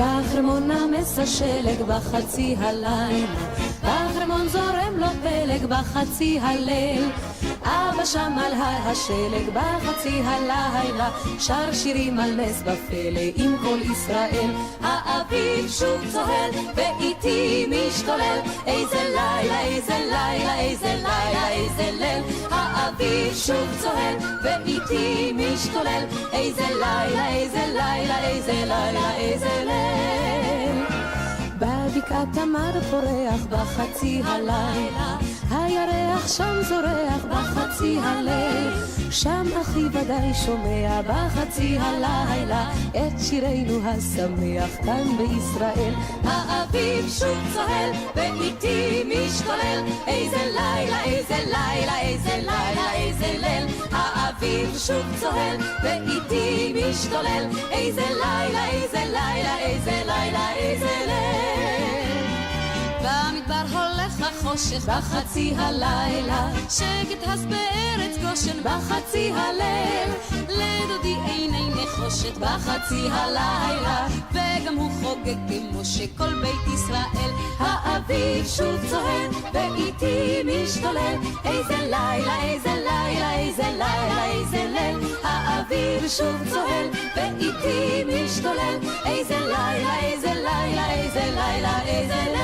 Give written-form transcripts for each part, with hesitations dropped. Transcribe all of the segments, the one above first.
בחרמון נמס השלג בחצי הלילה, בחרמון זורם לו פלג בחצי הליל, אבא שם על הר השלג בחצי הלילה, שר שירים על נס בפלא עם כל ישראל. האביב שוב צוהל ואיתי משתולל, איזה לילה, איזה לילה, איזה לילה, איזה ליל. האביב שוב צוהל ואיתי משתולל, איזה לילה, איזה לילה, איזה לילה, איזה ליל. בבקעת תמר פורח בחצי הלילה, הירח שם זורח בחצי הליל, שם אחי ודאי שומע בחצי הלילה את שירנו השמח כאן בישראל. האביב שוב צוהל ואיתי משתולל, איזה לילה, איזה לילה, איזה לילה, איזה ליל. האביב שוב צוהל ואיתי משתולל, איזה לילה, איזה לילה, איזה לילה, איזה ליל. במדבר הולך החושך בחצי הלילה, שקט הס בארץ גושן בחצי הליל, לדודי עיני נחושת בחצי הלילה, וגם הוא חוגג כמו שכל בית ישראל. האביב שוב צוהל ואיתי משתולל, איזה לילה, איזה לילה, איזה לילה, איזה ליל. האביב שוב צוהל ואיתי משתולל, איזה לילה, איזה לילה, איזה לילה, איזה ליל.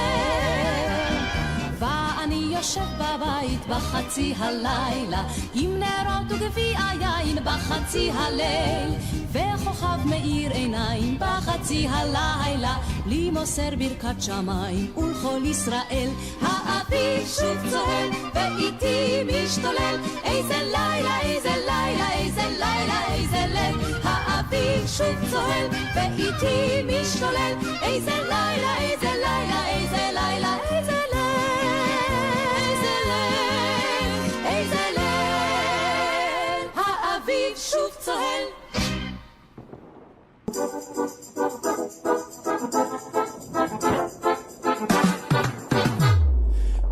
ואני יושב בבית בחצי הלילה, עם נרות וגביע יין בחצי הליל, וכוכב מאיר עיניים בחצי הלילה, לי מוסר ברכת שמיים ולכל ישראל. האביב שוב צוהל ואיתי משתולל, איזה לילה, איזה לילה, איזה לילה, איזה ליל. האביב שוב צוהל ואיתי משתולל, איזה לילה, איזה לילה, איזה לילה, איזה ליל. שוב צוהל.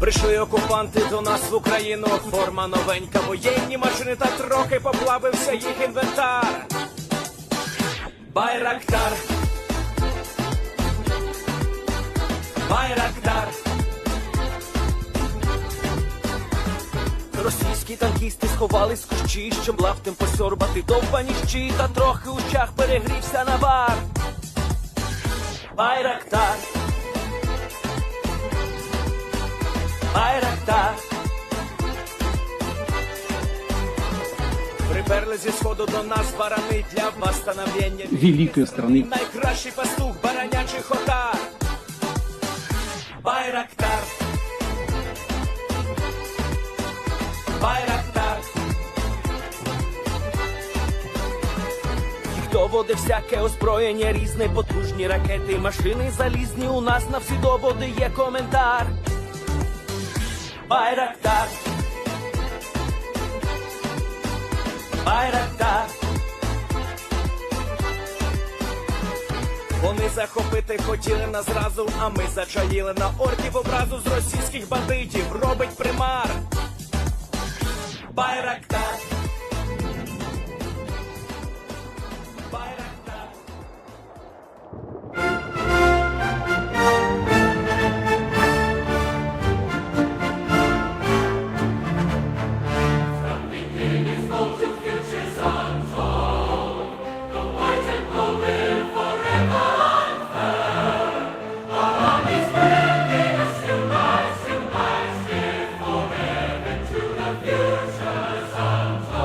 Прийшли окупанти до нас в Україну, форма новенька, воєнні машини та трохи поплавився їх інвентар. Байрактар, Байрактар. Російські танкісти сховались з кущі, щоб лаптем посьорбати довбані щі, та трохи у чах перегрівся навар. Байрактар, Байрактар. Приперли зі сходу до нас барани для восстановлення великої страни. Найкращий пастух баранячих отар. Байрактар, Байрактар. Їх доводи всяке озброєння, різне, потужні ракети, машини залізні, у нас на всі доводи є коментар. Байрактар, Байрактар. Вони захопити хотіли нас зразу, а ми зачаїли на орків образу з російських бандитів, робить примар. Байрактар, Байрактар. Futures untold.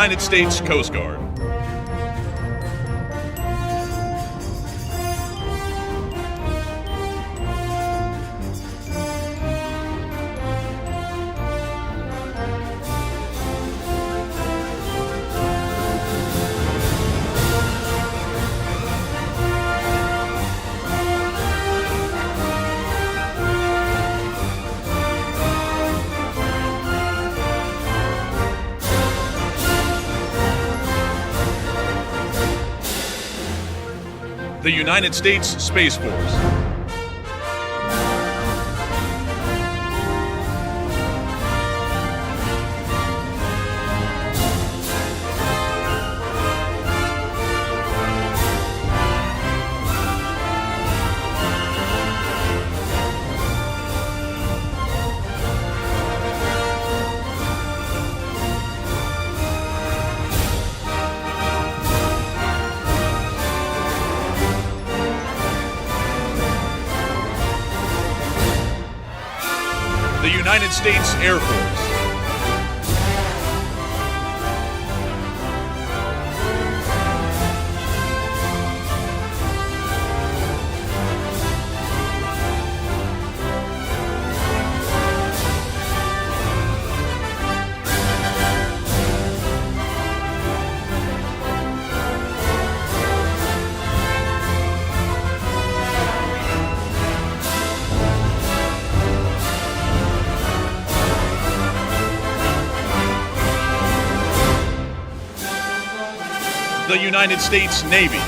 United States Coast Guard. The United States Space Force. The United States Air Force. The United States Navy.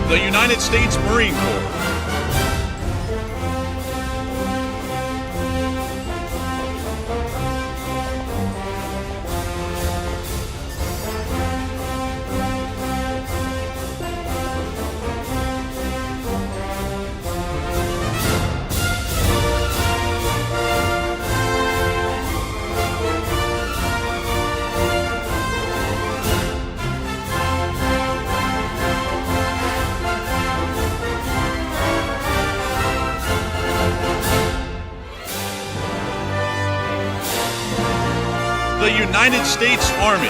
The United States Marine Corps. The United States Army.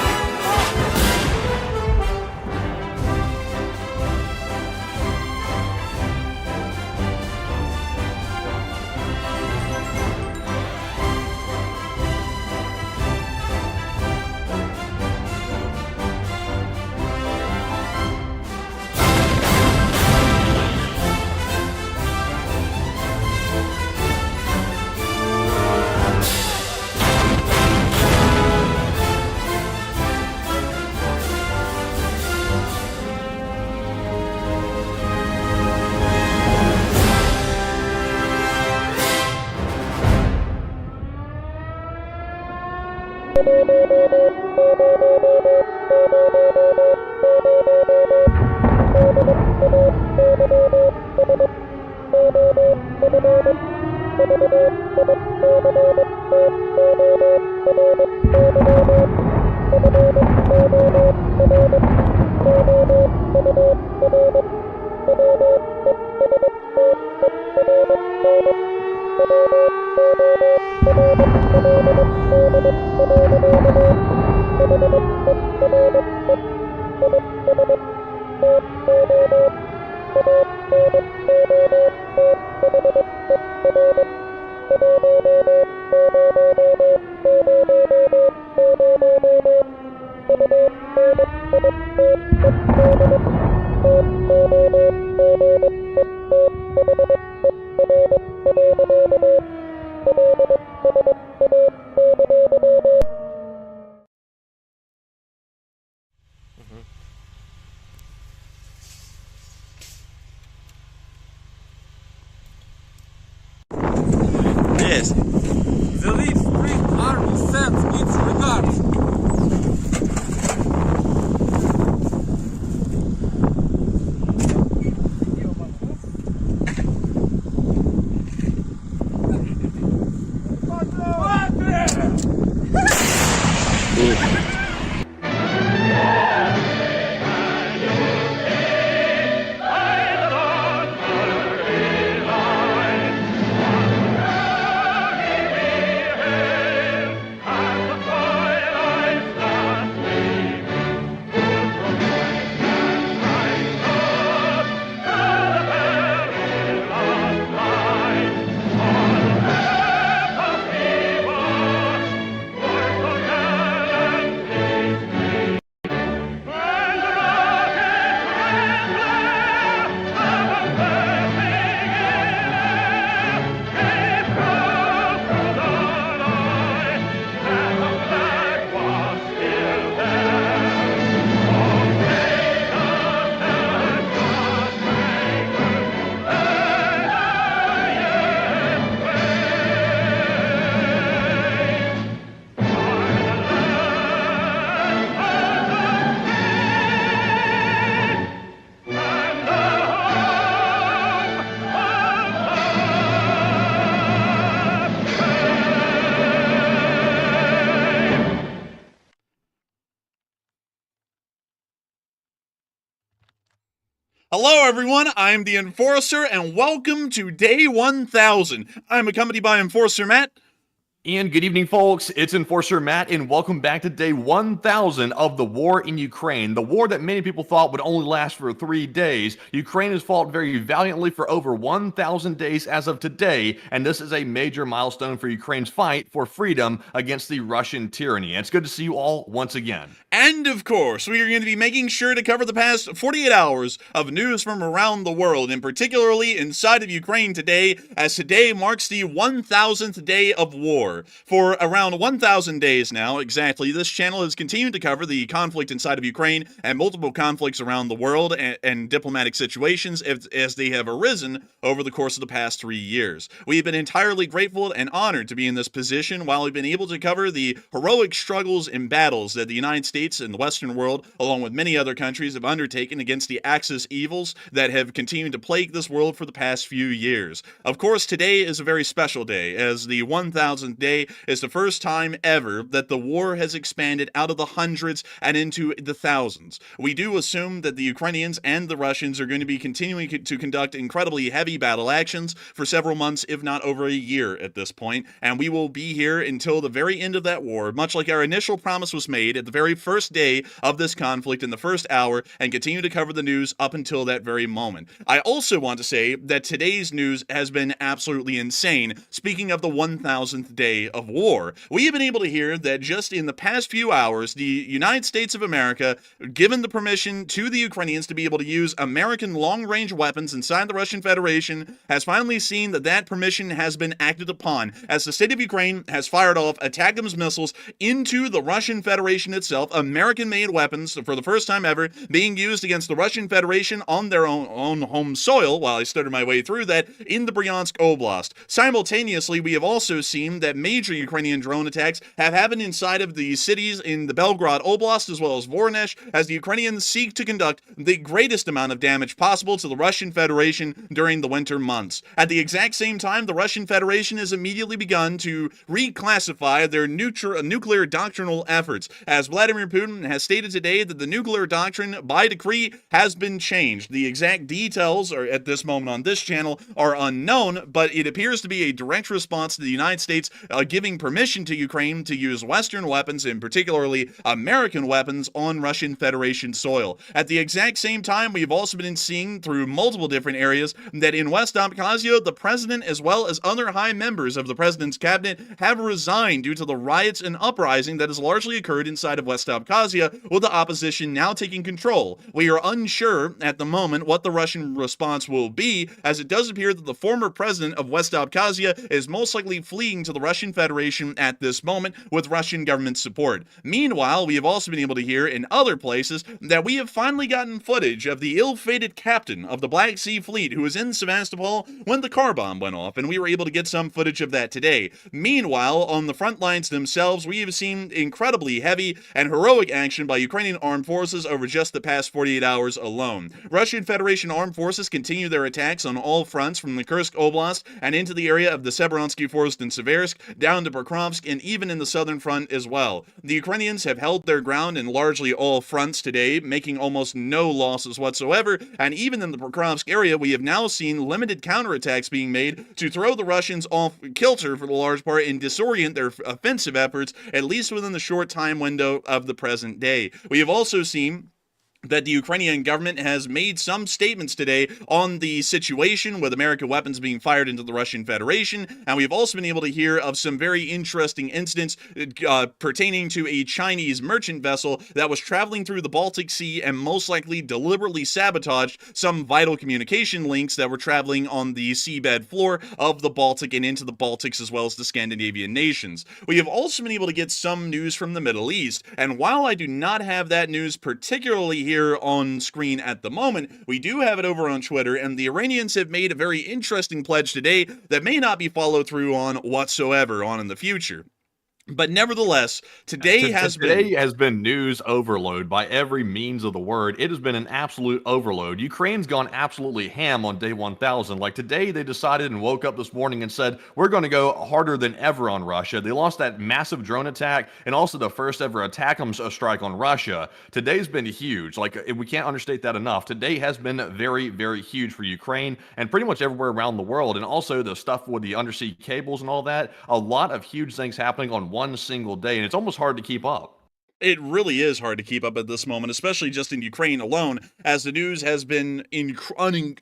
Yes. The lead Free army sends its regards. Hello everyone, I'm the Enforcer, and welcome to Day 1000. I'm accompanied by Enforcer Matt. And good evening, folks. It's Enforcer Matt, and welcome back to Day 1000 of the war in Ukraine. The war that many people thought would only last for 3 days. Ukraine has fought very valiantly for over 1,000 days as of today, and this is a major milestone for Ukraine's fight for freedom against the Russian tyranny. And it's good to see you all once again. And of course, we are going to be making sure to cover the past 48 hours of news from around the world, and particularly inside of Ukraine today, as today marks the 1000th day of war. For around 1,000 days now, exactly, this channel has continued to cover the conflict inside of Ukraine and multiple conflicts around the world and diplomatic situations as they have arisen over the course of the past 3 years. We have been entirely grateful and honored to be in this position while we've been able to cover the heroic struggles and battles that the United States and the Western world, along with many other countries, have undertaken against the Axis evils that have continued to plague this world for the past few years. Of course, today is a very special day, as the 1000th day is the first time ever that the war has expanded out of the hundreds and into the thousands. We do assume that the Ukrainians and the Russians are going to be continuing to conduct incredibly heavy battle actions for several months, if not over a year at this point, and we will be here until the very end of that war, much like our initial promise was made at the very first day of this conflict in the first hour, and continue to cover the news up until that very moment. I also want to say that today's news has been absolutely insane. Speaking of the 1000th day of war, we have been able to hear that just in the past few hours, the United States of America given the permission to the Ukrainians to be able to use American long-range weapons inside the Russian Federation, has finally seen that that permission has been acted upon, as the state of Ukraine has fired off ATACMS missiles into the Russian Federation itself, American-made weapons for the first time ever being used against the Russian Federation on their own home soil, while I stuttered my way through that, in the Bryansk Oblast. Simultaneously, we have also seen that major Ukrainian drone attacks have happened inside of the cities in the Belgorod Oblast as well as Voronezh, as the Ukrainians seek to conduct the greatest amount of damage possible to the Russian Federation during the winter months. At the exact same time, the Russian Federation has immediately begun to reclassify their nuclear doctrinal efforts, as Vladimir Putin has stated today that the nuclear doctrine, by decree, has been changed. The exact details are at this moment on this channel are unknown, but it appears to be a direct response to the United States giving permission to Ukraine to use Western weapons, and particularly American weapons, on Russian Federation soil. At the exact same time, we've also been seeing through multiple different areas that in West Abkhazia, the president as well as other high members of the president's cabinet have resigned due to the riots and uprising that has largely occurred inside of West Abkhazia, with the opposition now taking control. We are unsure at the moment what the Russian response will be, as it does appear that the former president of West Abkhazia is most likely fleeing to the Russian Russian Federation at this moment with Russian government support. Meanwhile, we have also been able to hear in other places that we have finally gotten footage of the ill-fated captain of the Black Sea Fleet who was in Sevastopol when the car bomb went off, and we were able to get some footage of that today. Meanwhile, on the front lines themselves, we have seen incredibly heavy and heroic action by Ukrainian Armed Forces over just the past 48 hours alone. Russian Federation Armed Forces continue their attacks on all fronts from the Kursk Oblast and into the area of the Severonsky Forest in Seversk, down to Pokrovsk, and even in the southern front as well. The Ukrainians have held their ground in largely all fronts today, making almost no losses whatsoever, and even in the Pokrovsk area, we have now seen limited counterattacks being made to throw the Russians off kilter for the large part and disorient their offensive efforts, at least within the short time window of the present day. We have also seen that the Ukrainian government has made some statements today on the situation with American weapons being fired into the Russian Federation, and we've also been able to hear of some very interesting incidents pertaining to a Chinese merchant vessel that was traveling through the Baltic Sea and most likely deliberately sabotaged some vital communication links that were traveling on the seabed floor of the Baltic and into the Baltics as well as the Scandinavian nations. We have also been able to get some news from the Middle East, and while I do not have that news particularly here on screen at the moment, we do have it over on Twitter, and the Iranians have made a very interesting pledge today that may not be followed through on whatsoever on in the future. But nevertheless, today has been news overload by every means of the word. It has been an absolute overload. Ukraine's gone absolutely ham on day 1000. Like today, they decided and woke up this morning and said, we're going to go harder than ever on Russia. They lost that massive drone attack and also the first ever ATACMS strike on Russia. Today's been huge. Like we can't understate that enough. Today has been very, very huge for Ukraine and pretty much everywhere around the world. And also the stuff with the undersea cables and all that. A lot of huge things happening on one single day, and it's almost hard to keep up. It really is hard to keep up at this moment, especially just in Ukraine alone, as the news has been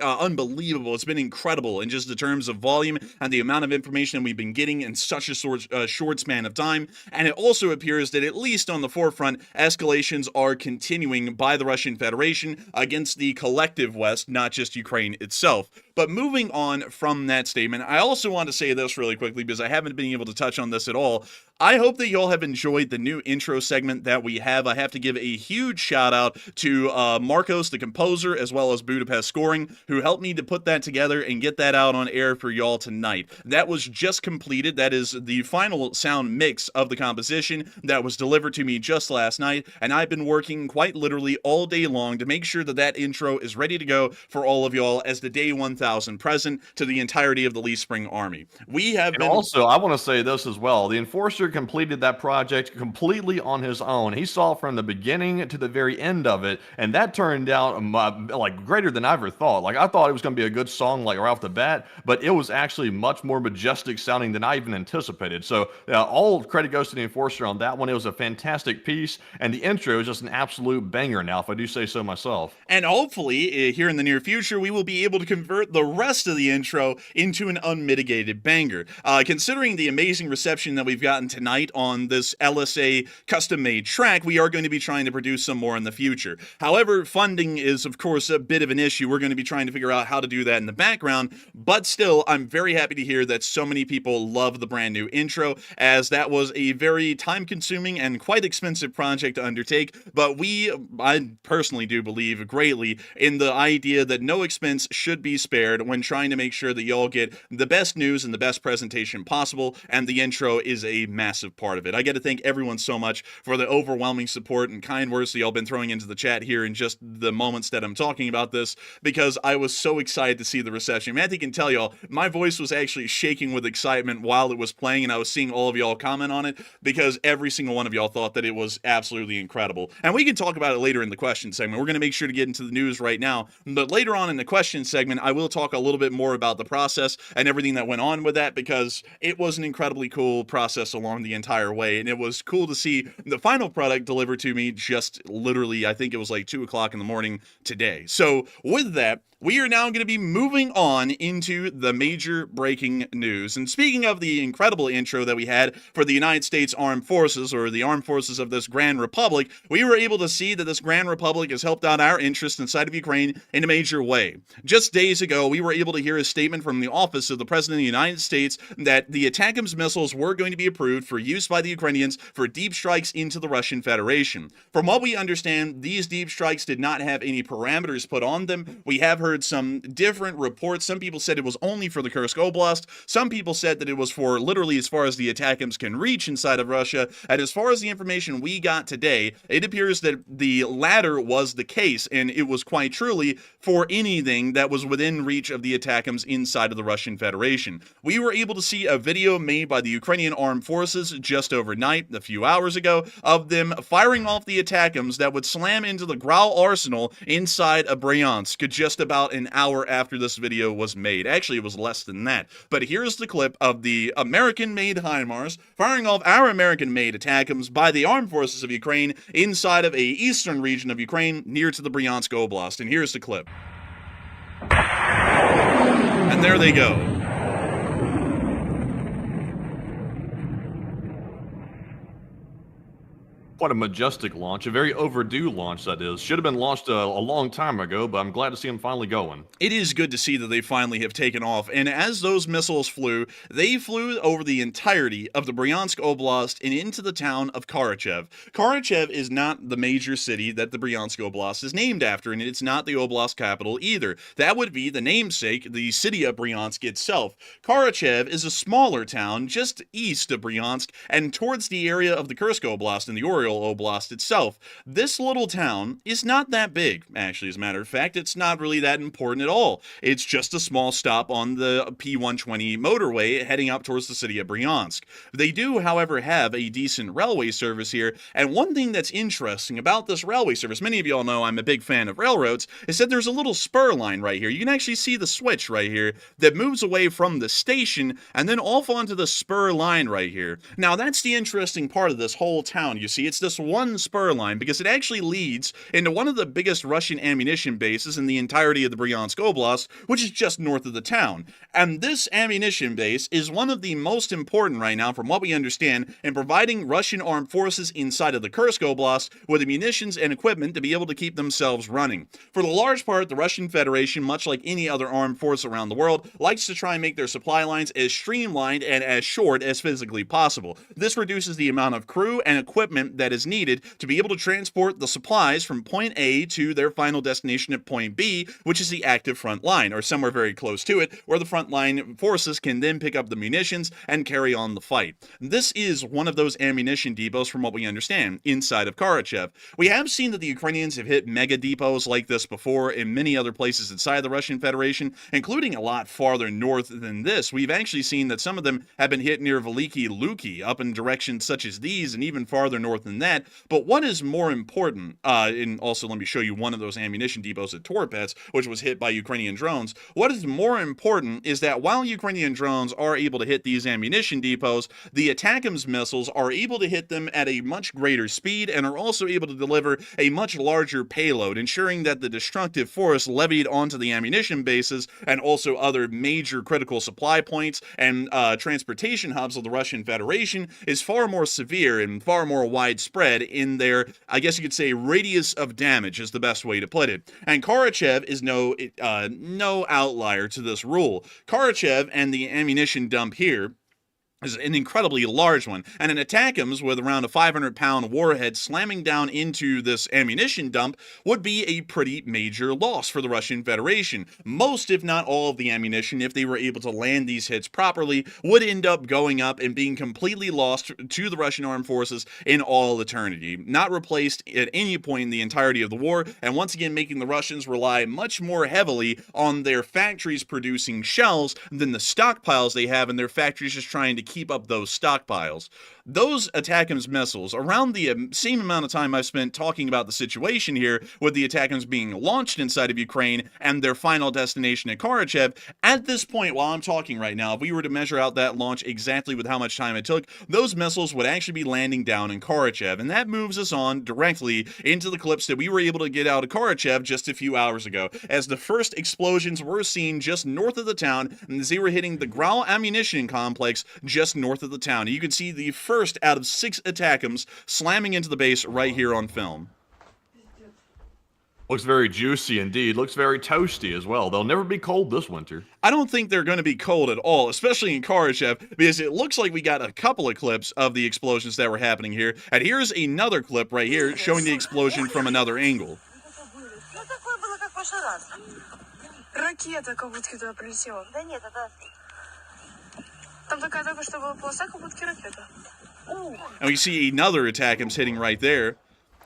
unbelievable. It's been incredible in just the terms of volume and the amount of information we've been getting in such a short span of time. And it also appears that at least on the forefront, escalations are continuing by the Russian Federation against the collective West, not just Ukraine itself. But moving on from that statement, I also want to say this really quickly because I haven't been able to touch on this at all. I hope that y'all have enjoyed the new intro segment that we have. I have to give a huge shout out to Marcos, the composer, as well as Budapest Scoring, who helped me to put that together and get that out on air for y'all tonight. That was just completed. That is the final sound mix of the composition that was delivered to me just last night, and I've been working quite literally all day long to make sure that that intro is ready to go for all of y'all as the day 1000 present to the entirety of the Lee Spring Army. We have been... Also, I want to say this as well. The Enforcer completed that project completely on his own. He saw from the beginning to the very end of it, and that turned out like greater than I ever thought. Like I thought it was going to be a good song like right off the bat, but it was actually much more majestic sounding than I even anticipated. So all credit goes to the Enforcer on that one. It was a fantastic piece, and the intro is just an absolute banger now, if I do say so myself. And hopefully, here in the near future, we will be able to convert the rest of the intro into an unmitigated banger. Considering the amazing reception that we've gotten tonight on this LSA custom-made track, we are going to be trying to produce some more in the future. However, funding is, of course, a bit of an issue. We're going to be trying to figure out how to do that in the background, but still, I'm very happy to hear that so many people love the brand new intro, as that was a very time-consuming and quite expensive project to undertake, but I personally do believe greatly in the idea that no expense should be spared when trying to make sure that y'all get the best news and the best presentation possible, and the intro is a massive part of it. I got to thank everyone so much for the overwhelming support and kind words that y'all been throwing into the chat here in just the moments that I'm talking about this, because I was so excited to see the reception. Matthew can tell y'all, my voice was actually shaking with excitement while it was playing, and I was seeing all of y'all comment on it, because every single one of y'all thought that it was absolutely incredible. And we can talk about it later in the question segment. We're going to make sure to get into the news right now, but later on in the question segment, I will talk a little bit more about the process and everything that went on with that, because it was an incredibly cool process along the entire way, and it was cool to see the final product delivered to me just literally, I think it was like 2 o'clock in the morning today. So with that, we are now going to be moving on into the major breaking news. And speaking of the incredible intro that we had for the United States Armed Forces, or the Armed Forces of this Grand Republic, we were able to see that this Grand Republic has helped out our interests inside of Ukraine in a major way. Just days ago, ago, we were able to hear a statement from the office of the President of the United States that the ATACMS missiles were going to be approved for use by the Ukrainians for deep strikes into the Russian Federation. From what we understand, these deep strikes did not have any parameters put on them. We have heard some different reports. Some people said it was only for the Kursk Oblast. Some people said that it was for literally as far as the ATACMS can reach inside of Russia. And as far as the information we got today, it appears that the latter was the case, and it was quite truly for anything that was within reach of the ATACMS inside of the Russian Federation. We were able to see a video made by the Ukrainian Armed Forces just overnight, a few hours ago, of them firing off the ATACMS that would slam into the Grau arsenal inside of Bryansk just about an hour after this video was made. Actually, it was less than that. But here's the clip of the American-made HIMARS firing off our American-made ATACMS by the Armed Forces of Ukraine inside of a eastern region of Ukraine near to the Bryansk Oblast. And here's the clip. And there they go. Quite a majestic launch, a very overdue launch, that is. Should have been launched a long time ago, but I'm glad to see them finally going. It is good to see that they finally have taken off, and as those missiles flew, they flew over the entirety of the Bryansk Oblast and into the town of Karachev. Karachev is not the major city that the Bryansk Oblast is named after, and it's not the Oblast capital either. That would be the namesake, the city of Bryansk itself. Karachev is a smaller town just east of Bryansk and towards the area of the Kursk Oblast and the Oriol Oblast itself. This little town is not that big, actually, as a matter of fact. It's not really that important at all. It's just a small stop on the P-120 motorway heading up towards the city of Bryansk. They do, however, have a decent railway service here, and one thing that's interesting about this railway service, many of y'all know I'm a big fan of railroads, is that there's a little spur line right here. You can actually see the switch right here that moves away from the station and then off onto the spur line right here. Now, that's the interesting part of this whole town. You see, it's this one spur line because it actually leads into one of the biggest Russian ammunition bases in the entirety of the Bryansk Oblast, which is just north of the town. And this ammunition base is one of the most important right now, from what we understand, in providing Russian armed forces inside of the Kursk Oblast with the munitions and equipment to be able to keep themselves running. For the large part, the Russian Federation, much like any other armed force around the world, likes to try and make their supply lines as streamlined and as short as physically possible. This reduces the amount of crew and equipment that is needed to be able to transport the supplies from point A to their final destination at point B, which is the active front line, or somewhere very close to it, where the frontline forces can then pick up the munitions and carry on the fight. This is one of those ammunition depots, from what we understand, inside of Karachev. We have seen that the Ukrainians have hit mega depots like this before in many other places inside the Russian Federation, including a lot farther north than this. We've actually seen that some of them have been hit near Veliki Luki, up in directions such as these, and even farther north than that. But what is more important, and also let me show you one of those ammunition depots at Torpets, which was hit by Ukrainian drones. What is more important is that while Ukrainian drones are able to hit these ammunition depots, the ATACMS missiles are able to hit them at a much greater speed and are also able to deliver a much larger payload, ensuring that the destructive force levied onto the ammunition bases and also other major critical supply points and transportation hubs of the Russian Federation is far more severe and far more widespread in their, I guess you could say, radius of damage is the best way to put it. And Karachev is no outlier to this rule. Karachev and the ammunition dump here is an incredibly large one, and an ATACMS with around a 500-pound warhead slamming down into this ammunition dump would be a pretty major loss for the Russian Federation. Most, if not all, of the ammunition, if they were able to land these hits properly, would end up going up and being completely lost to the Russian armed forces in all eternity, not replaced at any point in the entirety of the war, and once again making the Russians rely much more heavily on their factories producing shells than the stockpiles they have in their factories just trying to keep up those stockpiles. Those ATACMS missiles, around the same amount of time I've spent talking about the situation here with the ATACMS being launched inside of Ukraine and their final destination at Karachev, at this point while I'm talking right now, if we were to measure out that launch exactly with how much time it took, those missiles would actually be landing down in Karachev, and that moves us on directly into the clips that we were able to get out of Karachev just a few hours ago, as the first explosions were seen just north of the town, and as they were hitting the Grau ammunition complex just north of the town. You can see the first out of 6 ATACMS slamming into the base right here on film. Looks very juicy indeed. Looks very toasty as well. They'll never be cold this winter. I don't think they're going to be cold at all, especially in Kharkiv, because it looks like we got a couple of clips of the explosions that were happening here. And here's another clip right here showing the explosion from another angle. Ракета как будто туда прилетела. Да нет, это... Там такая только что была полоса, как будто ракета. And we see another ATACMS hitting right there.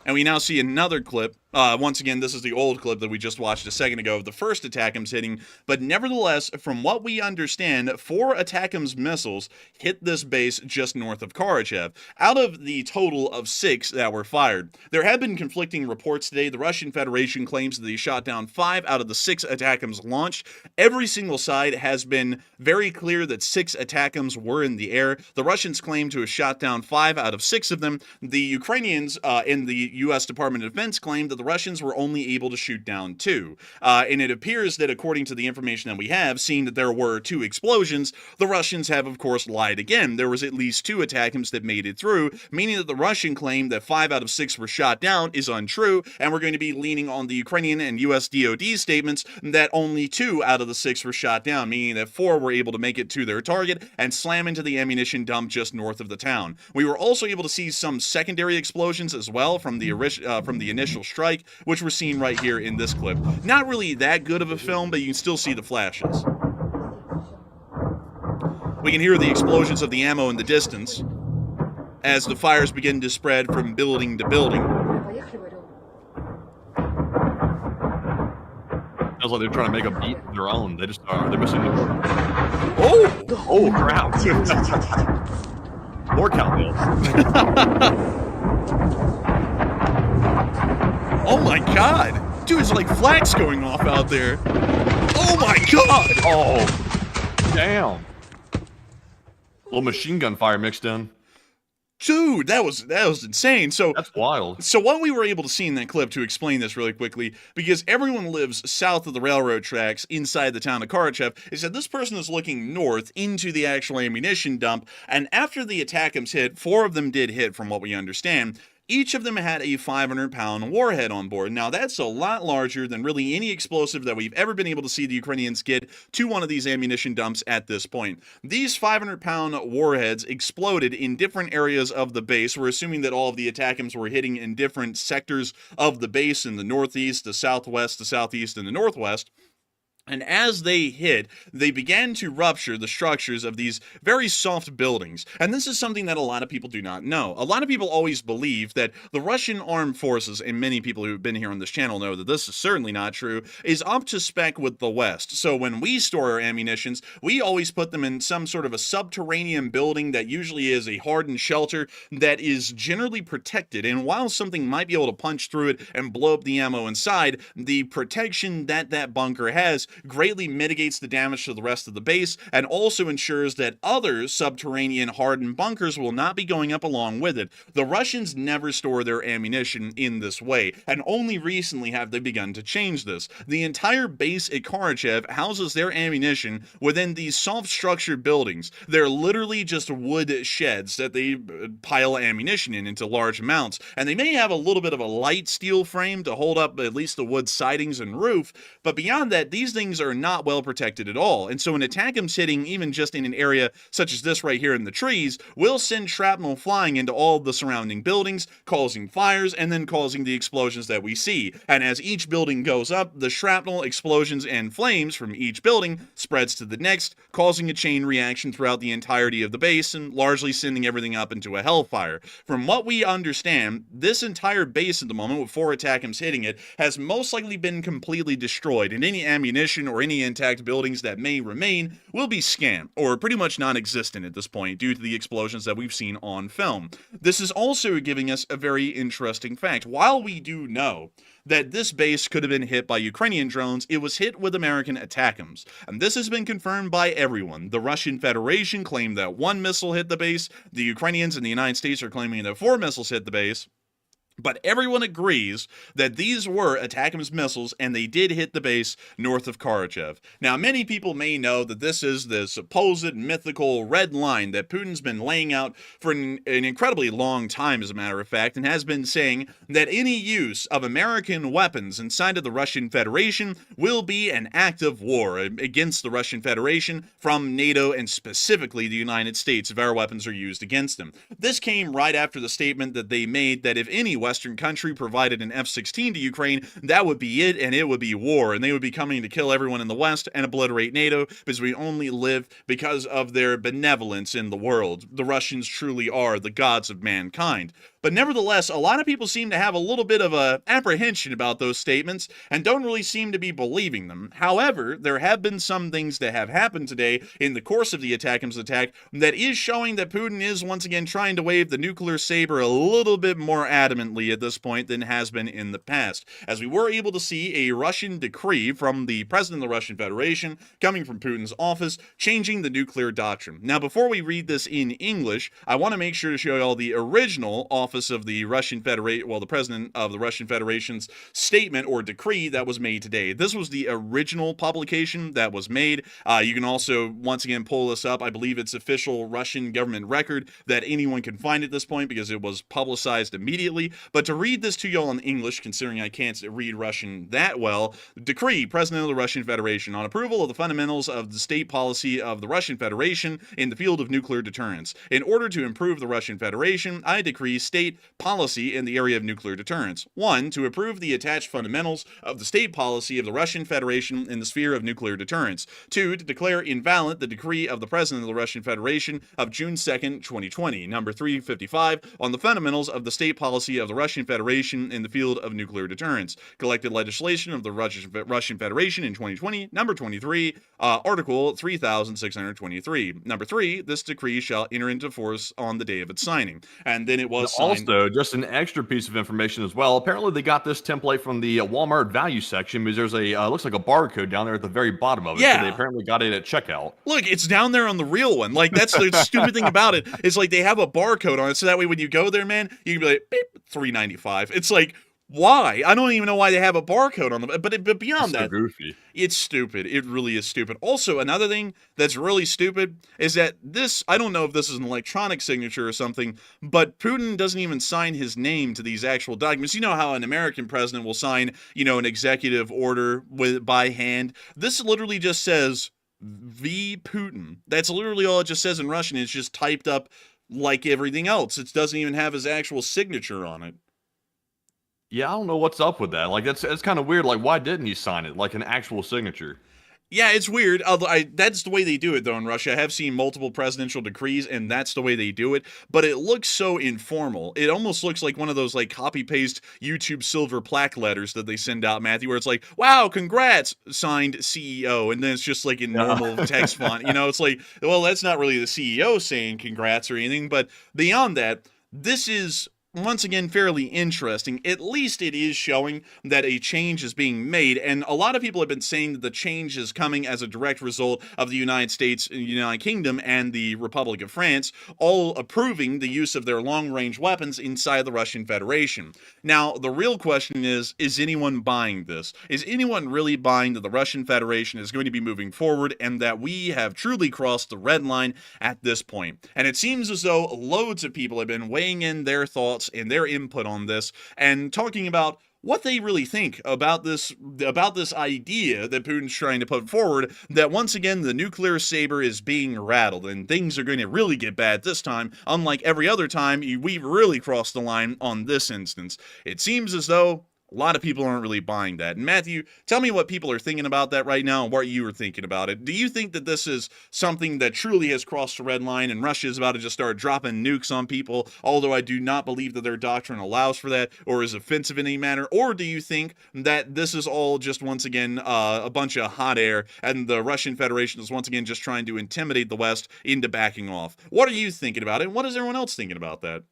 And we now see another clip. Once again, this is the old clip that we just watched a second ago of the first ATACMS hitting. But nevertheless, from what we understand, 4 ATACMS missiles hit this base just north of Kharkiv, out of the total of 6 that were fired. There have been conflicting reports today. The Russian Federation claims that they shot down 5 out of the 6 ATACMS launched. Every single side has been very clear that 6 ATACMS were in the air. The Russians claim to have shot down 5 out of 6 of them. The Ukrainians and the U.S. Department of Defense claim that the Russians were only able to shoot down 2. And it appears that according to the information that we have, seeing that there were 2 explosions, the Russians have, of course, lied again. There was at least 2 ATACMS that made it through, meaning that the Russian claim that 5 out of 6 were shot down is untrue, and we're going to be leaning on the Ukrainian and U.S. DoD statements that only 2 out of the 6 were shot down, meaning that 4 were able to make it to their target and slam into the ammunition dump just north of the town. We were also able to see some secondary explosions as well from the initial strike, which we're seeing right here in this clip. Not really that good of a film, but you can still see the flashes. We can hear the explosions of the ammo in the distance as the fires begin to spread from building to building. Sounds like they're trying to make a beat of their own. They just are. They're missing the word. Oh, crap. More cowbells. Oh my god! Dude, it's like flags going off out there. Oh my god! Oh, damn. A little machine gun fire mixed in. Dude, that was insane. So that's wild. So what we were able to see in that clip, to explain this really quickly, because everyone lives south of the railroad tracks inside the town of Kharkiv, is that this person is looking north into the actual ammunition dump, and after the ATACMS hit, 4 of them did hit from what we understand. Each of them had a 500-pound warhead on board. Now, that's a lot larger than really any explosive that we've ever been able to see the Ukrainians get to one of these ammunition dumps at this point. These 500-pound warheads exploded in different areas of the base. We're assuming that all of the ATACMS were hitting in different sectors of the base in the northeast, the southwest, the southeast, and the northwest. And as they hit, they began to rupture the structures of these very soft buildings. And this is something that a lot of people do not know. A lot of people always believe that the Russian Armed Forces, and many people who've been here on this channel know that this is certainly not true, is up to spec with the West. So when we store our ammunitions, we always put them in some sort of a subterranean building that usually is a hardened shelter that is generally protected. And while something might be able to punch through it and blow up the ammo inside, the protection that that bunker has greatly mitigates the damage to the rest of the base and also ensures that other subterranean hardened bunkers will not be going up along with it. The Russians never store their ammunition in this way, and only recently have they begun to change this. The entire base at Kharkiv houses their ammunition within these soft structured buildings. They're literally just wood sheds that they pile ammunition into large amounts, and they may have a little bit of a light steel frame to hold up at least the wood sidings and roof, but beyond that, these things are not well protected at all. And so an ATACMS hitting, even just in an area such as this right here in the trees, will send shrapnel flying into all of the surrounding buildings, causing fires and then causing the explosions that we see. And as each building goes up, the shrapnel, explosions, and flames from each building spreads to the next, causing a chain reaction throughout the entirety of the base and largely sending everything up into a hellfire. From what we understand, this entire base at the moment, with 4 ATACMS hitting it, has most likely been completely destroyed, and any ammunition or any intact buildings that may remain will be scant or pretty much non-existent at this point due to the explosions that we've seen on film. This is also giving us a very interesting fact. While we do know that this base could have been hit by Ukrainian drones, it was hit with American ATACMS. And this has been confirmed by everyone. The Russian Federation claimed that 1 missile hit the base. The Ukrainians and the United States are claiming that 4 missiles hit the base. But everyone agrees that these were ATACMS missiles, and they did hit the base north of Kharkiv. Now, many people may know that this is the supposed mythical red line that Putin's been laying out for an incredibly long time, as a matter of fact, and has been saying that any use of American weapons inside of the Russian Federation will be an act of war against the Russian Federation from NATO and specifically the United States if our weapons are used against them. This came right after the statement that they made that if any Western country provided an F-16 to Ukraine, that would be it, and it would be war, and they would be coming to kill everyone in the West and obliterate NATO, because we only live because of their benevolence in the world. The Russians truly are the gods of mankind. But nevertheless, a lot of people seem to have a little bit of a apprehension about those statements and don't really seem to be believing them. However, there have been some things that have happened today in the course of the ATACMS attack that is showing that Putin is once again trying to wave the nuclear saber a little bit more adamantly at this point than has been in the past, as we were able to see a Russian decree from the president of the Russian Federation coming from Putin's office changing the nuclear doctrine. Now, before we read this in English, I want to make sure to show you all the original office of the Russian Federation, well, the president of the Russian Federation's statement or decree that was made today. This was the original publication that was made. You can also, once again, pull this up. I believe it's official Russian government record that anyone can find at this point because it was publicized immediately. But to read this to y'all in English, considering I can't read Russian that well, decree, President of the Russian Federation, on approval of the fundamentals of the state policy of the Russian Federation in the field of nuclear deterrence. In order to improve the Russian Federation, I decree state policy in the area of nuclear deterrence. 1. To approve the attached fundamentals of the state policy of the Russian Federation in the sphere of nuclear deterrence. 2. To declare invalid the decree of the President of the Russian Federation of June 2nd, 2020, number 355, on the fundamentals of the state policy of the Russian Federation in the field of nuclear deterrence. Collected legislation of the Russian Federation in 2020, number 23, article 3623. Number 3, this decree shall enter into force on the day of its signing. And then it was signed. Also, just an extra piece of information as well. Apparently, they got this template from the Walmart value section because there's a looks like a barcode down there at the very bottom of it. Yeah. So they apparently got it at checkout. Look, it's down there on the real one. Like, that's the stupid thing about it. It's like they have a barcode on it, so that way when you go there, man, you can be like, beep, $3.95. It's like, why? I don't even know why they have a barcode on them. But beyond that, Goofy. It's stupid. It really is stupid. Also, another thing that's really stupid is that this, I don't know if this is an electronic signature or something, but Putin doesn't even sign his name to these actual documents. You know how an American president will sign, an executive order by hand. This literally just says V. Putin. That's literally all it just says in Russian. It's just typed up like everything else. It doesn't even have his actual signature on it. Yeah, I don't know what's up with that. Like, that's kind of weird. Like, why didn't he sign it? Like an actual signature. Yeah, it's weird. Although that's the way they do it, though, in Russia. I have seen multiple presidential decrees, and that's the way they do it. But it looks so informal. It almost looks like one of those, like, copy-paste YouTube silver plaque letters that they send out, Matthew, where it's like, wow, congrats, signed CEO. And then it's just, like, in normal text font. It's like, well, that's not really the CEO saying congrats or anything. But beyond that, this is once again fairly interesting. At least it is showing that a change is being made, and a lot of people have been saying that the change is coming as a direct result of the United States, United Kingdom, and the Republic of France all approving the use of their long-range weapons inside the Russian Federation. Now, the real question is anyone buying this? Is anyone really buying that the Russian Federation is going to be moving forward and that we have truly crossed the red line at this point? And it seems as though loads of people have been weighing in their thoughts and their input on this and talking about what they really think about this idea that Putin's trying to put forward, that once again the nuclear saber is being rattled and things are going to really get bad this time, unlike every other time we've really crossed the line on this instance. It seems as though a lot of people aren't really buying that. And Matthew, tell me what people are thinking about that right now and what you are thinking about it. Do you think that this is something that truly has crossed the red line and Russia is about to just start dropping nukes on people, although I do not believe that their doctrine allows for that or is offensive in any manner? Or do you think that this is all just once again a bunch of hot air and the Russian Federation is once again just trying to intimidate the West into backing off? What are you thinking about it? And what is everyone else thinking about that?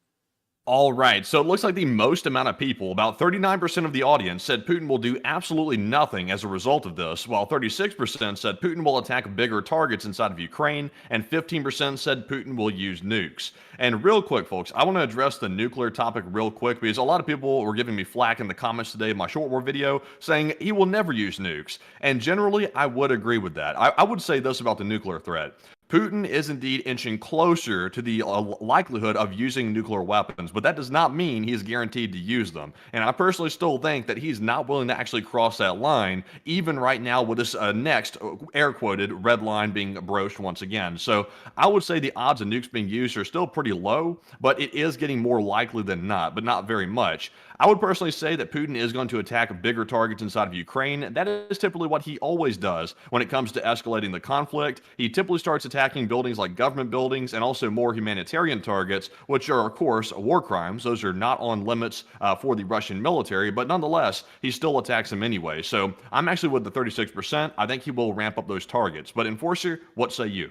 All right, so it looks like the most amount of people, about 39% of the audience, said Putin will do absolutely nothing as a result of this, while 36% said Putin will attack bigger targets inside of Ukraine, and 15% said Putin will use nukes. And real quick, folks, I want to address the nuclear topic real quick because a lot of people were giving me flack in the comments today of my short war video saying he will never use nukes. And generally, I would agree with that. I would say this about the nuclear threat. Putin is indeed inching closer to the likelihood of using nuclear weapons, but that does not mean he's guaranteed to use them. And I personally still think that he's not willing to actually cross that line, even right now with this next air-quoted red line being broached once again. So I would say the odds of nukes being used are still pretty low, but it is getting more likely than not, but not very much. I would personally say that Putin is going to attack bigger targets inside of Ukraine. That is typically what he always does when it comes to escalating the conflict. He typically starts attacking buildings like government buildings and also more humanitarian targets, which are, of course, war crimes. Those are not on limits for the Russian military, but nonetheless, he still attacks them anyway. So I'm actually with the 36%. I think he will ramp up those targets. But Enforcer, what say you?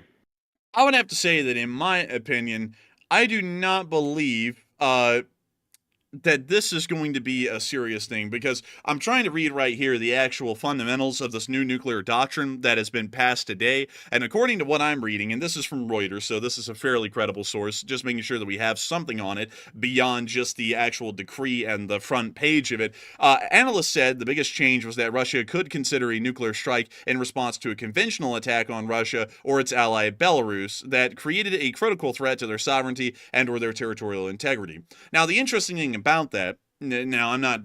I would have to say that in my opinion, I do not believe that this is going to be a serious thing, because I'm trying to read right here the actual fundamentals of this new nuclear doctrine that has been passed today, and according to what I'm reading, and this is from Reuters, so this is a fairly credible source, just making sure that we have something on it beyond just the actual decree and the front page of it. Analysts said the biggest change was that Russia could consider a nuclear strike in response to a conventional attack on Russia or its ally Belarus that created a critical threat to their sovereignty and or their territorial integrity. Now, the interesting thing about that, now I'm not,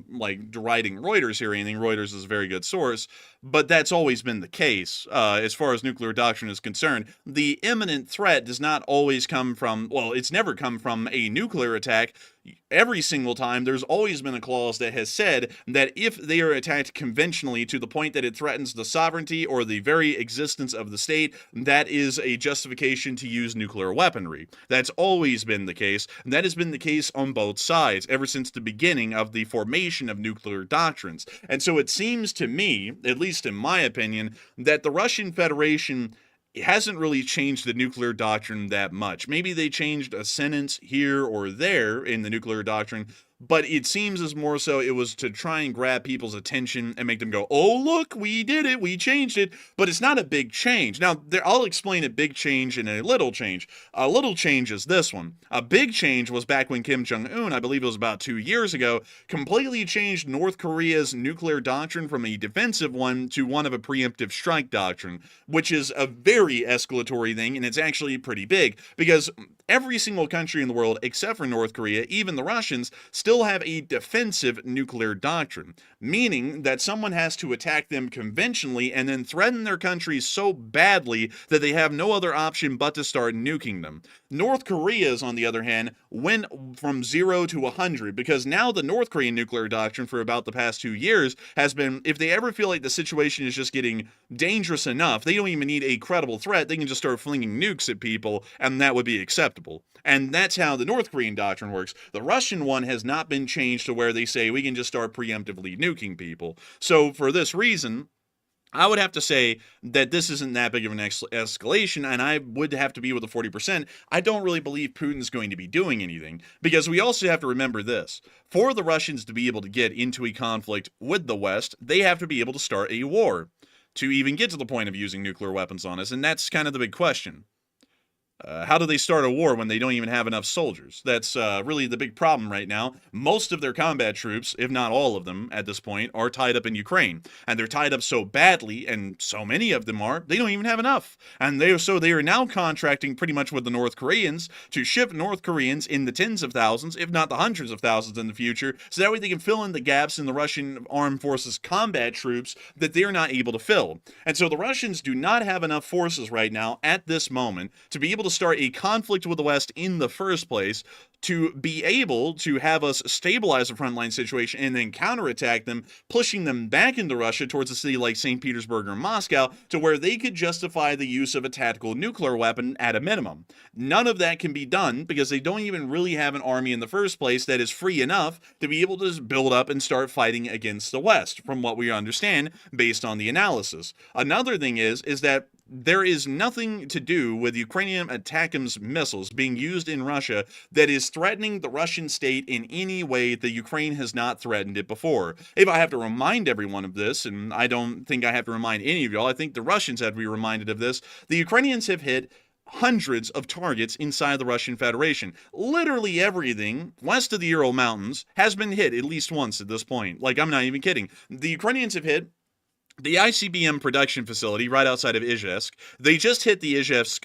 like deriding Reuters here or anything. Reuters is a very good source, but that's always been the case as far as nuclear doctrine is concerned. The imminent threat does not always come from, well, it's never come from a nuclear attack. Every single time, there's always been a clause that has said that if they are attacked conventionally to the point that it threatens the sovereignty or the very existence of the state, that is a justification to use nuclear weaponry. That's always been the case, and that has been the case on both sides ever since the beginning of the formation of nuclear doctrines. And so it seems to me, at least in my opinion, that the Russian Federation hasn't really changed the nuclear doctrine that much. Maybe they changed a sentence here or there in the nuclear doctrine, but it seems as more so it was to try and grab people's attention and make them go, oh, look, we did it, we changed it. But it's not a big change. Now, I'll explain a big change and a little change. A little change is this one. A big change was back when Kim Jong-un, I believe it was about 2 years ago, completely changed North Korea's nuclear doctrine from a defensive one to one of a preemptive strike doctrine, which is a very escalatory thing, and it's actually pretty big, because every single country in the world, except for North Korea, even the Russians, still have a defensive nuclear doctrine, meaning that someone has to attack them conventionally and then threaten their country so badly that they have no other option but to start nuking them. North Korea's, on the other hand, went from 0 to 100, because now the North Korean nuclear doctrine for about the past 2 years has been, if they ever feel like the situation is just getting dangerous enough, they don't even need a credible threat, they can just start flinging nukes at people, and that would be acceptable. And that's how the North Korean doctrine works. The Russian one has not been changed to where they say we can just start preemptively nuking people. So for this reason, I would have to say that this isn't that big of an escalation, and I would have to be with the 40%. I don't really believe Putin's going to be doing anything, because we also have to remember this. For the Russians to be able to get into a conflict with the West, they have to be able to start a war to even get to the point of using nuclear weapons on us, and that's kind of the big question. How do they start a war when they don't even have enough soldiers? That's really the big problem right now. Most of their combat troops, if not all of them at this point, are tied up in Ukraine. And they're tied up so badly, and so many of them are, they don't even have enough. And they are now contracting pretty much with the North Koreans to ship North Koreans in the tens of thousands, if not the hundreds of thousands in the future, so that way they can fill in the gaps in the Russian Armed Forces combat troops that they're not able to fill. And so the Russians do not have enough forces right now at this moment to be able to start a conflict with the West in the first place, to be able to have us stabilize the frontline situation and then counterattack them, pushing them back into Russia towards a city like St. Petersburg or Moscow, to where they could justify the use of a tactical nuclear weapon at a minimum. None of that can be done because they don't even really have an army in the first place that is free enough to be able to just build up and start fighting against the West, from what we understand based on the analysis. Another thing is that there is nothing to do with Ukrainian ATACMS missiles being used in Russia that is threatening the Russian state in any way that Ukraine has not threatened it before. If I have to remind everyone of this, and I don't think I have to remind any of y'all, I think the Russians have to be reminded of this, the Ukrainians have hit hundreds of targets inside the Russian Federation. Literally everything west of the Ural Mountains has been hit at least once at this point. Like, I'm not even kidding. The Ukrainians have hit the ICBM production facility right outside of Izhevsk. They just hit the Izhevsk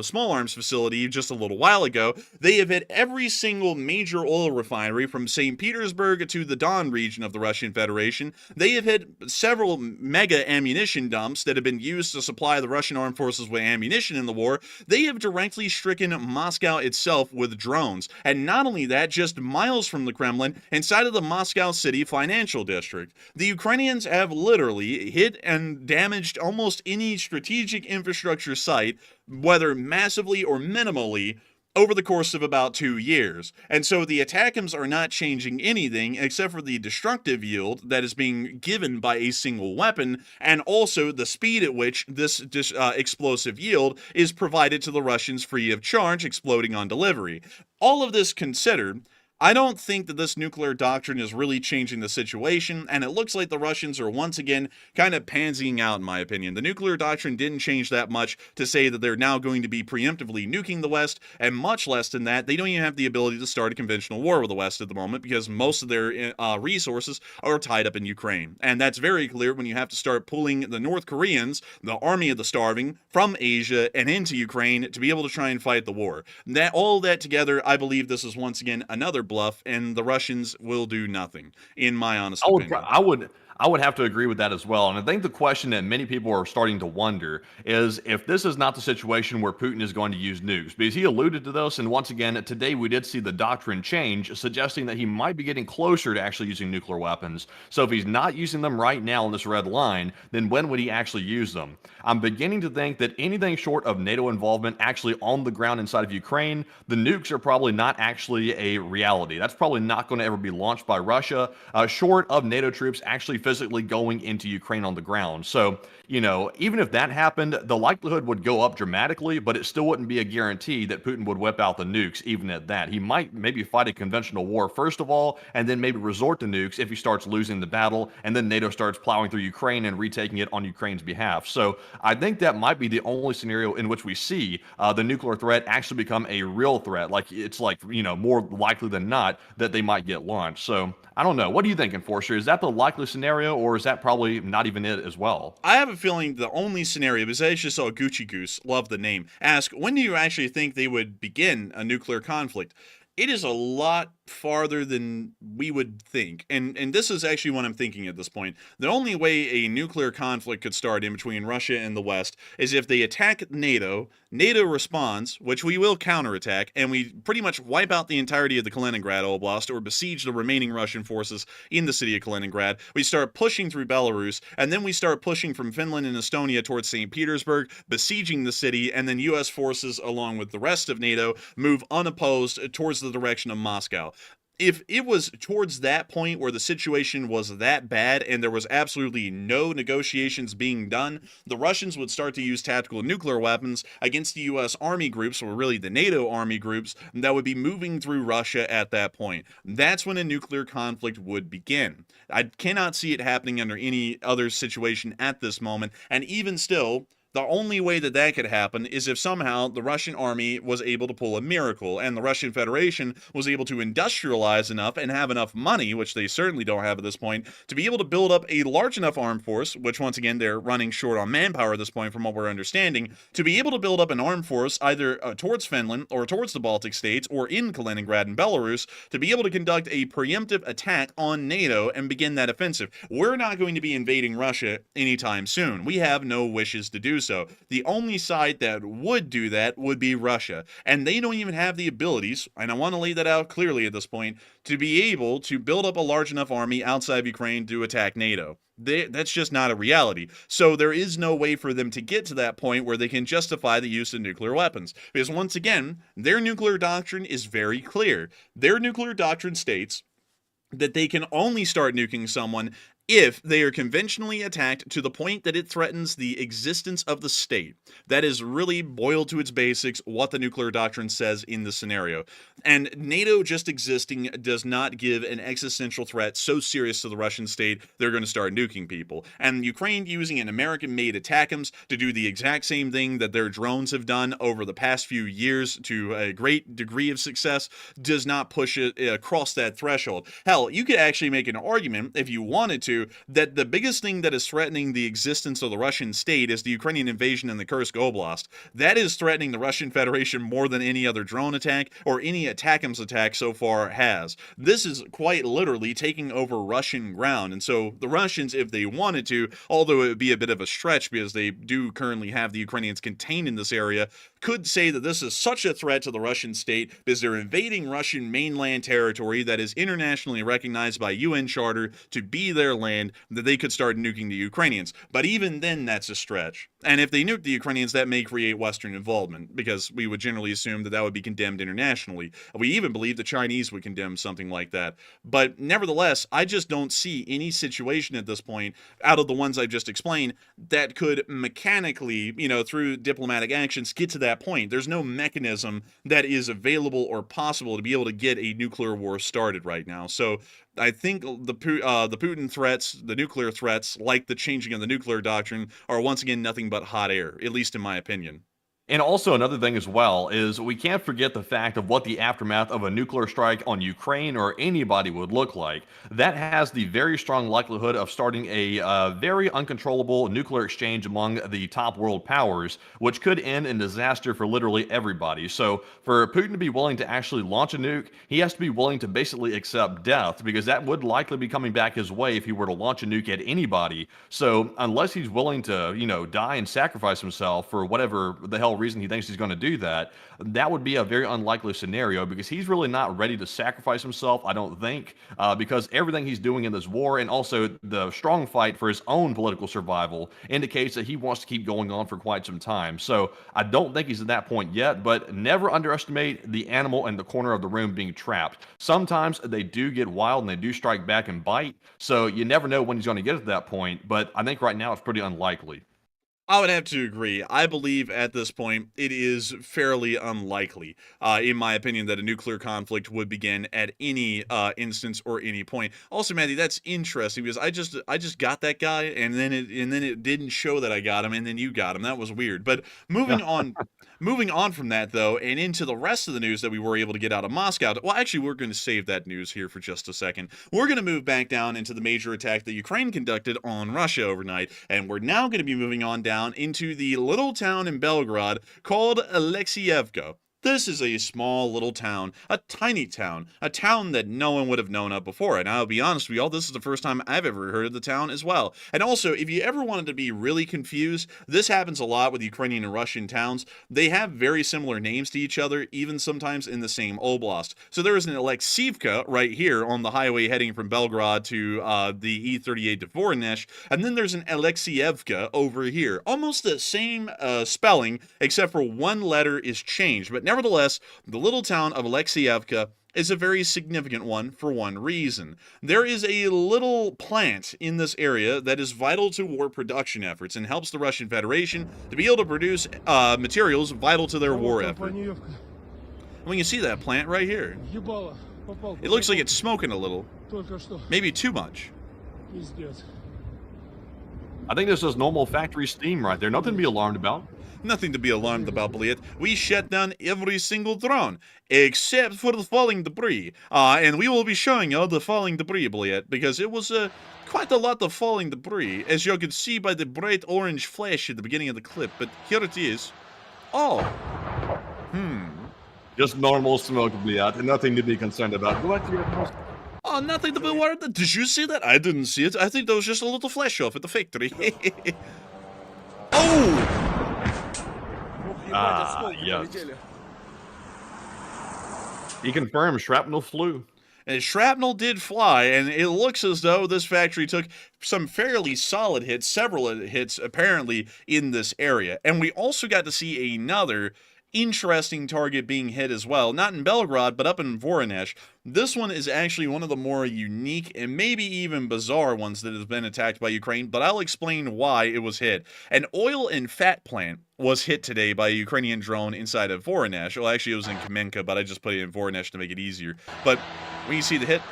small arms facility just a little while ago. They have hit every single major oil refinery from St. Petersburg to the Don region of the Russian Federation. They have hit several mega ammunition dumps that have been used to supply the Russian armed forces with ammunition in the war. They have directly stricken Moscow itself with drones. And not only that, just miles from the Kremlin, inside of the Moscow City financial district, the Ukrainians have literally hit and damaged almost any strategic infrastructure site, whether massively or minimally, over the course of about 2 years. And so the ATACMS are not changing anything except for the destructive yield that is being given by a single weapon, and also the speed at which this explosive yield is provided to the Russians free of charge, exploding on delivery. All of this considered, I don't think that this nuclear doctrine is really changing the situation, and it looks like the Russians are once again kind of pansying out, in my opinion. The nuclear doctrine didn't change that much to say that they're now going to be preemptively nuking the West, and much less than that, they don't even have the ability to start a conventional war with the West at the moment, because most of their resources are tied up in Ukraine. And that's very clear when you have to start pulling the North Koreans, the army of the starving, from Asia and into Ukraine to be able to try and fight the war. All that together, I believe this is once again another bluff, and the Russians will do nothing, in my honest opinion. I would have to agree with that as well. And I think the question that many people are starting to wonder is if this is not the situation where Putin is going to use nukes, because he alluded to this. And once again, today we did see the doctrine change, suggesting that he might be getting closer to actually using nuclear weapons. So if he's not using them right now on this red line, then when would he actually use them? I'm beginning to think that anything short of NATO involvement actually on the ground inside of Ukraine, the nukes are probably not actually a reality. That's probably not going to ever be launched by Russia, short of NATO troops actually physically going into Ukraine on the ground. So, even if that happened, the likelihood would go up dramatically, but it still wouldn't be a guarantee that Putin would whip out the nukes, even at that. He might maybe fight a conventional war first of all, and then maybe resort to nukes if he starts losing the battle, and then NATO starts plowing through Ukraine and retaking it on Ukraine's behalf. So I think that might be the only scenario in which we see the nuclear threat actually become a real threat. More likely than not that they might get launched. So I don't know. What do you think, Enforcer? Is that the likely scenario, or is that probably not even it as well? I have a feeling the only scenario, because I actually saw Gucci Goose, love the name, ask, when do you actually think they would begin a nuclear conflict? It is a lot farther than we would think. And this is actually what I'm thinking at this point. The only way a nuclear conflict could start in between Russia and the West is if they attack NATO, NATO responds, which we will counterattack, and we pretty much wipe out the entirety of the Kaliningrad Oblast or besiege the remaining Russian forces in the city of Kaliningrad. We start pushing through Belarus, and then we start pushing from Finland and Estonia towards St. Petersburg, besieging the city, and then US forces, along with the rest of NATO, move unopposed towards the direction of Moscow. If it was towards that point where the situation was that bad and there was absolutely no negotiations being done, the Russians would start to use tactical nuclear weapons against the U.S. army groups, or really the NATO army groups, that would be moving through Russia at that point. That's when a nuclear conflict would begin. I cannot see it happening under any other situation at this moment, and even still, the only way that that could happen is if somehow the Russian army was able to pull a miracle and the Russian Federation was able to industrialize enough and have enough money, which they certainly don't have at this point, to be able to build up a large enough armed force, which once again they're running short on manpower at this point from what we're understanding, to be able to build up an armed force either towards Finland or towards the Baltic states or in Kaliningrad and Belarus to be able to conduct a preemptive attack on NATO and begin that offensive. We're not going to be invading Russia anytime soon. We have no wishes to do so. The only side that would do that would be Russia, and they don't even have the abilities, and I want to lay that out clearly at this point, to be able to build up a large enough army outside of Ukraine to attack NATO. That's just not a reality. So there is no way for them to get to that point where they can justify the use of nuclear weapons. Because once again, their nuclear doctrine is very clear. Their nuclear doctrine states that they can only start nuking someone if they are conventionally attacked to the point that it threatens the existence of the state. That is really boiled to its basics what the nuclear doctrine says in this scenario. And NATO just existing does not give an existential threat so serious to the Russian state they're going to start nuking people. And Ukraine using an American-made ATACMS to do the exact same thing that their drones have done over the past few years to a great degree of success does not push it across that threshold. Hell, you could actually make an argument, if you wanted to, that the biggest thing that is threatening the existence of the Russian state is the Ukrainian invasion in the Kursk Oblast. That is threatening the Russian Federation more than any other drone attack or any ATACMS attack so far has. This is quite literally taking over Russian ground, and so the Russians, if they wanted to, although it would be a bit of a stretch because they do currently have the Ukrainians contained in this area, could say that this is such a threat to the Russian state because they're invading Russian mainland territory that is internationally recognized by UN Charter to be their land, that they could start nuking the Ukrainians. But even then, that's a stretch. And if they nuke the Ukrainians, that may create Western involvement, because we would generally assume that that would be condemned internationally. We even believe the Chinese would condemn something like that. But nevertheless, I just don't see any situation at this point, out of the ones I've just explained, that could mechanically, through diplomatic actions, get to that point. There's no mechanism that is available or possible to be able to get a nuclear war started right now. So I think the Putin threats, the nuclear threats, like the changing of the nuclear doctrine, are once again nothing but hot air, at least in my opinion. And also another thing as well is we can't forget the fact of what the aftermath of a nuclear strike on Ukraine or anybody would look like. That has the very strong likelihood of starting a very uncontrollable nuclear exchange among the top world powers, which could end in disaster for literally everybody. So for Putin to be willing to actually launch a nuke, he has to be willing to basically accept death, because that would likely be coming back his way if he were to launch a nuke at anybody. So unless he's willing to, die and sacrifice himself for whatever the hell reason he thinks he's going to do that, that would be a very unlikely scenario, because he's really not ready to sacrifice himself, I don't think, because everything he's doing in this war, and also the strong fight for his own political survival, indicates that he wants to keep going on for quite some time. So I don't think he's at that point yet, but never underestimate the animal in the corner of the room being trapped. Sometimes they do get wild and they do strike back and bite, so you never know when he's going to get to that point, but I think right now it's pretty unlikely. I would have to agree. I believe at this point it is fairly unlikely, in my opinion, that a nuclear conflict would begin at any instance or any point. Also, Matthew, that's interesting because I just got that guy, and then it didn't show that I got him, and then you got him. That was weird. But moving on from that though, and into the rest of the news that we were able to get out of Moscow. Well, actually, we're going to save that news here for just a second. We're going to move back down into the major attack that Ukraine conducted on Russia overnight, and we're now going to be moving on down into the little town in Belgorod called Alexeyevka. This is a small little town, a tiny town, a town that no one would have known of before. And I'll be honest with y'all, this is the first time I've ever heard of the town as well. And also, if you ever wanted to be really confused, this happens a lot with Ukrainian and Russian towns. They have very similar names to each other, even sometimes in the same oblast. So there is an Alexeyevka right here on the highway heading from Belgorod to the E38 to Voronezh, and then there's an Alexeyevka over here. Almost the same spelling, except for one letter is changed, but nevertheless, the little town of Alexeyevka is a very significant one for one reason. There is a little plant in this area that is vital to war production efforts and helps the Russian Federation to be able to produce materials vital to their war effort. And we can see that plant right here. It looks like it's smoking a little. Maybe too much. I think this is normal factory steam right there. Nothing to be alarmed about. Nothing to be alarmed about, Bliet. We shut down every single drone, except for the falling debris. And we will be showing you the falling debris, Bliet, because it was quite a lot of falling debris, as you can see by the bright orange flash at the beginning of the clip. But here it is. Oh. Just normal smoke, Bliet. Nothing to be concerned about. Go back to your house. Oh, nothing to be worried about. Did you see that? I didn't see it. I think that was just a little flash off at the factory. Oh! Yes. He confirmed shrapnel flew. And shrapnel did fly, and it looks as though this factory took some fairly solid hits, several hits apparently in this area. And we also got to see another interesting target being hit as well. Not in Belgorod, but up in Voronezh. This one is actually one of the more unique and maybe even bizarre ones that has been attacked by Ukraine, but I'll explain why it was hit. An oil and fat plant was hit today by a Ukrainian drone inside of Voronezh. Well, actually, it was in Kamenka, but I just put it in Voronezh to make it easier. But when you see the hit,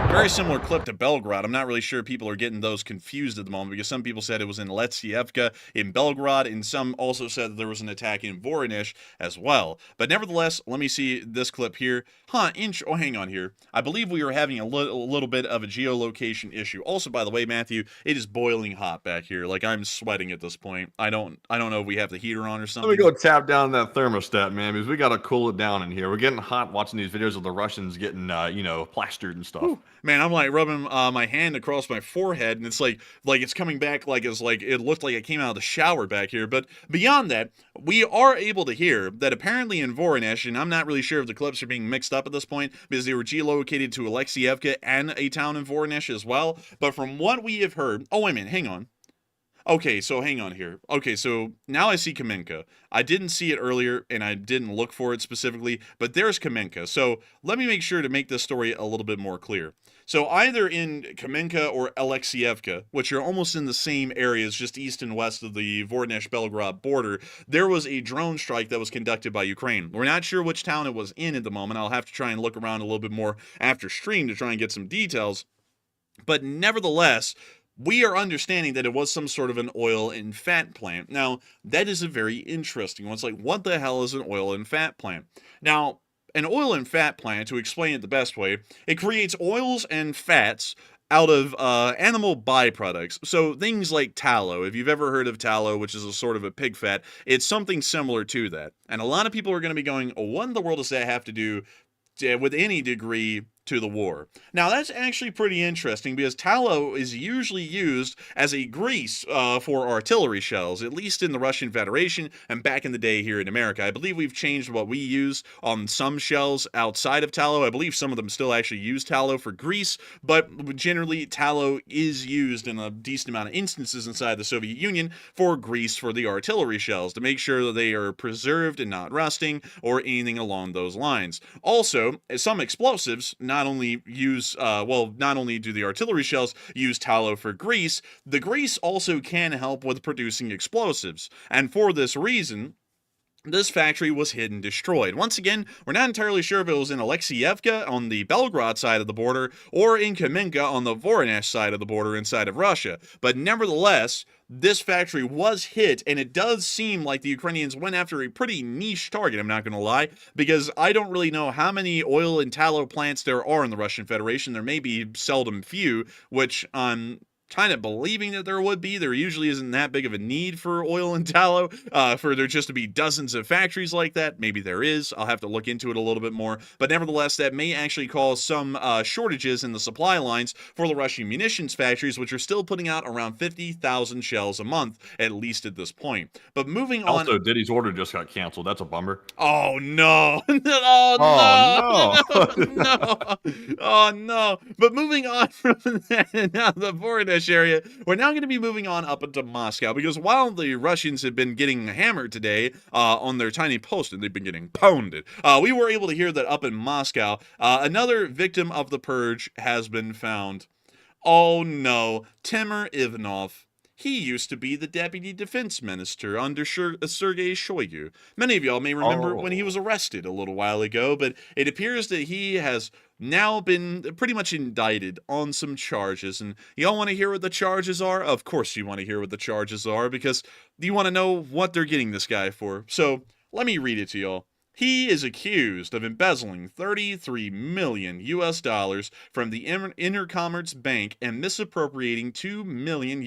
very similar clip to Belgorod. I'm not really sure people are getting those confused at the moment because some people said it was in Alexievka in Belgorod, and some also said that there was an attack in Voronezh as well. But nevertheless, let me see this clip here. Oh, hang on here. I believe we are having a little bit of a geolocation issue. Also, by the way, Matthew, it is boiling hot back here. Like, I'm sweating at this point. I don't know if we have the heater on or something. Let me go tap down that thermostat, man, because we got to cool it down in here. We're getting hot watching these videos of the Russians getting, plastered and stuff. Whew. Man, I'm like rubbing my hand across my forehead, and it's like it's coming back like it's like it looked like it came out of the shower back here. But beyond that, we are able to hear that apparently in Voronezh, and I'm not really sure if the clips are being mixed up at this point because they were geolocated to Alexievka and a town in Voronezh as well. But from what we have heard, oh wait a minute, hang on. Okay, so hang on here. Okay, so now I see Kamenka. I didn't see it earlier, and I didn't look for it specifically, but there's Kamenka. So let me make sure to make this story a little bit more clear. So either in Kamenka or Alexievka, which are almost in the same areas, just east and west of the Voronezh-Belgorod border, there was a drone strike that was conducted by Ukraine. We're not sure which town it was in at the moment. I'll have to try and look around a little bit more after stream to try and get some details. But nevertheless, we are understanding that it was some sort of an oil and fat plant. Now, that is a very interesting one. It's like, what the hell is an oil and fat plant? Now, an oil and fat plant, to explain it the best way, it creates oils and fats out of animal byproducts. So things like tallow. If you've ever heard of tallow, which is a sort of a pig fat, it's something similar to that. And a lot of people are going to be going, oh, what in the world does that have to do with any degree to the war? Now, that's actually pretty interesting because tallow is usually used as a grease for artillery shells, at least in the Russian Federation and back in the day here in America. I believe we've changed what we use on some shells outside of tallow. I believe some of them still actually use tallow for grease, but generally tallow is used in a decent amount of instances inside the Soviet Union for grease for the artillery shells to make sure that they are preserved and not rusting or anything along those lines. Also, some explosives not only do the artillery shells use tallow for grease, the grease also can help with producing explosives. And for this reason, this factory was hit and destroyed. Once again, we're not entirely sure if it was in Alexievka on the Belgorod side of the border or in Kamenka on the Voronezh side of the border inside of Russia. But nevertheless, this factory was hit, and it does seem like the Ukrainians went after a pretty niche target, I'm not going to lie, because I don't really know how many oil and tallow plants there are in the Russian Federation. There may be seldom few, which I'm kind of believing that there would be. There usually isn't that big of a need for oil and tallow, for there just to be dozens of factories like that. Maybe there is. I'll have to look into it a little bit more. But nevertheless, that may actually cause some shortages in the supply lines for the Russian munitions factories, which are still putting out around 50,000 shells a month, at least at this point. But moving on. Also, Diddy's order just got canceled. That's a bummer. Oh, no. Oh, no. No. Oh, no. But moving on from that, now the Voronezh area, we're now going to be moving on up into Moscow, because while the Russians have been getting hammered today on their tiny post, and they've been getting pounded, we were able to hear that up in Moscow, another victim of the purge has been found. Oh no, Timur Ivanov. He used to be the deputy defense minister under Sergei Shoigu. Many of y'all may remember when he was arrested a little while ago, but it appears that he has now been pretty much indicted on some charges. And y'all want to hear what the charges are? Of course you want to hear what the charges are, because you want to know what they're getting this guy for. So let me read it to y'all. He is accused of embezzling $33 million from the Intercommerce Bank and misappropriating $2 million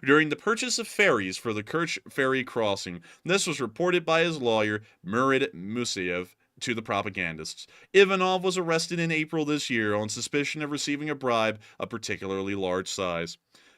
during the purchase of ferries for the Kerch ferry crossing. This was reported by his lawyer, Murid Musayev, to the propagandists. Ivanov was arrested in April this year on suspicion of receiving a bribe of particularly large size.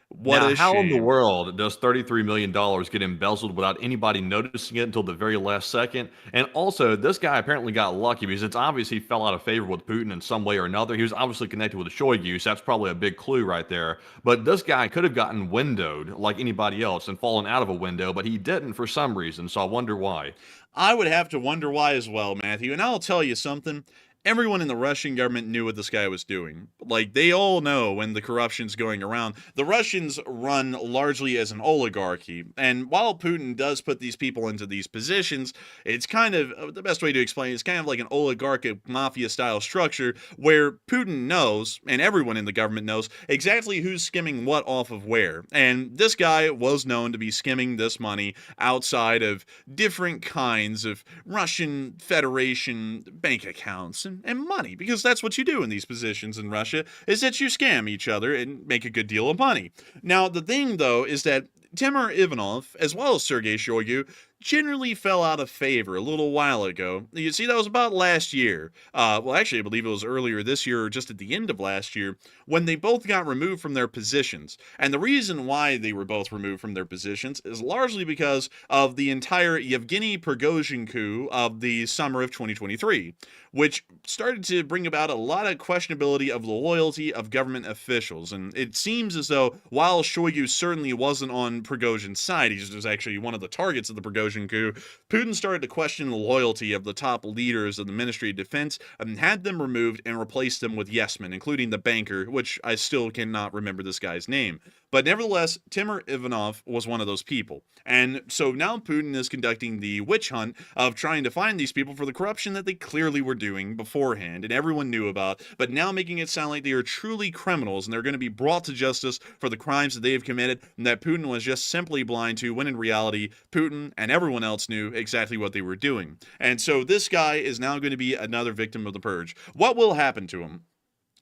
What Now, a how in the shame. world does $33 million get embezzled without anybody noticing it until the very last second? And also, this guy apparently got lucky because it's obvious he fell out of favor with Putin in some way or another. He was obviously connected with Shoigu, so that's probably a big clue right there. But this guy could have gotten windowed like anybody else and fallen out of a window, but he didn't for some reason, so I wonder why. I would have to wonder why as well, Matthew. And I'll tell you something. Everyone in the Russian government knew what this guy was doing. Like, they all know when the corruption's going around. The Russians run largely as an oligarchy. And while Putin does put these people into these positions, it's kind of, the best way to explain it is kind of like an oligarchic mafia-style structure where Putin knows, and everyone in the government knows, exactly who's skimming what off of where. And this guy was known to be skimming this money outside of different kinds of Russian Federation bank accounts and money, because that's what you do in these positions in Russia, is that you scam each other and make a good deal of money. Now, the thing, though, is that Timur Ivanov, as well as Sergei Shoigu, generally fell out of favor a little while ago. You see, that was about last year. Well, actually, I believe it was earlier this year or just at the end of last year when they both got removed from their positions. And the reason why they were both removed from their positions is largely because of the entire Yevgeny Prigozhin coup of the summer of 2023, which started to bring about a lot of questionability of the loyalty of government officials. And it seems as though while Shoigu certainly wasn't on Prigozhin's side, he was actually one of the targets of the Prigozhin coup, Putin started to question the loyalty of the top leaders of the Ministry of Defense and had them removed and replaced them with yes-men, including the banker, which I still cannot remember this guy's name. But nevertheless, Timur Ivanov was one of those people. And so now Putin is conducting the witch hunt of trying to find these people for the corruption that they clearly were doing beforehand and everyone knew about, but now making it sound like they are truly criminals and they're going to be brought to justice for the crimes that they have committed and that Putin was just simply blind to, when in reality, Putin and everyone else knew exactly what they were doing. And so this guy is now going to be another victim of the purge. What will happen to him?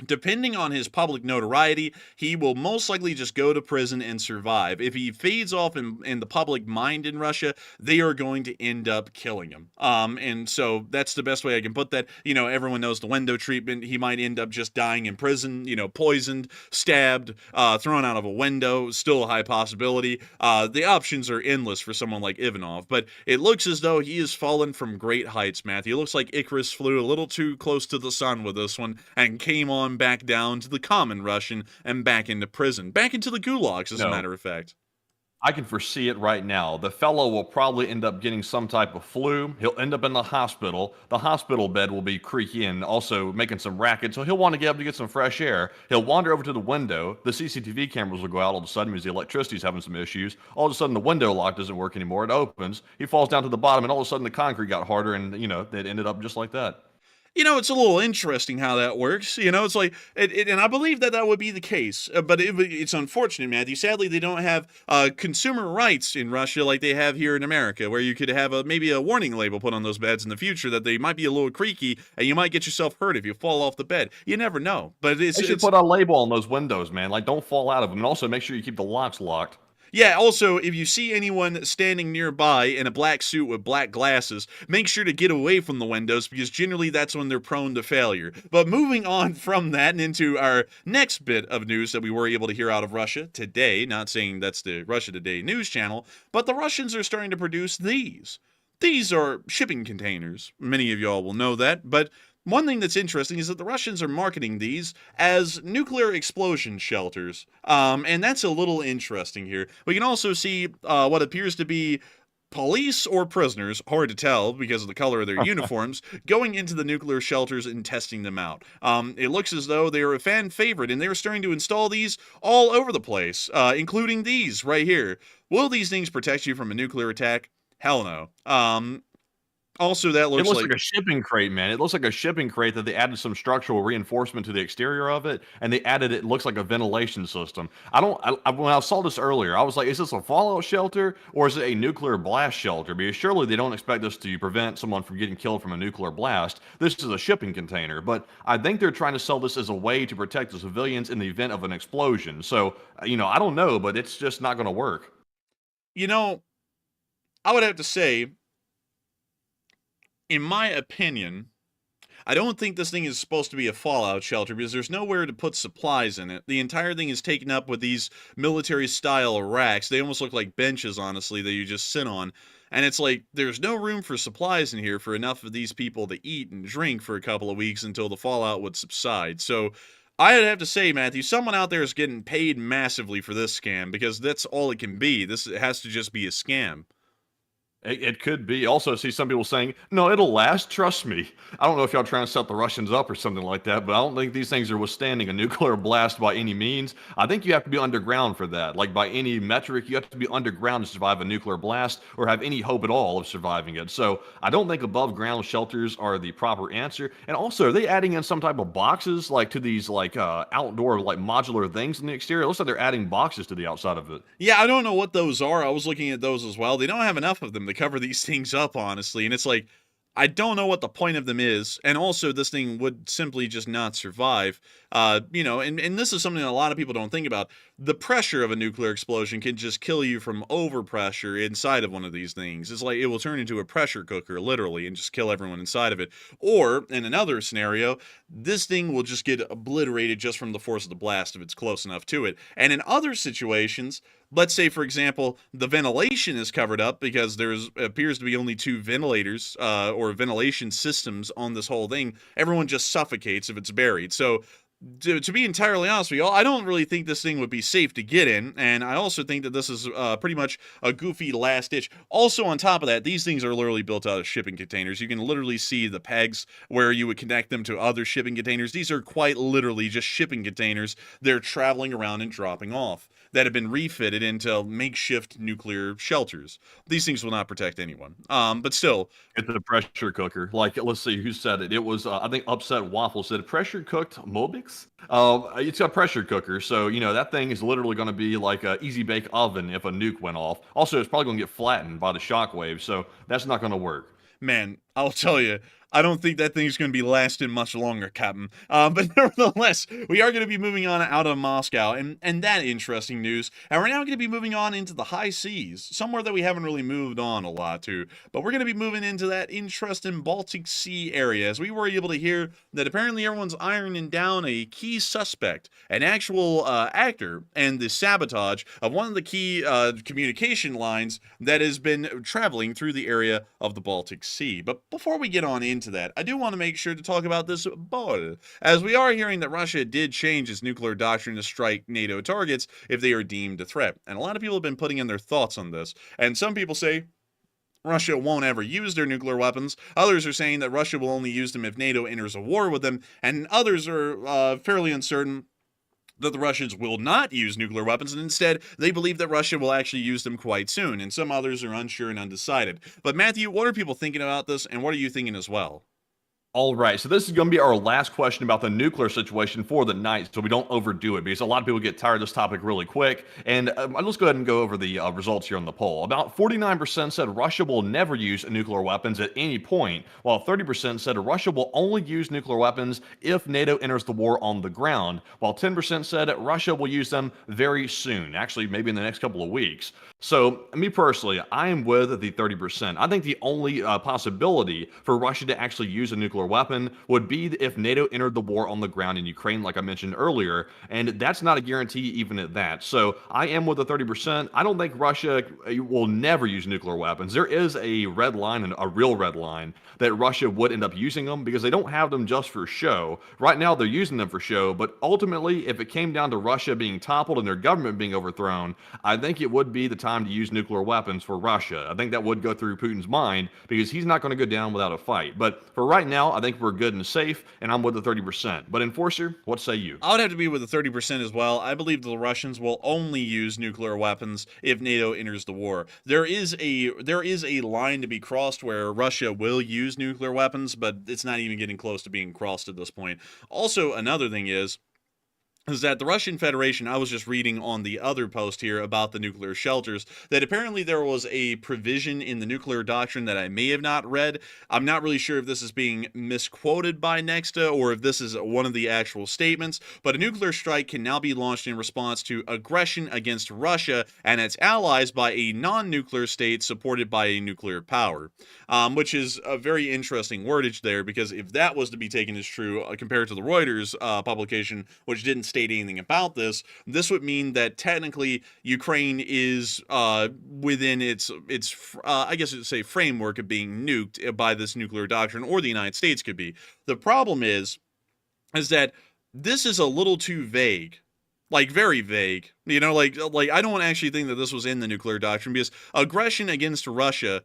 Depending on his public notoriety, he will most likely just go to prison and survive. If he fades off in the public mind in Russia, they are going to end up killing him. And so that's the best way I can put that. You know, everyone knows the window treatment. He might end up just dying in prison, you know, poisoned, stabbed, thrown out of a window. Still a high possibility. The options are endless for someone like Ivanov, but it looks as though he has fallen from great heights, Matthew. It looks like Icarus flew a little too close to the sun with this one and came on back down to the common Russian and back into prison, back into the gulags, as a matter of fact. I can foresee it right now. The fellow will probably end up getting some type of flu. He'll end up in the hospital. The hospital bed will be creaky and also making some racket, so he'll want to get up to get some fresh air. He'll wander over to the window. The CCTV cameras will go out all of a sudden because the electricity's having some issues. All of a sudden, the window lock doesn't work anymore. It opens. He falls down to the bottom, and all of a sudden, the concrete got harder, and, you know, it ended up just like that. You know, it's a little interesting how that works. You know, it's like, and I believe that that would be the case. But it's unfortunate, Matthew. Sadly, they don't have consumer rights in Russia like they have here in America, where you could have maybe a warning label put on those beds in the future that they might be a little creaky and you might get yourself hurt if you fall off the bed. You never know. But They should put a label on those windows, man. Like, don't fall out of them. And also make sure you keep the locks locked. Yeah, also, if you see anyone standing nearby in a black suit with black glasses, make sure to get away from the windows because generally that's when they're prone to failure. But moving on from that and into our next bit of news that we were able to hear out of Russia today, not saying that's the Russia Today news channel, but the Russians are starting to produce these. These are shipping containers. Many of y'all will know that, but one thing that's interesting is that the Russians are marketing these as nuclear explosion shelters, and that's a little interesting here. We can also see what appears to be police or prisoners, hard to tell because of the color of their uniforms, going into the nuclear shelters and testing them out. It looks as though they are a fan favorite, and they're starting to install these all over the place, including these right here. Will these things protect you from a nuclear attack? Hell no. Also, that It looks looks like a shipping crate, man. It looks like a shipping crate that they added some structural reinforcement to the exterior of it, and they added it looks like a ventilation system. When I saw this earlier, I was like, is this a fallout shelter or is it a nuclear blast shelter? Because surely they don't expect this to prevent someone from getting killed from a nuclear blast. This is a shipping container, but I think they're trying to sell this as a way to protect the civilians in the event of an explosion. So, you know, I don't know, but it's just not going to work. You know, I would have to say, in my opinion, I don't think this thing is supposed to be a fallout shelter because there's nowhere to put supplies in it. The entire thing is taken up with these military-style racks. They almost look like benches, honestly, that you just sit on. And it's like, there's no room for supplies in here for enough of these people to eat and drink for a couple of weeks until the fallout would subside. So I'd have to say, Matthew, someone out there is getting paid massively for this scam because that's all it can be. This has to just be a scam. It could be. Also, see some people saying, no, it'll last. Trust me. I don't know if y'all trying to set the Russians up or something like that, but I don't think these things are withstanding a nuclear blast by any means. I think you have to be underground for that. Like by any metric, you have to be underground to survive a nuclear blast or have any hope at all of surviving it. So I don't think above ground shelters are the proper answer. And also, are they adding in some type of boxes like to these like outdoor like modular things in the exterior? It looks like they're adding boxes to the outside of it. Yeah, I don't know what those are. I was looking at those as well. They don't have enough of them to cover these things up, honestly. And it's like, I don't know what the point of them is. And also, this thing would simply just not survive. And this is something that a lot of people don't think about. The pressure of a nuclear explosion can just kill you from overpressure inside of one of these things. It's like it will turn into a pressure cooker, literally, and just kill everyone inside of it. Or, in another scenario, this thing will just get obliterated just from the force of the blast if it's close enough to it. And in other situations, let's say, for example, the ventilation is covered up because there appears to be only 2 ventilators or ventilation systems on this whole thing. Everyone just suffocates if it's buried. So, to be entirely honest with you, I don't really think this thing would be safe to get in, and I also think that this is pretty much a goofy last ditch. Also, on top of that, these things are literally built out of shipping containers. You can literally see the pegs where you would connect them to other shipping containers. These are quite literally just shipping containers they're traveling around and dropping off that have been refitted into makeshift nuclear shelters. These things will not protect anyone. But still, it's a pressure cooker. Like, let's see who said it. It was, I think, Upset Waffle said pressure cooked Mobix. It's a pressure cooker, so that thing is literally going to be like a easy bake oven if a nuke went off. Also, it's probably going to get flattened by the shockwave, so that's not going to work. Man, I'll tell you, I don't think that thing's going to be lasting much longer, Captain. But nevertheless, we are going to be moving on out of Moscow and that interesting news. And we're now going to be moving on into the high seas, somewhere that we haven't really moved on a lot to. But we're going to be moving into that interesting Baltic Sea area, as we were able to hear that apparently everyone's ironing down a key suspect, an actual actor, and the sabotage of one of the key communication lines that has been traveling through the area of the Baltic Sea. But before we get on into that, I do want to make sure to talk about this ball, as we are hearing that Russia did change its nuclear doctrine to strike NATO targets if they are deemed a threat. And a lot of people have been putting in their thoughts on this. And some people say Russia won't ever use their nuclear weapons. Others are saying that Russia will only use them if NATO enters a war with them. And others are fairly uncertain that the Russians will not use nuclear weapons, and instead, they believe that Russia will actually use them quite soon, and some others are unsure and undecided. But Matthew, what are people thinking about this, and what are you thinking as well? All right, so this is going to be our last question about the nuclear situation for the night, so we don't overdo it, because a lot of people get tired of this topic really quick. And let's go ahead and go over the results here on the poll. About 49% said Russia will never use nuclear weapons at any point, while 30% said Russia will only use nuclear weapons if NATO enters the war on the ground, while 10% said Russia will use them very soon, actually maybe in the next couple of weeks. So, me personally, I am with the 30%. I think the only possibility for Russia to actually use a nuclear weapon would be if NATO entered the war on the ground in Ukraine, like I mentioned earlier, and that's not a guarantee even at that. So, I am with the 30%. I don't think Russia will never use nuclear weapons. There is a red line, and a real red line, that Russia would end up using them because they don't have them just for show. Right now, they're using them for show, but ultimately, if it came down to Russia being toppled and their government being overthrown, I think it would be the time to use nuclear weapons for Russia. I think that would go through Putin's mind because he's not going to go down without a fight. But for right now, I think we're good and safe, and I'm with the 30%. But Enforcer, what say you? I would have to be with the 30% as well. I believe the Russians will only use nuclear weapons if NATO enters the war. There is a line to be crossed where Russia will use nuclear weapons, but it's not even getting close to being crossed at this point. Also, another thing is, is that the Russian Federation, I was just reading on the other post here about the nuclear shelters, that apparently there was a provision in the nuclear doctrine that I may have not read. I'm not really sure if this is being misquoted by Nexta or if this is one of the actual statements, but a nuclear strike can now be launched in response to aggression against Russia and its allies by a non-nuclear state supported by a nuclear power, which is a very interesting wordage there, because if that was to be taken as true compared to the Reuters publication, which didn't state anything about this, this would mean that technically Ukraine is within its I guess you'd say framework of being nuked by this nuclear doctrine, or the United States could be. The problem is that this is a little too vague. Like, very vague. You know, like I don't actually think that this was in the nuclear doctrine, because aggression against Russia,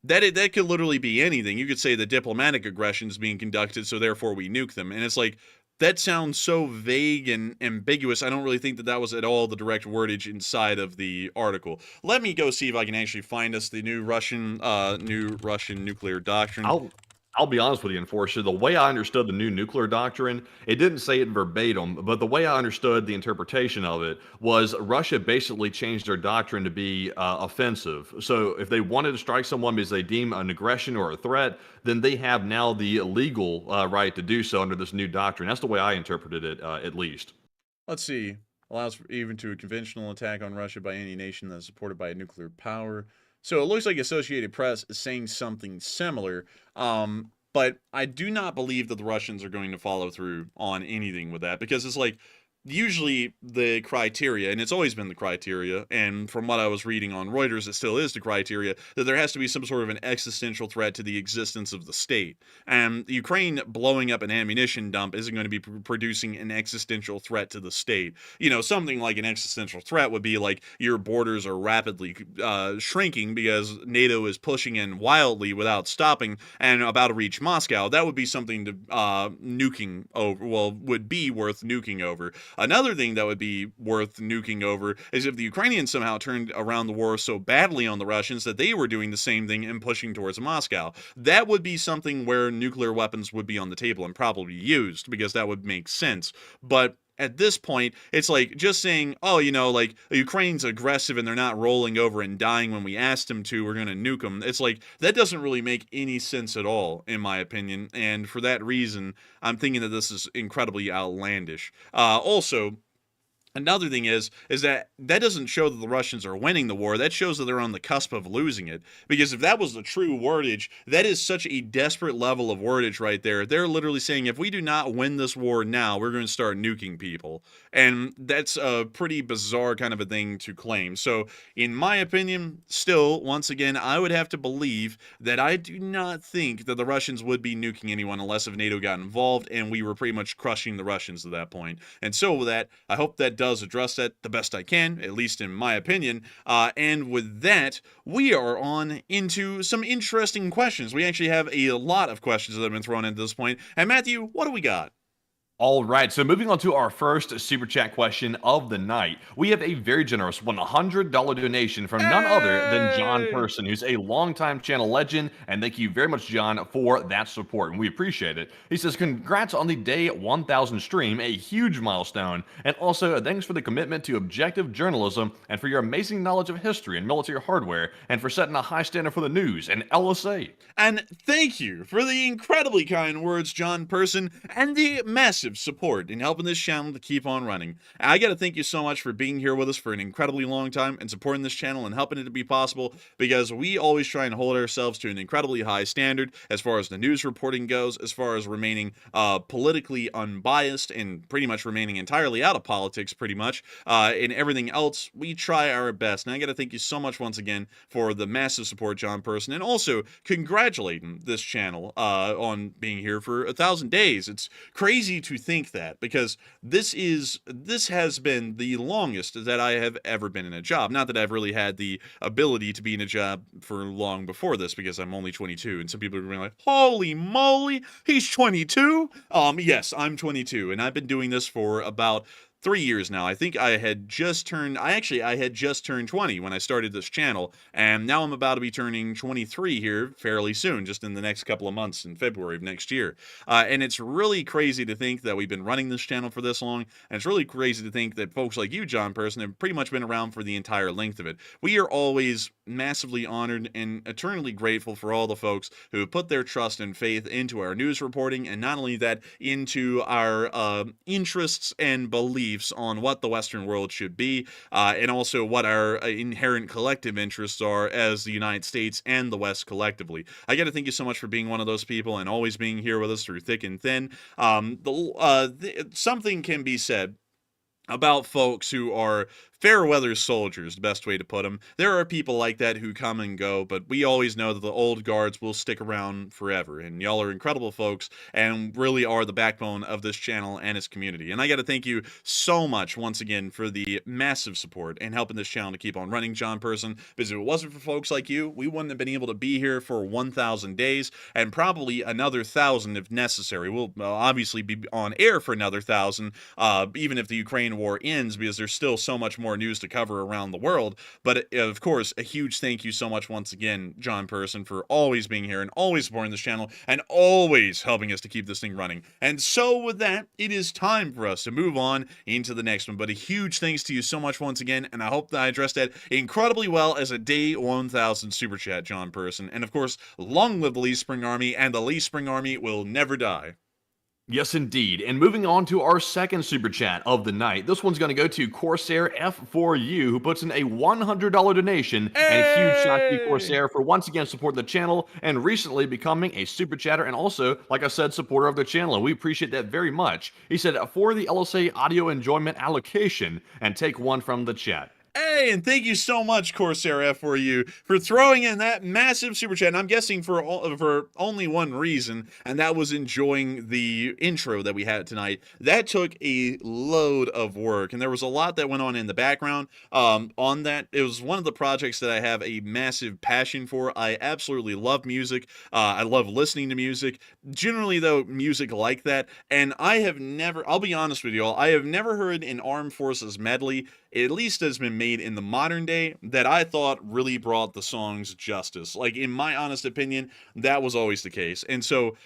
that could literally be anything. You could say the diplomatic aggression is being conducted, so therefore we nuke them. And it's like, that sounds so vague and ambiguous. I don't really think that that was at all the direct wordage inside of the article. Let me go see if I can actually find us the new Russian nuclear doctrine. I'll be honest with you, Enforcer. The way I understood the new nuclear doctrine, it didn't say it verbatim, but the way I understood the interpretation of it was Russia basically changed their doctrine to be offensive. So if they wanted to strike someone because they deem an aggression or a threat, then they have now the legal right to do so under this new doctrine. That's the way I interpreted it, at least. Let's see. Allows for even to a conventional attack on Russia by any nation that is supported by a nuclear power. So it looks like Associated Press is saying something similar, but I do not believe that the Russians are going to follow through on anything with that, because it's like, usually the criteria, and it's always been the criteria, and from what I was reading on Reuters, it still is the criteria, that there has to be some sort of an existential threat to the existence of the state. And Ukraine blowing up an ammunition dump isn't going to be producing an existential threat to the state. You know, something like an existential threat would be like your borders are rapidly shrinking because NATO is pushing in wildly without stopping and about to reach Moscow. That would be something to nuking over, well, would be worth nuking over. Another thing that would be worth nuking over is if the Ukrainians somehow turned around the war so badly on the Russians that they were doing the same thing and pushing towards Moscow. That would be something where nuclear weapons would be on the table and probably used, because that would make sense. But at this point, it's like just saying, oh, you know, like, Ukraine's aggressive and they're not rolling over and dying when we asked them to, we're going to nuke them. It's like, that doesn't really make any sense at all, in my opinion. And for that reason, I'm thinking that this is incredibly outlandish. Also, another thing is that doesn't show that the Russians are winning the war. That shows that they're on the cusp of losing it. Because if that was the true wordage, that is such a desperate level of wordage right there. They're literally saying, if we do not win this war now, we're going to start nuking people. And that's a pretty bizarre kind of a thing to claim. So, in my opinion, still, once again, I would have to believe that I do not think that the Russians would be nuking anyone unless if NATO got involved and we were pretty much crushing the Russians at that point. And so with that, I hope that does address that the best I can, at least in my opinion. And with that, we are on into some interesting questions. We actually have a lot of questions that have been thrown into this point. And Matthew, what do we got? All right, so moving on to our first super chat question of the night. We have a very generous $100 donation from none other than John Person, who's a longtime channel legend, and thank you very much, John, for that support, and we appreciate it. He says, congrats on the day 1000 stream, a huge milestone, and also thanks for the commitment to objective journalism and for your amazing knowledge of history and military hardware, and for setting a high standard for the news and LSA. And thank you for the incredibly kind words, John Person, and the massive support in helping this channel to keep on running. I gotta thank you so much for being here with us for an incredibly long time and supporting this channel and helping it to be possible, because we always try and hold ourselves to an incredibly high standard as far as the news reporting goes, as far as remaining politically unbiased and pretty much remaining entirely out of politics pretty much. In everything else, we try our best. And I gotta thank you so much once again for the massive support, John Person, and also congratulating this channel on being here for 1,000 days. It's crazy to think that, because this has been the longest that I have ever been in a job. Not that I've really had the ability to be in a job for long before this, because I'm only 22, and some people are going to be like, holy moly, he's 22? Yes, I'm 22, and I've been doing this for about 3 years now. I think I had just turned 20 when I started this channel, and now I'm about to be turning 23 here fairly soon, just in the next couple of months in February of next year. And it's really crazy to think that we've been running this channel for this long, and it's really crazy to think that folks like you, John Person, have pretty much been around for the entire length of it. We are always massively honored and eternally grateful for all the folks who have put their trust and faith into our news reporting, and not only that, into our interests and beliefs on what the Western world should be, and also what our inherent collective interests are as the United States and the West collectively. I got to thank you so much for being one of those people and always being here with us through thick and thin. Something can be said about folks who are fair weather soldiers, the best way to put them. There are people like that who come and go, but we always know that the old guards will stick around forever, and y'all are incredible folks and really are the backbone of this channel and its community. And I got to thank you so much once again for the massive support and helping this channel to keep on running, John Person, because if it wasn't for folks like you, we wouldn't have been able to be here for 1,000 days and probably another 1,000 if necessary. We'll obviously be on air for another 1,000, even if the Ukraine war ends, because there's still so much more news to cover around the world. But of course, a huge thank you so much once again, John Person, for always being here and always supporting this channel and always helping us to keep this thing running. And so with that, it is time for us to move on into the next one. But a huge thanks to you so much once again, and I hope that I addressed that incredibly well as a day 1,000 super chat, John Person. And of course, long live the Lee Spring Army, and the Lee Spring Army will never die. Yes, indeed. And moving on to our second super chat of the night. This one's going to go to Corsair F4U, who puts in a $100 donation. Hey! And a huge shout out to Corsair for once again supporting the channel and recently becoming a super chatter and also, like I said, supporter of the channel. And we appreciate that very much. He said, for the LSA audio enjoyment allocation, and take one from the chat. Hey, and thank you so much, Corsair F4U, for throwing in that massive super chat. And I'm guessing for only one reason, and that was enjoying the intro that we had tonight. That took a load of work, and there was a lot that went on in the background on that. It was one of the projects that I have a massive passion for. I absolutely love music. I love listening to music. Generally, though, music like that. And I have never, I'll be honest with you all, I have never heard an Armed Forces medley, at least has been made in the modern day, that I thought really brought the songs justice. Like, in my honest opinion, that was always the case. And so,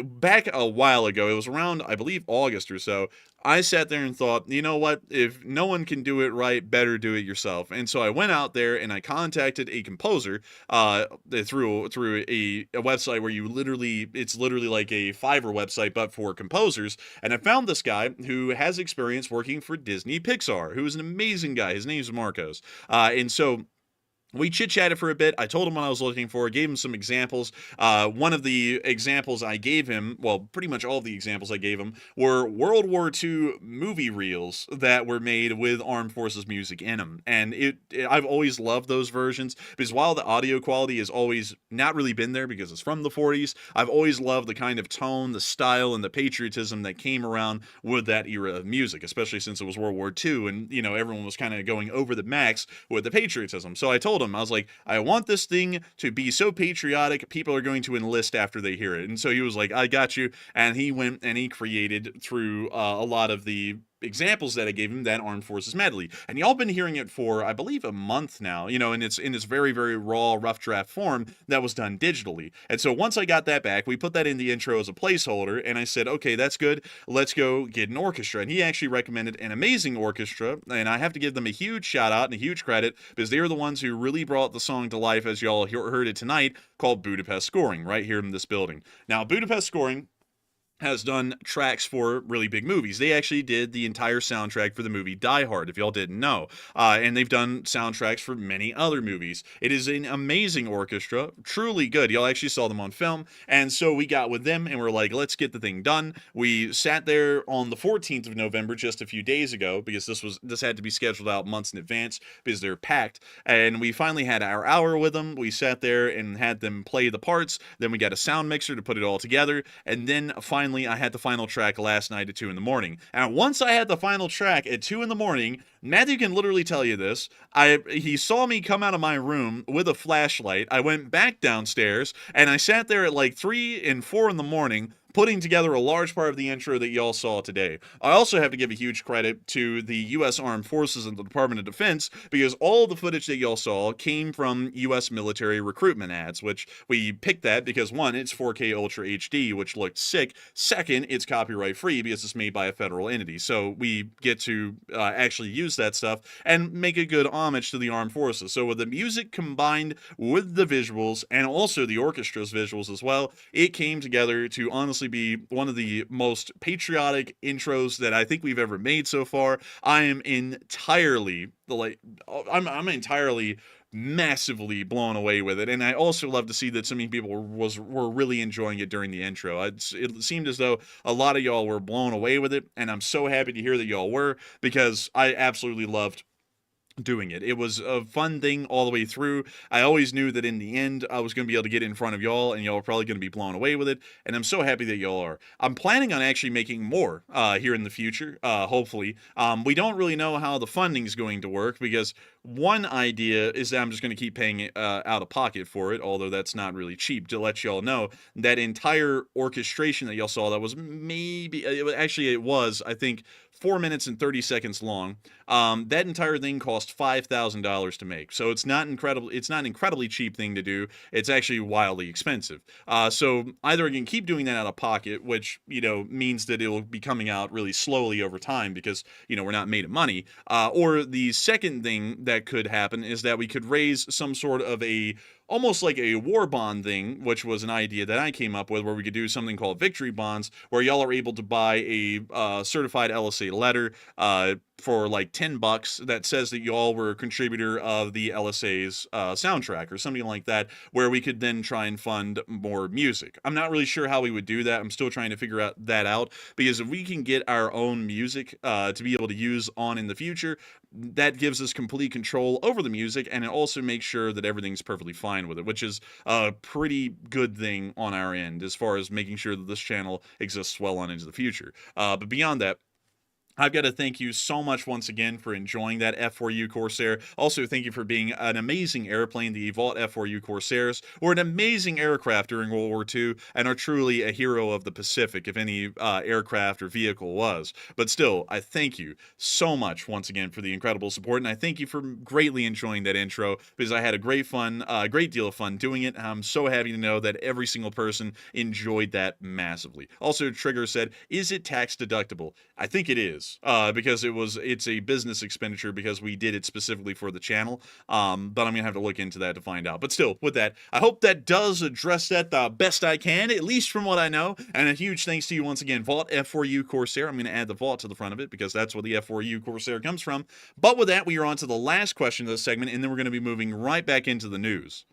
back a while ago, it was around, I believe, August or so, I sat there and thought, you know what, if no one can do it right, better do it yourself. And so I went out there and I contacted a composer through a website where it's literally like a Fiverr website, but for composers. And I found this guy who has experience working for Disney Pixar, who is an amazing guy. His name's Marcos. And so we chit-chatted for a bit. I told him what I was looking for, gave him some examples. One of the examples I gave him, well, pretty much all of the examples I gave him, were World War II movie reels that were made with Armed Forces music in them. And I've always loved those versions, because while the audio quality has always not really been there because it's from the 40s, I've always loved the kind of tone, the style, and the patriotism that came around with that era of music, especially since it was World War II, and, you know, everyone was kind of going over the max with the patriotism. So I told him, I was like, I want this thing to be so patriotic, people are going to enlist after they hear it. And so he was like, I got you. And he went and he created through a lot of the examples that I gave him that Armed Forces medley. And y'all been hearing it for, I believe, a month now, you know, and it's in its very, very raw, rough draft form that was done digitally. And so once I got that back, we put that in the intro as a placeholder, and I said, okay, that's good. Let's go get an orchestra. And he actually recommended an amazing orchestra, and I have to give them a huge shout out and a huge credit, because they are the ones who really brought the song to life, as y'all heard it tonight, called Budapest Scoring, right here in this building. Now, Budapest Scoring has done tracks for really big movies. They actually did the entire soundtrack for the movie Die Hard, if y'all didn't know. And they've done soundtracks for many other movies. It is an amazing orchestra, truly good. Y'all actually saw them on film. And so we got with them and we're like, let's get the thing done. We sat there on the 14th of November, just a few days ago, because this had to be scheduled out months in advance because they're packed. And we finally had our hour with them. We sat there and had them play the parts. Then we got a sound mixer to put it all together. And then finally, I had the final track last night at 2 in the morning. And once I had the final track at 2 in the morning, Matthew can literally tell you this. He saw me come out of my room with a flashlight. I went back downstairs and I sat there at like 3 and 4 in the morning putting together a large part of the intro that y'all saw today. I also have to give a huge credit to the U.S. Armed Forces and the Department of Defense, because all the footage that y'all saw came from U.S. military recruitment ads, which we picked that because, one, it's 4K Ultra HD, which looked sick. Second, it's copyright free because it's made by a federal entity. So we get to actually use that stuff and make a good homage to the armed forces. So with the music combined with the visuals and also the orchestra's visuals as well, it came together to honestly be one of the most patriotic intros that I think we've ever made so far. I am entirely massively blown away with it, and I also love to see that so many people were really enjoying it during the intro. It seemed as though a lot of y'all were blown away with it, and I'm so happy to hear that y'all were, because I absolutely loved doing it. It was a fun thing all the way through. I always knew that in the end I was going to be able to get in front of y'all, and y'all are probably going to be blown away with it, and I'm so happy that y'all are. I'm planning on actually making more here in the future, hopefully. We don't really know how the funding is going to work, because one idea is that I'm just going to keep paying out of pocket for it, although that's not really cheap. To let y'all know, that entire orchestration that y'all saw, that was it was, I think, 4 minutes and 30 seconds long. That entire thing cost $5,000 to make. So it's not incredible. It's not an incredibly cheap thing to do. It's actually wildly expensive. So either I can keep doing that out of pocket, which, means that it'll be coming out really slowly over time because, we're not made of money. Or the second thing that could happen is that we could raise some sort of almost like a war bond thing, which was an idea that I came up with, where we could do something called victory bonds, where y'all are able to buy a certified LSA letter for like $10 that says that y'all were a contributor of the LSA's soundtrack or something like that, where we could then try and fund more music. I'm not really sure how we would do that. I'm still trying to figure that out, because if we can get our own music to be able to use on in the future, that gives us complete control over the music, and it also makes sure that everything's perfectly fine with it, which is a pretty good thing on our end as far as making sure that this channel exists well on into the future. But beyond that, I've got to thank you so much once again for enjoying that F4U Corsair. Also, thank you for being an amazing airplane. The Evolved F4U Corsairs were an amazing aircraft during World War II and are truly a hero of the Pacific, if any aircraft or vehicle was. But still, I thank you so much once again for the incredible support, and I thank you for greatly enjoying that intro, because I had a great deal of fun doing it. I'm so happy to know that every single person enjoyed that massively. Also, Trigger said, is it tax deductible? I think it is. Because it's a business expenditure, because we did it specifically for the channel. But I'm gonna have to look into that to find out. But still, with that, I hope that does address that the best I can, at least from what I know. And a huge thanks to you once again, Vault F4U Corsair. I'm gonna add the Vault to the front of it, because that's where the F4U Corsair comes from. But with that, we are on to the last question of this segment, and then we're gonna be moving right back into the news.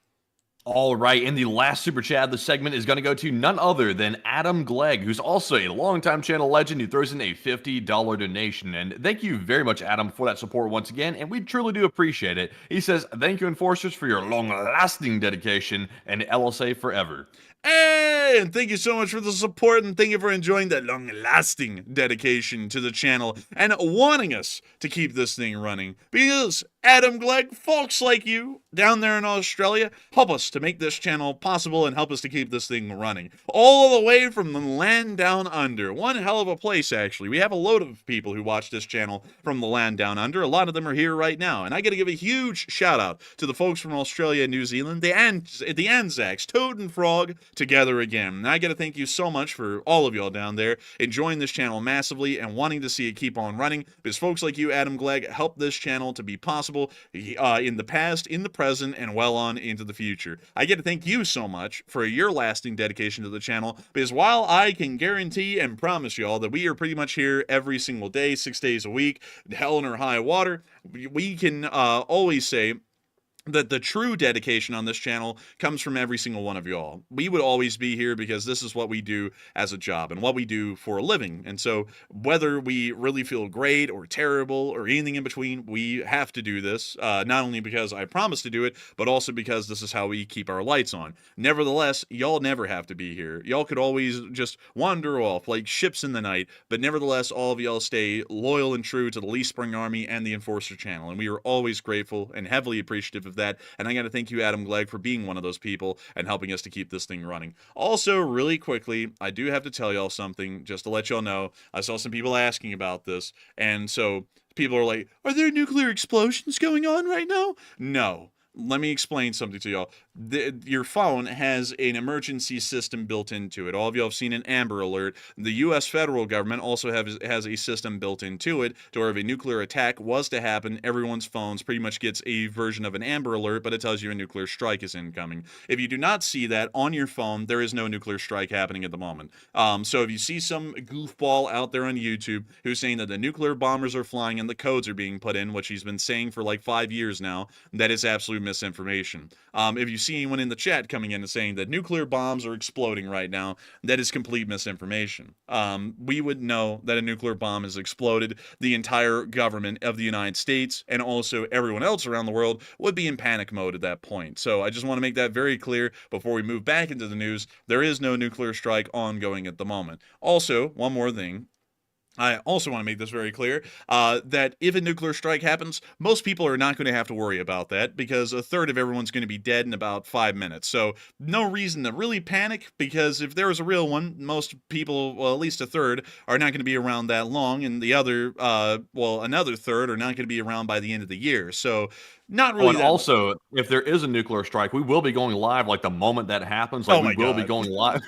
All right, and the last super chat of the segment is going to go to none other than Adam Glegg, who's also a longtime channel legend who throws in a $50 donation. And thank you very much, Adam, for that support once again, and we truly do appreciate it. He says, thank you, Enforcers, for your long-lasting dedication, and LSA forever. And thank you so much for the support, and thank you for enjoying that long-lasting dedication to the channel and wanting us to keep this thing running. Because Adam Glegg, folks like you down there in Australia, help us to make this channel possible and help us to keep this thing running. All the way from the land down under. One hell of a place, actually. We have a load of people who watch this channel from the land down under. A lot of them are here right now. And I got to give a huge shout out to the folks from Australia and New Zealand, the Anzacs, Toad and Frog, together again. And I got to thank you so much for all of y'all down there enjoying this channel massively and wanting to see it keep on running, because folks like you, Adam Glegg, help this channel to be possible in the past, in the present, and well on into the future. I get to thank you so much for your lasting dedication to the channel, because while I can guarantee and promise y'all that we are pretty much here every single day, 6 days a week, hell or high water, we can always say that the true dedication on this channel comes from every single one of y'all. We would always be here because this is what we do as a job and what we do for a living. And so whether we really feel great or terrible or anything in between, we have to do this, not only because I promised to do it, but also because this is how we keep our lights on. Nevertheless, y'all never have to be here. Y'all could always just wander off like ships in the night, but nevertheless, all of y'all stay loyal and true to the Lee Spring Army and the Enforcer channel, and we are always grateful and heavily appreciative of that. And I got to thank you, Adam Glegg, for being one of those people and helping us to keep this thing running. Also, really quickly, I do have to tell y'all something just to let y'all know. I saw some people asking about this, and so people are like, are there nuclear explosions going on right now? No. Let me explain something to y'all. Your phone has an emergency system built into it. All of y'all have seen an Amber Alert. The U.S. federal government also has a system built into it to where if a nuclear attack was to happen, everyone's phones pretty much gets a version of an Amber Alert, but it tells you a nuclear strike is incoming. If you do not see that on your phone, there is no nuclear strike happening at the moment. So if you see some goofball out there on YouTube who's saying that the nuclear bombers are flying and the codes are being put in, which he's been saying for like 5 years now, that is absolute misinformation. If you see anyone in the chat coming in and saying that nuclear bombs are exploding right now, that is complete misinformation. We would know that a nuclear bomb has exploded. The entire government of the United States and also everyone else around the world would be in panic mode at that point. So I just want to make that very clear before we move back into the news. There is no nuclear strike ongoing at the moment. Also, one more thing. I also want to make this very clear, that if a nuclear strike happens, most people are not going to have to worry about that because a third of everyone's going to be dead in about 5 minutes. So no reason to really panic, because if there was a real one, most people, well, at least a third, are not going to be around that long, and the other, another third are not going to be around by the end of the year. So not really. Oh, and also, if there is a nuclear strike, we will be going live like the moment that happens. Like, we will be going live.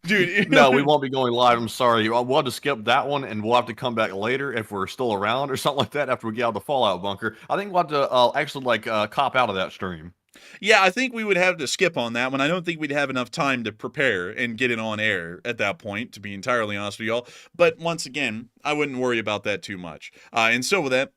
Dude, no, we won't be going live. I'm sorry. We'll have to skip that one, and we'll have to come back later if we're still around or something like that after we get out of the Fallout bunker. I think we'll have to actually cop out of that stream. Yeah, I think we would have to skip on that one. I don't think we'd have enough time to prepare and get it on air at that point, to be entirely honest with y'all. But once again, I wouldn't worry about that too much. And so with that,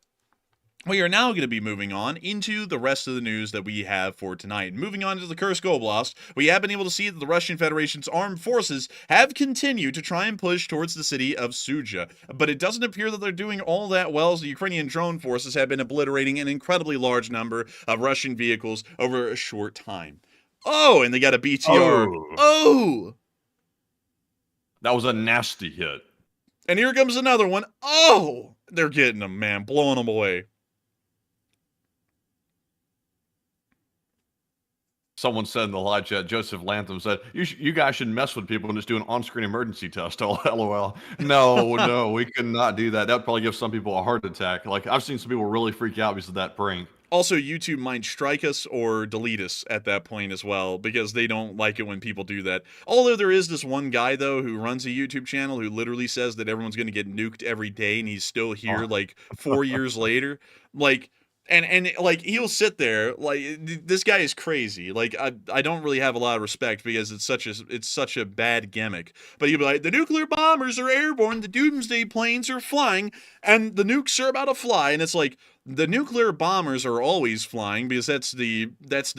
we are now going to be moving on into the rest of the news that we have for tonight. Moving on to the Kursk Oblast, we have been able to see that the Russian Federation's armed forces have continued to try and push towards the city of Sudzha. But it doesn't appear that they're doing all that well, as the Ukrainian drone forces have been obliterating an incredibly large number of Russian vehicles over a short time. Oh, and they got a BTR. Oh! That was a nasty hit. And here comes another one. Oh! They're getting them, man. Blowing them away. Someone said in the live chat, Joseph Lantham said, you guys should mess with people and just do an on-screen emergency test. LOL. No, we could not do that. That would probably give some people a heart attack. Like, I've seen some people really freak out because of that prank. Also, YouTube might strike us or delete us at that point as well, because they don't like it when people do that. Although there is this one guy, though, who runs a YouTube channel who literally says that everyone's going to get nuked every day, and he's still here, like, 4 years later. Like... And like, he'll sit there, like, this guy is crazy. Like, I don't really have a lot of respect because it's such a bad gimmick. But he'll be like, the nuclear bombers are airborne, the doomsday planes are flying, and the nukes are about to fly. And it's like, the nuclear bombers are always flying because that's the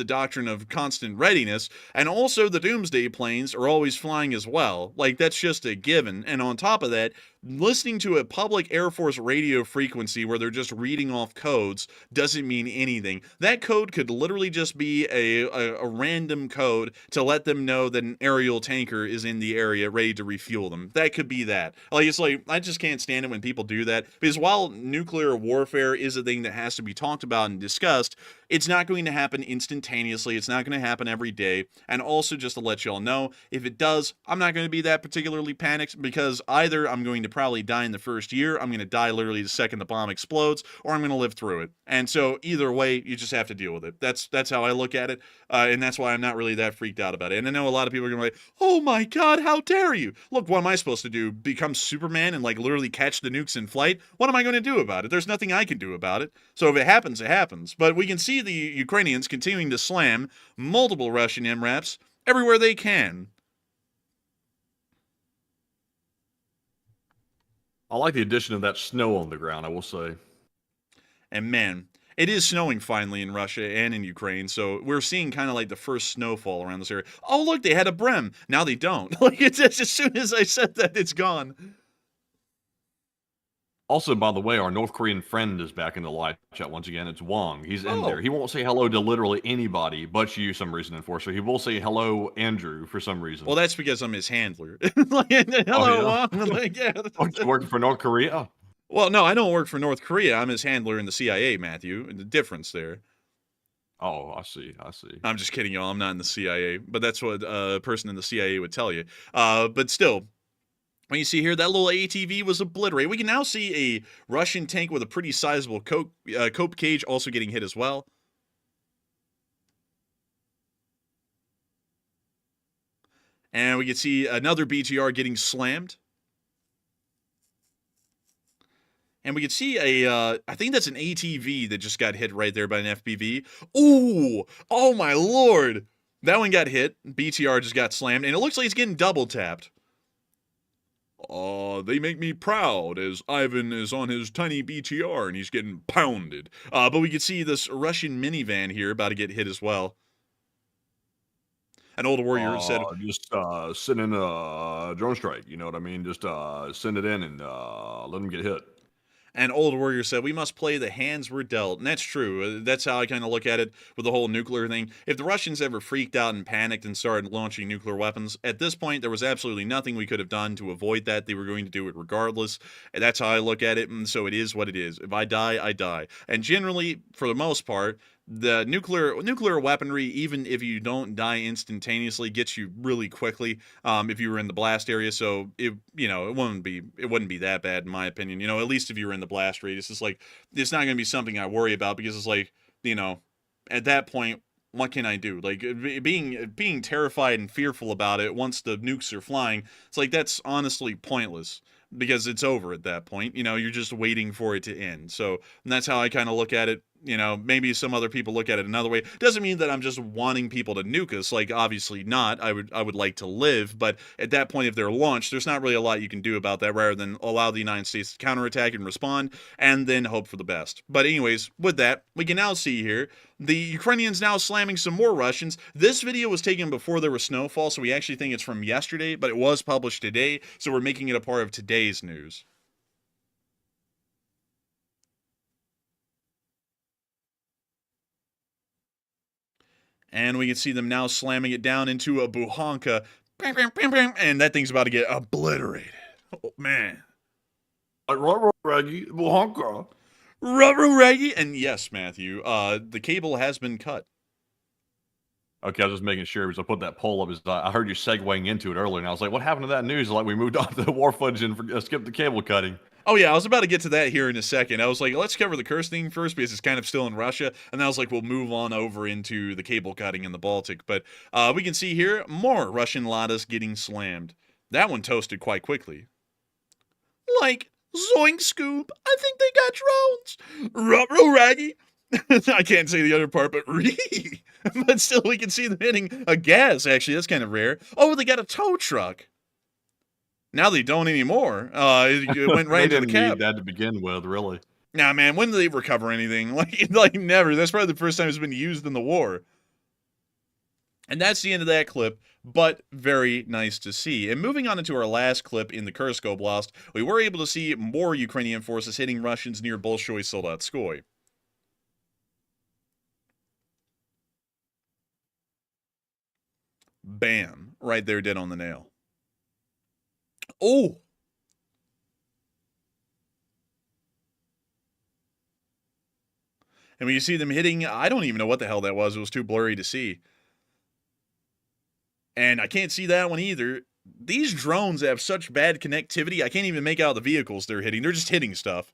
doctrine of constant readiness, and also the doomsday planes are always flying as well. Like, that's just a given. And on top of that, listening to a public Air Force radio frequency where they're just reading off codes doesn't mean anything. That code could literally just be a random code to let them know that an aerial tanker is in the area ready to refuel them. That could be that. Like, it's like, I just can't stand it when people do that, because while nuclear warfare is a thing that has to be talked about and discussed, it's not going to happen instantaneously. It's not going to happen every day. And also, just to let y'all know, if it does, I'm not going to be that particularly panicked, because either I'm going to probably die in the first year, I'm going to die literally the second the bomb explodes, or I'm going to live through it. And so either way, you just have to deal with it. That's how I look at it, and that's why I'm not really that freaked out about it. And I know a lot of people are going to be like, oh my god, how dare you? Look, what am I supposed to do? Become Superman and like literally catch the nukes in flight? What am I going to do about it? There's nothing I can do about it. So if it happens, it happens. But we can see the Ukrainians continuing to slam multiple Russian MRAPs everywhere they can. I like the addition of that snow on the ground, I will say. And man, it is snowing finally in Russia and in Ukraine, so we're seeing kind of like the first snowfall around this area. Oh, look, they had a Brem. Now they don't. Like, it's just, as soon as I said that, it's gone. Also, by the way, our North Korean friend is back in the live chat once again. It's Wong. He's in there. He won't say hello to literally anybody but you, some reason, Enforcer. He will say hello, Andrew, for some reason. Well, that's because I'm his handler. Like, hello, Wong. Like, yeah. Working for North Korea? Well, no, I don't work for North Korea. I'm his handler in the CIA, Matthew. The difference there. Oh, I see. I see. I'm just kidding, y'all. I'm not in the CIA, but that's what a person in the CIA would tell you. But still, when you see here, that little ATV was obliterated. We can now see a Russian tank with a pretty sizable cope cage also getting hit as well. And we can see another BTR getting slammed. And we can see a, I think that's an ATV that just got hit right there by an FPV. Ooh, oh my lord. That one got hit. BTR just got slammed. And it looks like he's getting double tapped. They make me proud as Ivan is on his tiny BTR and he's getting pounded. But we can see this Russian minivan here about to get hit as well. An old warrior said, just send in a drone strike. You know what I mean? Just send it in and let them get hit. An old warrior said, we must play the hands we're dealt. And that's true. That's how I kind of look at it with the whole nuclear thing. If the Russians ever freaked out and panicked and started launching nuclear weapons, at this point, there was absolutely nothing we could have done to avoid that. They were going to do it regardless. And that's how I look at it. And so it is what it is. If I die, I die. And generally, for the most part, the nuclear weaponry, even if you don't die instantaneously, gets you really quickly if you were in the blast area. So it wouldn't be that bad in my opinion. At least if you were in the blast radius, it's like it's not going to be something I worry about because it's like at that point, what can I do? Like being terrified and fearful about it once the nukes are flying, it's like that's honestly pointless. Because it's over at that point. You're just waiting for it to end. So that's how I kind of look at it. Maybe some other people look at it another way. Doesn't mean that I'm just wanting people to nuke us. Like, obviously not. I would like to live. But at that point, if they're launched, there's not really a lot you can do about that rather than allow the United States to counterattack and respond and then hope for the best. But anyways, with that, we can now see here the Ukrainians now slamming some more Russians. This video was taken before there was snowfall, so we actually think it's from yesterday, but it was published today, so we're making it a part of today's news. And we can see them now slamming it down into a Buhanka. And that thing's about to get obliterated. Oh, man. Buhanka. Ruggy. And yes, Matthew, the cable has been cut. Okay, I was just making sure because I put that poll up. I heard you segueing into it earlier, and I was like, what happened to that news? Like, we moved on to the war footage and skipped the cable cutting. Oh, yeah, I was about to get to that here in a second. I was like, let's cover the curse thing first because it's kind of still in Russia. And then I was like, we'll move on over into the cable cutting in the Baltic. But we can see here more Russian Ladas getting slammed. That one toasted quite quickly. Like, zoink scoop, I think they got drones. Ruh-roh raggy. I can't say the other part, but but still we can see them hitting a gas, actually. That's kind of rare. Oh, they got a tow truck. Now they don't anymore. It went right into the cab. Need that to begin with, really. Nah, man, when do they recover anything? Like never. That's probably the first time it's been used in the war. And that's the end of that clip, but very nice to see. And moving on into our last clip in the Kursk Oblast, we were able to see more Ukrainian forces hitting Russians near Bolshoi Soldatskoy. Bam. Right there, dead on the nail. Oh! And when you see them hitting, I don't even know what the hell that was. It was too blurry to see. And I can't see that one either. These drones have such bad connectivity, I can't even make out the vehicles they're hitting. They're just hitting stuff.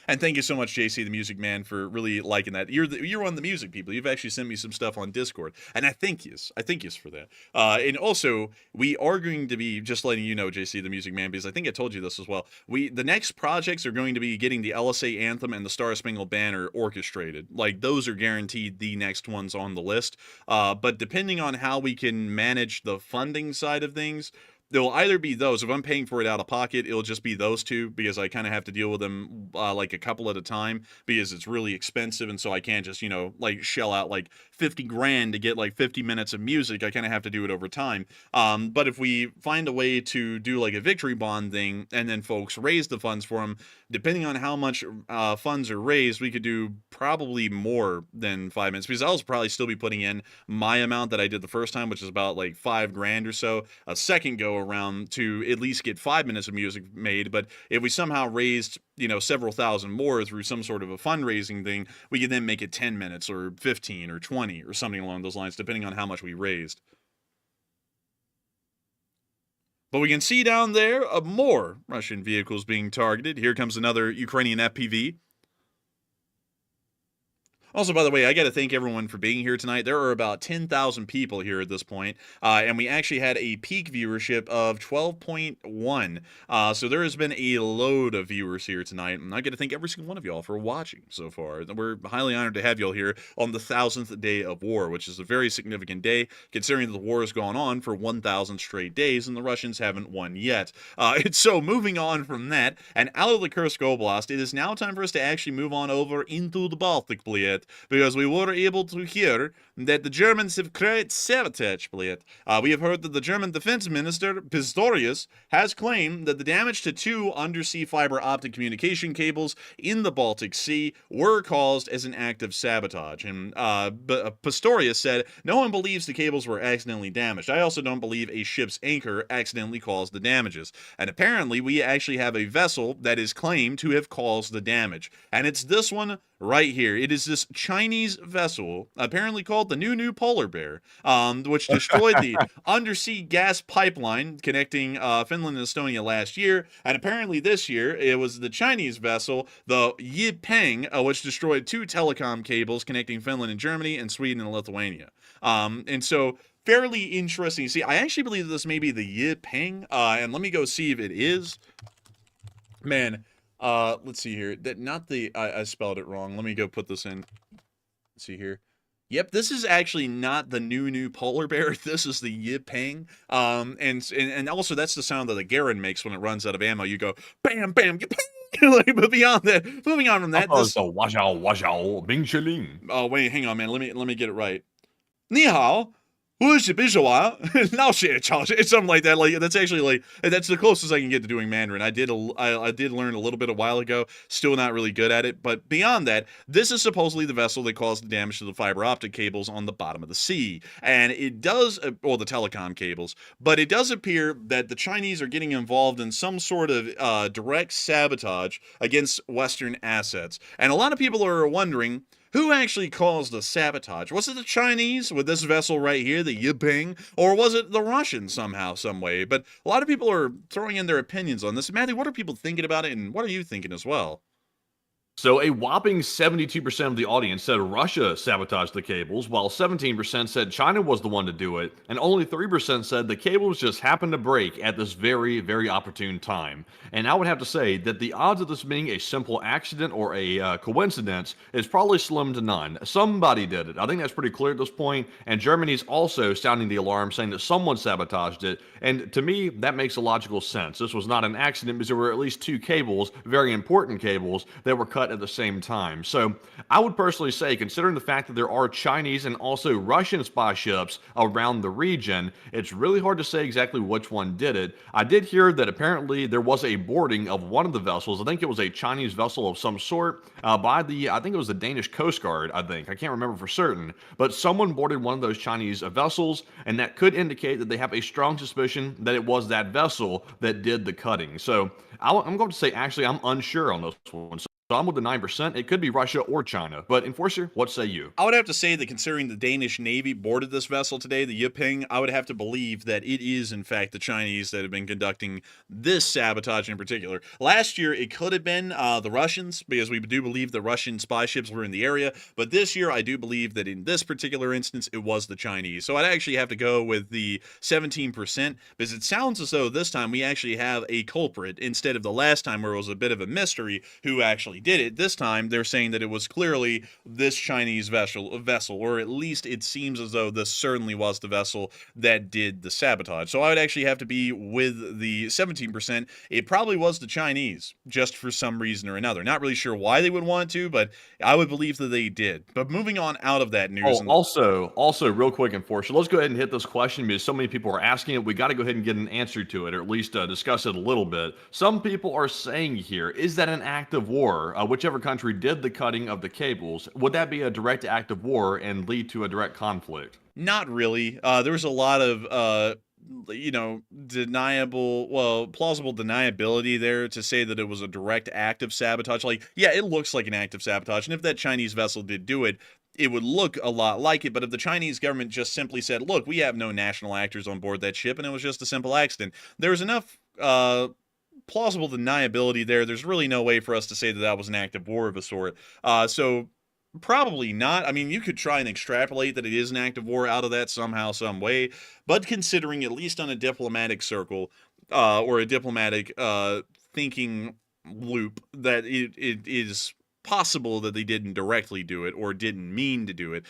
And thank you so much, JC, the Music Man, for really liking that. You're one of the music people. You've actually sent me some stuff on Discord, and I thank yous for that. And also, we are going to be just letting you know, JC, the Music Man, because I think I told you this as well. The next projects are going to be getting the LSA anthem and the Star Spangled Banner orchestrated. Like those are guaranteed the next ones on the list. But depending on how we can manage the funding side of things, there'll either be those. If I'm paying for it out of pocket, it'll just be those two because I kind of have to deal with them like a couple at a time because it's really expensive. And so I can't just, like shell out like 50 grand to get like 50 minutes of music. I kind of have to do it over time. But if we find a way to do like a victory bond thing and then folks raise the funds for them, depending on how much funds are raised, we could do probably more than 5 minutes because I'll probably still be putting in my amount that I did the first time, which is about like 5 grand or so. A second go around to at least get 5 minutes of music made. But if we somehow raised, several thousand more through some sort of a fundraising thing, we could then make it 10 minutes or 15 or 20 or something along those lines, depending on how much we raised. But we can see down there more Russian vehicles being targeted. Here comes another Ukrainian FPV. Also, by the way, I got to thank everyone for being here tonight. There are about 10,000 people here at this point, and we actually had a peak viewership of 12.1. So there has been a load of viewers here tonight, and I got to thank every single one of y'all for watching so far. We're highly honored to have y'all here on the 1,000th day of war, which is a very significant day, considering that the war has gone on for 1,000 straight days, and the Russians haven't won yet. So moving on from that, and out of the Kursk Oblast, it is now time for us to actually move on over into the Baltic, please. Because we were able to hear that the Germans have created sabotage, please. We have heard that the German Defense Minister, Pistorius, has claimed that the damage to 2 undersea fiber optic communication cables in the Baltic Sea were caused as an act of sabotage. And Pistorius said, no one believes the cables were accidentally damaged. I also don't believe a ship's anchor accidentally caused the damages. And apparently, we actually have a vessel that is claimed to have caused the damage. And it's this one right here. It is this Chinese vessel, apparently called the New Polar Bear, which destroyed the undersea gas pipeline connecting Finland and Estonia last year. And apparently this year, it was the Chinese vessel, the Yipeng, which destroyed 2 telecom cables connecting Finland and Germany and Sweden and Lithuania. And so, fairly interesting. See, I actually believe this may be the Yipeng, and let me go see if it is. Man, let's see here. I spelled it wrong. Let me go put this in. Let's see here. Yep, this is actually not the new Polar Bear. This is the Yipeng. And also that's the sound that the Garen makes when it runs out of ammo. You go bam bam Yipeng. But beyond that, moving on from that. Oh wait, hang on, man. Let me get it right. 你好。It's something like that. Like that's actually that's the closest I can get to doing Mandarin. I did learn a little bit a while ago. Still not really good at it. But beyond that, this is supposedly the vessel that caused the damage to the fiber optic cables on the bottom of the sea, and it does, or the telecom cables. But it does appear that the Chinese are getting involved in some sort of direct sabotage against Western assets, and a lot of people are wondering, who actually caused the sabotage? Was it the Chinese with this vessel right here, the Yipeng, or was it the Russians somehow, some way? But a lot of people are throwing in their opinions on this. Matthew, what are people thinking about it, and what are you thinking as well? So a whopping 72% of the audience said Russia sabotaged the cables, while 17% said China was the one to do it, and only 3% said the cables just happened to break at this very, very opportune time. And I would have to say that the odds of this being a simple accident or a coincidence is probably slim to none. Somebody did it. I think that's pretty clear at this point, and Germany's also sounding the alarm, saying that someone sabotaged it, and to me, that makes a logical sense. This was not an accident because there were at least 2 cables, very important cables, that were cut at the same time. So I would personally say, considering the fact that there are Chinese and also Russian spy ships around the region, it's really hard to say exactly which one did it. I did hear that apparently there was a boarding of one of the vessels. I think it was a Chinese vessel of some sort by I think it was the Danish Coast Guard, I can't remember for certain, but someone boarded one of those Chinese vessels, and that could indicate that they have a strong suspicion that it was that vessel that did the cutting. So I'm going to say, actually, I'm unsure on this one. So I'm with the 9%. It could be Russia or China. But Enforcer, what say you? I would have to say that considering the Danish Navy boarded this vessel today, the Yipeng, I would have to believe that it is, in fact, the Chinese that have been conducting this sabotage in particular. Last year, it could have been the Russians, because we do believe the Russian spy ships were in the area. But this year, I do believe that in this particular instance, it was the Chinese. So I'd actually have to go with the 17%, because it sounds as though this time we actually have a culprit, instead of the last time where it was a bit of a mystery who actually did it. This time they're saying that it was clearly this Chinese vessel, or at least it seems as though this certainly was the vessel that did the sabotage. So I would actually have to be with the 17%. It probably was the Chinese, just for some reason or another. Not really sure why they would want to, but I would believe that they did. But moving on out of that news. Also, real quick, Enforcer, let's go ahead and hit this question because so many people are asking it. We got to go ahead and get an answer to it, or at least discuss it a little bit. Some people are saying here, is that an act of war? Whichever country did the cutting of the cables, would that be a direct act of war and lead to a direct conflict? Not really. There's a lot of plausible deniability there to say that it was a direct act of sabotage. Like, yeah, it looks like an act of sabotage, and if that Chinese vessel did do it, it would look a lot like it. But if the Chinese government just simply said, look, we have no national actors on board that ship, and it was just a simple accident, there's enough plausible deniability there. There's really no way for us to say that that was an act of war of a sort. So probably not. I mean, you could try and extrapolate that it is an act of war out of that somehow, some way, but considering, at least on a diplomatic circle, or a diplomatic thinking loop, that it is possible that they didn't directly do it or didn't mean to do it,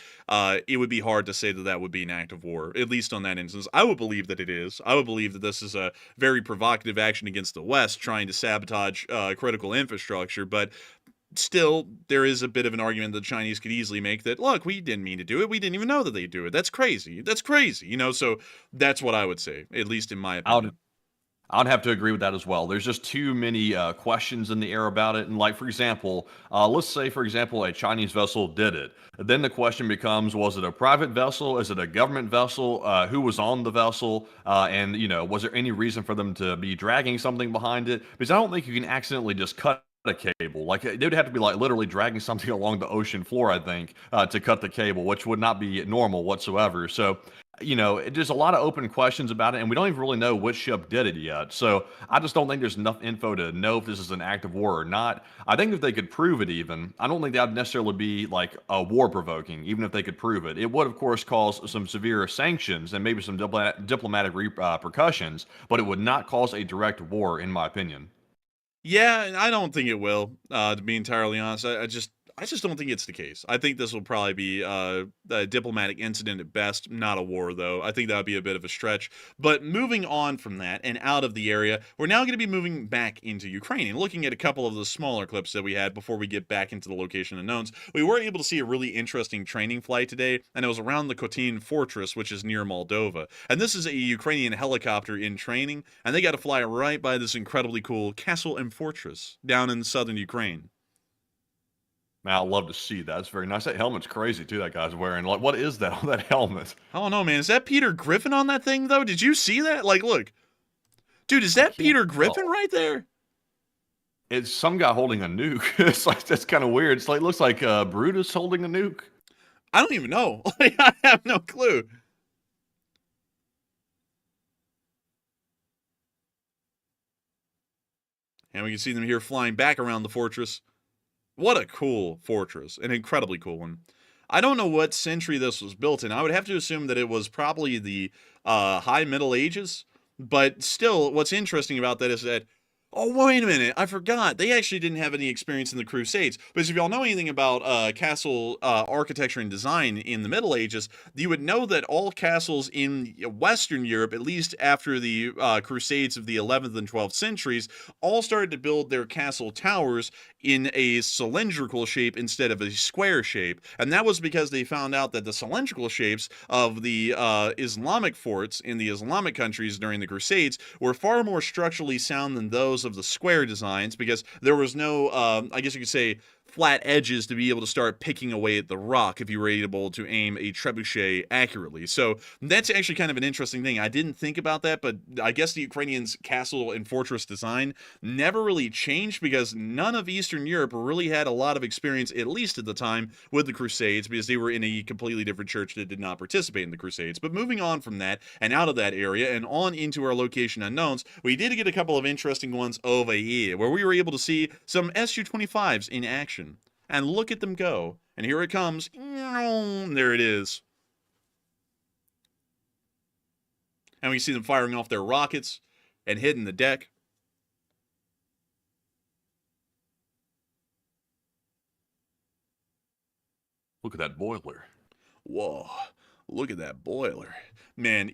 it would be hard to say that that would be an act of war, at least on that instance. I would believe that it is. I would believe that this is a very provocative action against the West, trying to sabotage critical infrastructure, but still, there is a bit of an argument that the Chinese could easily make that, look, we didn't mean to do it. We didn't even know that they'd do it. That's crazy. That's crazy. So that's what I would say, at least in my opinion. I'd have to agree with that as well. There's just too many questions in the air about it. And like, for example, let's say, for example, a Chinese vessel did it. Then the question becomes, was it a private vessel? Is it a government vessel? Who was on the vessel? And, was there any reason for them to be dragging something behind it? Because I don't think you can accidentally just cut a cable. Like, they would have to be like literally dragging something along the ocean floor, I think, to cut the cable, which would not be normal whatsoever. So, there's a lot of open questions about it, and we don't even really know which ship did it yet. So I just don't think there's enough info to know if this is an act of war or not. I think if they could prove it even, I don't think that would necessarily be like a war provoking, even if they could prove it. It would, of course, cause some severe sanctions and maybe some diplomatic repercussions, but it would not cause a direct war, in my opinion. Yeah, I don't think it will, to be entirely honest. I just don't think it's the case. I think this will probably be a diplomatic incident at best, not a war, though. I think that would be a bit of a stretch. But moving on from that and out of the area, we're now going to be moving back into Ukraine and looking at a couple of the smaller clips that we had before we get back into the location unknowns. We were able to see a really interesting training flight today, and it was around the Kotin Fortress, which is near Moldova. And this is a Ukrainian helicopter in training, and they got to fly right by this incredibly cool castle and fortress down in southern Ukraine. Man, I'd love to see that. It's very nice. That helmet's crazy, too, that guy's wearing. Like, what is that on that helmet? I don't know, man. Is that Peter Griffin on that thing, though? Did you see that? Like, look. Dude, is that Peter Griffin right there? It's some guy holding a nuke. It's like, that's kind of weird. It's like, looks like Brutus holding a nuke. I don't even know. Like, I have no clue. And we can see them here flying back around the fortress. What a cool fortress. An incredibly cool one. I don't know what century this was built in. I would have to assume that it was probably the High Middle Ages. But still, what's interesting about that is that, oh, wait a minute, I forgot. They actually didn't have any experience in the Crusades. Because if y'all know anything about castle architecture and design in the Middle Ages, you would know that all castles in Western Europe, at least after the Crusades of the 11th and 12th centuries, all started to build their castle towers in a cylindrical shape instead of a square shape. And that was because they found out that the cylindrical shapes of the Islamic forts in the Islamic countries during the Crusades were far more structurally sound than those of the square designs, because there was no, I guess you could say, flat edges to be able to start picking away at the rock if you were able to aim a trebuchet accurately. So that's actually kind of an interesting thing. I didn't think about that, but I guess the Ukrainians' castle and fortress design never really changed because none of Eastern Europe really had a lot of experience, at least at the time, with the Crusades, because they were in a completely different church that did not participate in the Crusades. But moving on from that and out of that area and on into our location unknowns, we did get a couple of interesting ones over here where we were able to see some Su-25s in action. And look at them go. And here it comes. There it is. And we see them firing off their rockets and hitting the deck. Look at that boiler. Whoa. Look at that boiler. Man,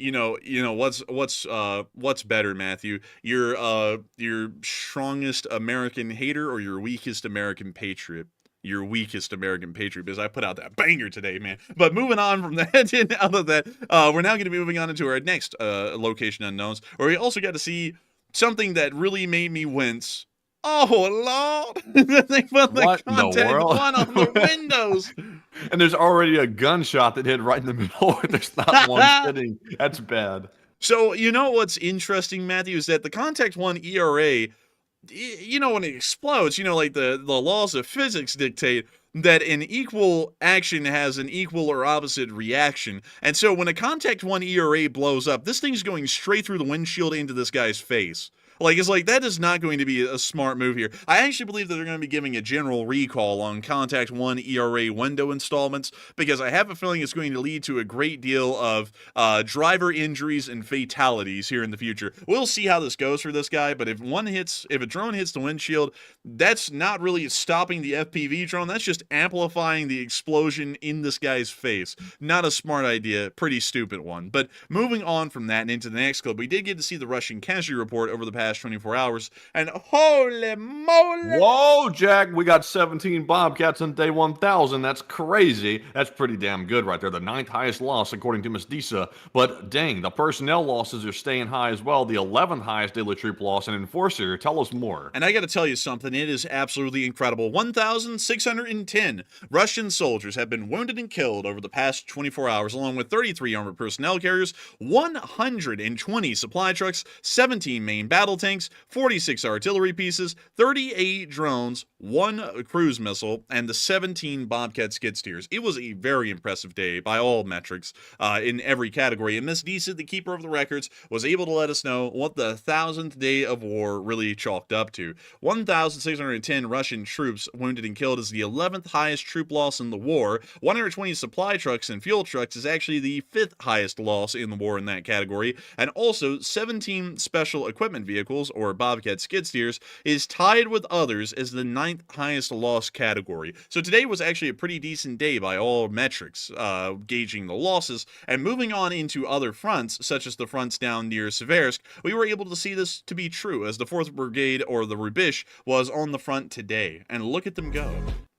what's better, Matthew? Your strongest American hater or your weakest American patriot? Your weakest American patriot, because I put out that banger today, man. But moving on from that and out of that, we're now going to be moving on into our next location unknowns, where we also got to see something that really made me wince. Oh, Lord. They put the content one on the windows. And there's already a gunshot that hit right in the middle. There's not one sitting. That's bad. So, you know what's interesting, Matthew, is that the Contact 1 ERA, when it explodes, like the laws of physics dictate that an equal action has an equal or opposite reaction. And so when a Contact 1 ERA blows up, this thing's going straight through the windshield into this guy's face. It's like, that is not going to be a smart move here. I actually believe that they're going to be giving a general recall on Contact 1 ERA window installments, because I have a feeling it's going to lead to a great deal of driver injuries and fatalities here in the future. We'll see how this goes for this guy, but if a drone hits the windshield, that's not really stopping the FPV drone, that's just amplifying the explosion in this guy's face. Not a smart idea, pretty stupid one. But moving on from that and into the next clip, we did get to see the Russian casualty report over the past 24 hours, and holy moly! Whoa, Jack, we got 17 Bobcats on day 1,000. That's crazy. That's pretty damn good right there. The 9th highest loss, according to Ms. Disa. But dang, the personnel losses are staying high as well. The 11th highest daily troop loss. And Enforcer, tell us more. And I gotta tell you something, it is absolutely incredible. 1,610 Russian soldiers have been wounded and killed over the past 24 hours, along with 33 armored personnel carriers, 120 supply trucks, 17 main battle tanks, 46 artillery pieces, 38 drones, 1 cruise missile, and the 17 Bobcat skid steers. It was a very impressive day by all metrics in every category, and Miss Decent, the keeper of the records, was able to let us know what the 1,000th day of war really chalked up to. 1,610 Russian troops wounded and killed is the 11th highest troop loss in the war. 120 supply trucks and fuel trucks is actually the 5th highest loss in the war in that category, and also 17 special equipment vehicles, or Bobcat skid steers, is tied with others as the 9th highest loss category. So today was actually a pretty decent day by all metrics, gauging the losses. And moving on into other fronts, such as the fronts down near Seversk, we were able to see this to be true, as the 4th Brigade, or the Rubish, was on the front today. And look at them go.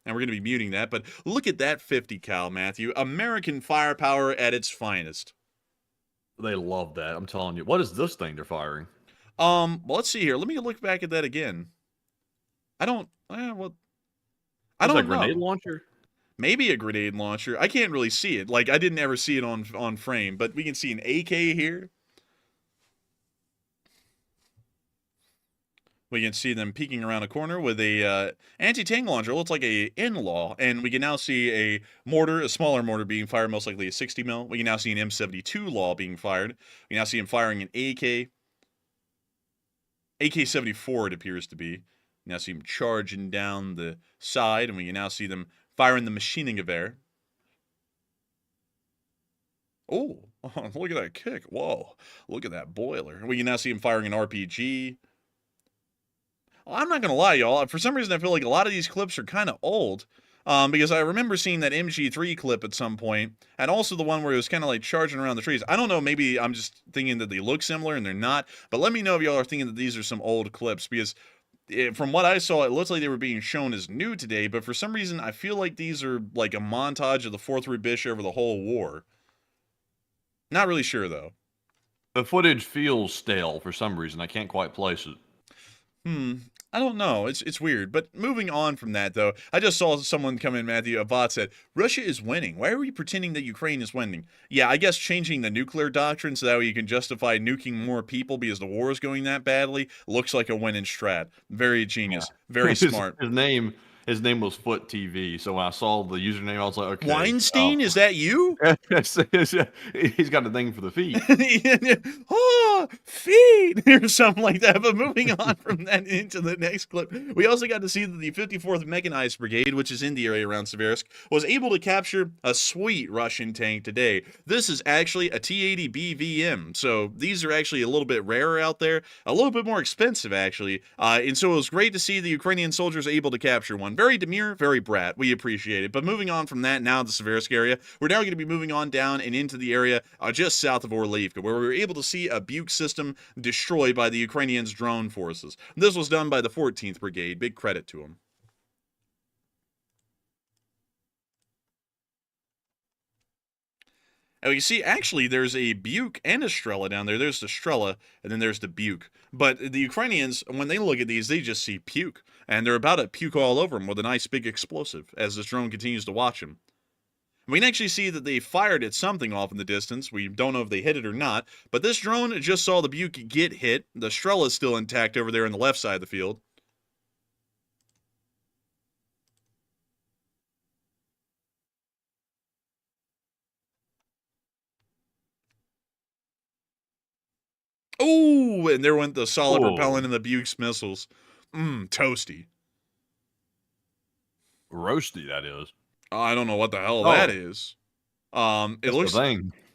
And we're going to be muting that, but look at that 50 cal, Matthew. American firepower at its finest. They love that, I'm telling you. What is this thing they're firing? Well, let's see here. Let me look back at that again. I don't know. Grenade launcher? Maybe a grenade launcher. I can't really see it. I didn't ever see it on frame, but we can see an AK here. We can see them peeking around a corner with a anti-tank launcher. Looks like a in-law, and we can now see a mortar, a smaller mortar being fired, most likely a 60 mil. We can now see an M72 law being fired. We can now see him firing an AK-74, it appears to be. Now see him charging down the side, and we can now see them firing the machining gewehr. Oh, look at that kick. Whoa, look at that boiler. We can now see him firing an RPG. I'm not going to lie, y'all. For some reason, I feel like a lot of these clips are kind of old. Because I remember seeing that MG3 clip at some point, and also the one where it was kind of like charging around the trees. I don't know, maybe I'm just thinking that they look similar and they're not, but let me know if y'all are thinking that these are some old clips, because from what I saw, it looks like they were being shown as new today, but for some reason, I feel like these are like a montage of the 4th Rubish over the whole war. Not really sure, though. The footage feels stale for some reason. I can't quite place it. I don't know. It's weird. But moving on from that, though, I just saw someone come in, Matthew. A bot said, Russia is winning. Why are we pretending that Ukraine is winning? Yeah, I guess changing the nuclear doctrine so that way you can justify nuking more people because the war is going that badly looks like a winning strat. Very genius. Very smart. His name was Foot TV, so when I saw the username, I was like, okay. Weinstein, is that you? He's got a thing for the feet. Oh, feet! Or something like that. But moving on from that into the next clip, we also got to see that the 54th Mechanized Brigade, which is in the area around Seversk, was able to capture a sweet Russian tank today. This is actually a T-80 BVM, so these are actually a little bit rarer out there, a little bit more expensive, actually. And so it was great to see the Ukrainian soldiers able to capture one. Very demure, very brat. We appreciate it. But moving on from that, now the Seversk area, we're now going to be moving on down and into the area just south of Orlivka, where we were able to see a Buk system destroyed by the Ukrainians' drone forces. This was done by the 14th Brigade. Big credit to them. And you see, actually, there's a Buk and a Strela down there. There's the Strela, and then there's the Buk. But the Ukrainians, when they look at these, they just see puke. And they're about to puke all over them with a nice big explosive as this drone continues to watch them. We can actually see that they fired at something off in the distance. We don't know if they hit it or not, but this drone just saw the Buke get hit. The Strela is still intact over there on the left side of the field. Oh, and there went the solid propellant and the Buke's missiles. Toasty. Roasty, that is. I don't know what the hell that is. It looks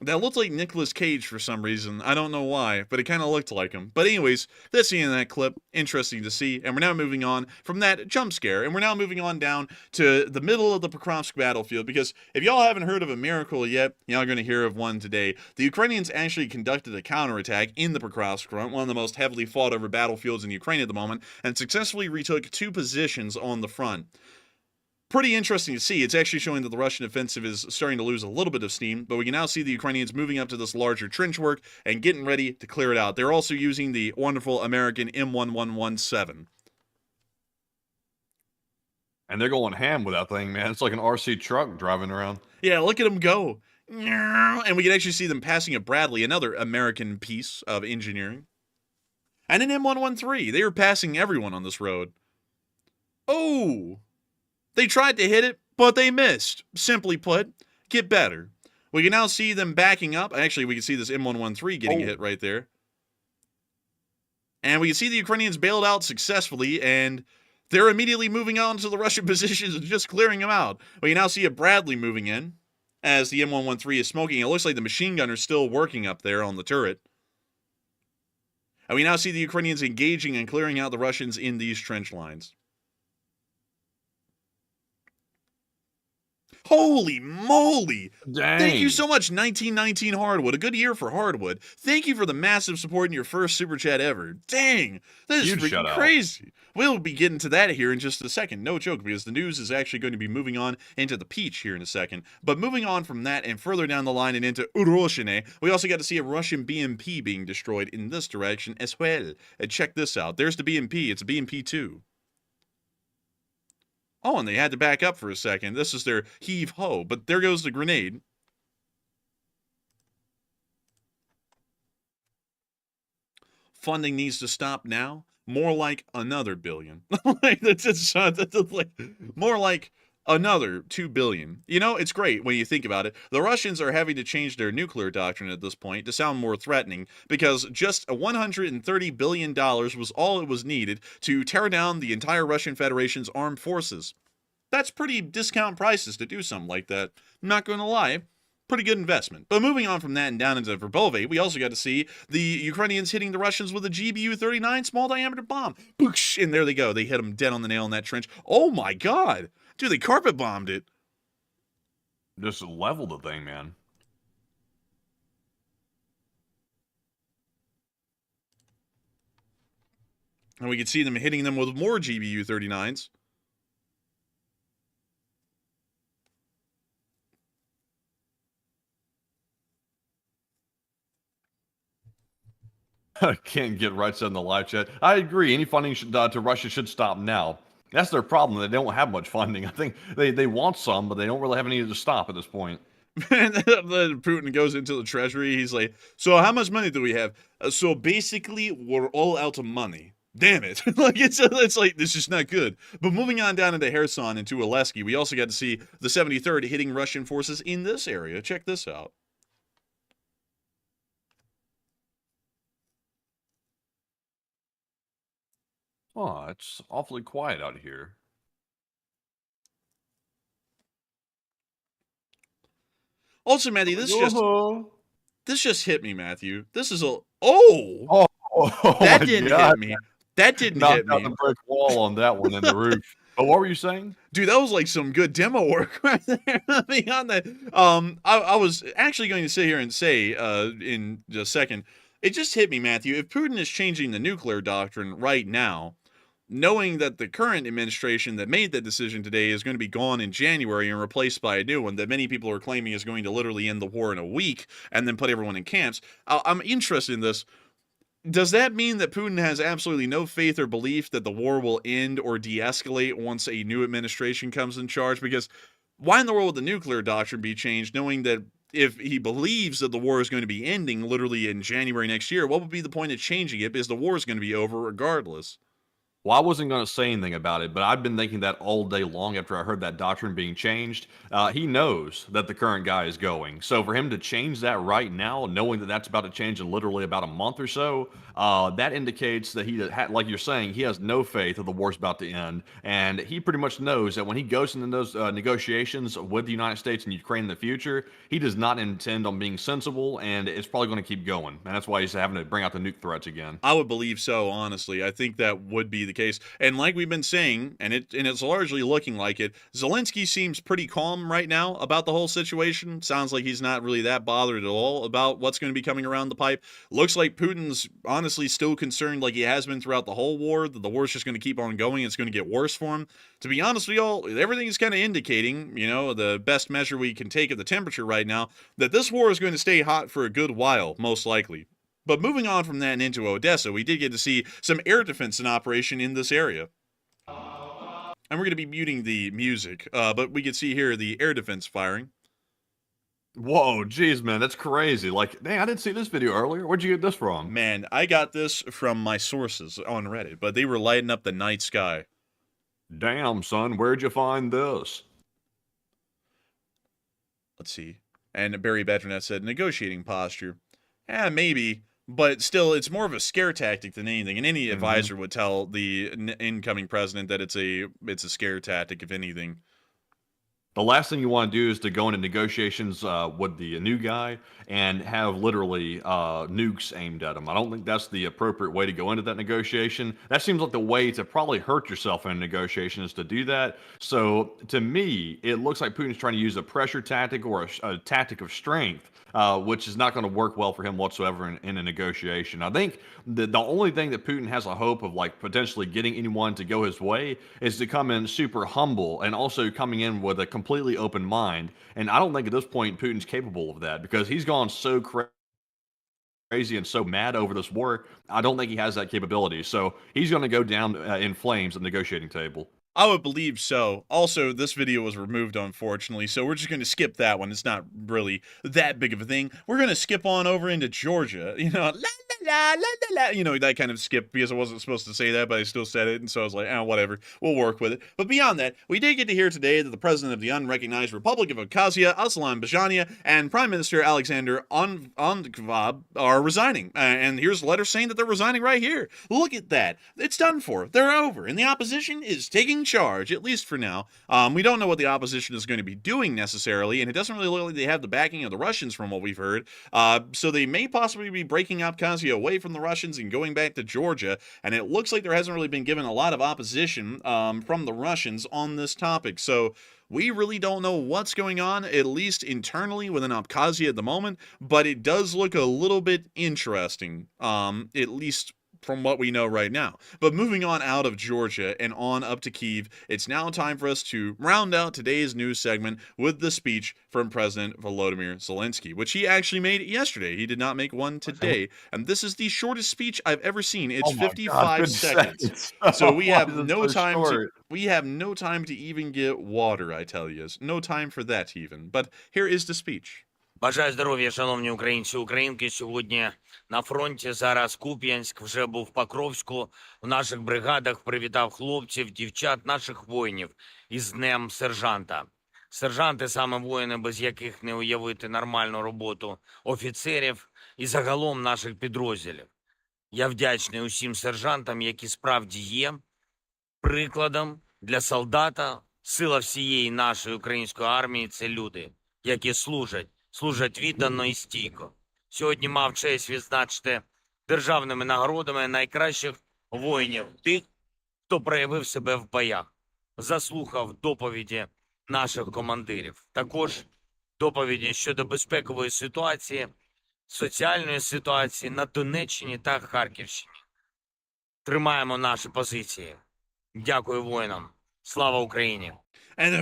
that looked like Nicolas Cage for some reason. I don't know why, but it kind of looked like him. But anyways, that's the end of that clip. Interesting to see. And we're now moving on from that jump scare, and we're now moving on down to the middle of the Pokrovsk battlefield, because if y'all haven't heard of a miracle yet, y'all are going to hear of one today. The Ukrainians actually conducted a counterattack in the Pokrovsk front, one of the most heavily fought over battlefields in Ukraine at the moment, and successfully retook 2 positions on the front. Pretty interesting to see. It's actually showing that the Russian offensive is starting to lose a little bit of steam, but we can now see the Ukrainians moving up to this larger trench work and getting ready to clear it out. They're also using the wonderful American M1117. And they're going ham with that thing, man. It's like an RC truck driving around. Yeah, look at them go. And we can actually see them passing a Bradley, another American piece of engineering. And an M113. They were passing everyone on this road. Oh! They tried to hit it, but they missed. Simply put, get better. We can now see them backing up. Actually, we can see this M113 getting hit right there. And we can see the Ukrainians bailed out successfully, and they're immediately moving on to the Russian positions and just clearing them out. We can now see a Bradley moving in as the M113 is smoking. It looks like the machine gunner's still working up there on the turret. And we now see the Ukrainians engaging and clearing out the Russians in these trench lines. Holy moly! Dang. Thank you so much, 1919 Hardwood. A good year for Hardwood. Thank you for the massive support in your first super chat ever. Dang, this is freaking crazy. We'll be getting to that here in just a second. No joke, because the news is actually going to be moving on into the peach here in a second. But moving on from that and further down the line and into Uroshine, we also got to see a Russian BMP being destroyed in this direction as well. And check this out. There's the BMP. It's a BMP-2. Oh, and they had to back up for a second. This is their heave-ho, but there goes the grenade. Funding needs to stop now. More like another billion. More like another 2 billion. You know, it's great when you think about it. The Russians are having to change their nuclear doctrine at this point to sound more threatening, because just $130 billion was all it was needed to tear down the entire Russian Federation's armed forces. That's pretty discount prices to do something like that. I'm not going to lie. Pretty good investment. But moving on from that and down into Verbove, we also got to see the Ukrainians hitting the Russians with a GBU-39 small diameter bomb. Boosh! And there they go. They hit them dead on the nail in that trench. Oh my god! Dude, they carpet bombed it. Just leveled the thing, man. And we could see them hitting them with more GBU-39s. Can't get right said in the live chat. I agree. Any funding to Russia should stop now. That's their problem. They don't have much funding. I think they want some, but they don't really have any to stop at this point. And then Putin goes into the treasury. He's like, so how much money do we have? So basically, we're all out of money. Damn it. Like it's like, this is not good. But moving on down into Kherson and to Oleski, we also got to see the 73rd hitting Russian forces in this area. Check this out. Oh, it's awfully quiet out here. Also, Matthew, this just hit me, Matthew. This is a that didn't hit me. That didn't hit me. Knocked out the brick wall on that one in the roof. But what were you saying? Dude, that was like some good demo work right there. Beyond that, I was actually going to sit here and say in just a second, it just hit me, Matthew. If Putin is changing the nuclear doctrine right now, knowing that the current administration that made that decision today is going to be gone in January and replaced by a new one that many people are claiming is going to literally end the war in a week and then put everyone in camps, I'm interested in this. Does that mean that Putin has absolutely no faith or belief that the war will end or de-escalate once a new administration comes in charge? Because why in the world would the nuclear doctrine be changed, knowing that if he believes that the war is going to be ending literally in January next year, what would be the point of changing it? Because the war is going to be over regardless. Well, I wasn't going to say anything about it, but I've been thinking that all day long after I heard that doctrine being changed. He knows that the current guy is going. So for him to change that right now, knowing that that's about to change in literally about a month or so, that indicates that he, like you're saying, he has no faith that the war's about to end. And he pretty much knows that when he goes into those negotiations with the United States and Ukraine in the future, he does not intend on being sensible, and it's probably going to keep going. And that's why he's having to bring out the nuke threats again. I would believe so, honestly. I think that would be the case. And like we've been saying, and it's largely looking like it, Zelenskyy seems pretty calm right now about the whole situation. Sounds like he's not really that bothered at all about what's going to be coming around the pipe. Looks like Putin's honestly still concerned, like he has been throughout the whole war, that the war's just going to keep on going. It's going to get worse for him. To be honest with y'all, everything is kind of indicating, the best measure we can take of the temperature right now, that this war is going to stay hot for a good while, most likely. But moving on from that and into Odessa, we did get to see some air defense in operation in this area. And we're going to be muting the music, but we can see here the air defense firing. Whoa, geez, man, that's crazy. Like, dang, I didn't see this video earlier. Where'd you get this from? Man, I got this from my sources on Reddit, but they were lighting up the night sky. Damn, son, where'd you find this? Let's see. And Barry Veteran said, negotiating posture. Maybe. But still, it's more of a scare tactic than anything. And any advisor would tell the incoming president that it's a scare tactic, if anything. The last thing you want to do is to go into negotiations with the new guy and have literally nukes aimed at him. I don't think that's the appropriate way to go into that negotiation. That seems like the way to probably hurt yourself in a negotiation is to do that. So to me, it looks like Putin's trying to use a pressure tactic or a tactic of strength, which is not going to work well for him whatsoever in a negotiation. I think the only thing that Putin has a hope of like potentially getting anyone to go his way is to come in super humble and also coming in with a completely open mind. And I don't think at this point Putin's capable of that because he's gone so crazy and so mad over this war. I don't think he has that capability. So he's going to go down in flames at the negotiating table. I would believe so. Also, this video was removed, unfortunately, so we're just going to skip that one. It's not really that big of a thing. We're going to skip on over into Georgia. La, la, la, la, la, that kind of skip because I wasn't supposed to say that, but I still said it, and so I was like, whatever. We'll work with it. But beyond that, we did get to hear today that the president of the unrecognized Republic of Abkhazia, Aslan Bajania, and Prime Minister Alexander Onkvab are resigning. And here's a letter saying that they're resigning right here. Look at that. It's done for. They're over. And the opposition is taking charge, at least for now. We don't know what the opposition is going to be doing necessarily, and it doesn't really look like they have the backing of the Russians from what we've heard. So they may possibly be breaking Abkhazia away from the Russians and going back to Georgia, and it looks like there hasn't really been given a lot of opposition from the Russians on this topic. So we really don't know what's going on, at least internally within Abkhazia at the moment, but it does look a little bit interesting, at least from what we know right now. But moving on out of Georgia and on up to Kyiv, it's now time for us to round out today's news segment with the speech from President Volodymyr Zelenskyy, which he actually made yesterday. He did not make one today, and this is the shortest speech I've ever seen. It's 55 seconds. So we have no time to even get water, I tell you. No time for that even. But here is the speech. Бажаю здоров'я, шановні українці, українки. Сьогодні на фронті, зараз Куп'янськ, вже був в Покровську. В наших бригадах привітав хлопців, дівчат, наших воїнів із Днем сержанта. Сержанти – саме воїни, без яких не уявити нормальну роботу офіцерів і загалом наших підрозділів. Я вдячний усім сержантам, які справді є прикладом для солдата. Сила всієї нашої української армії – це люди, які служать віддано і стійко. Сьогодні мав честь відзначити державними нагородами найкращих воїнів, тих, хто проявив себе в боях, заслухав доповіді наших командирів. Також доповіді щодо безпекової ситуації, соціальної ситуації на Донеччині та Харківщині. Тримаємо наші позиції. Дякую воїнам. Слава Україні! And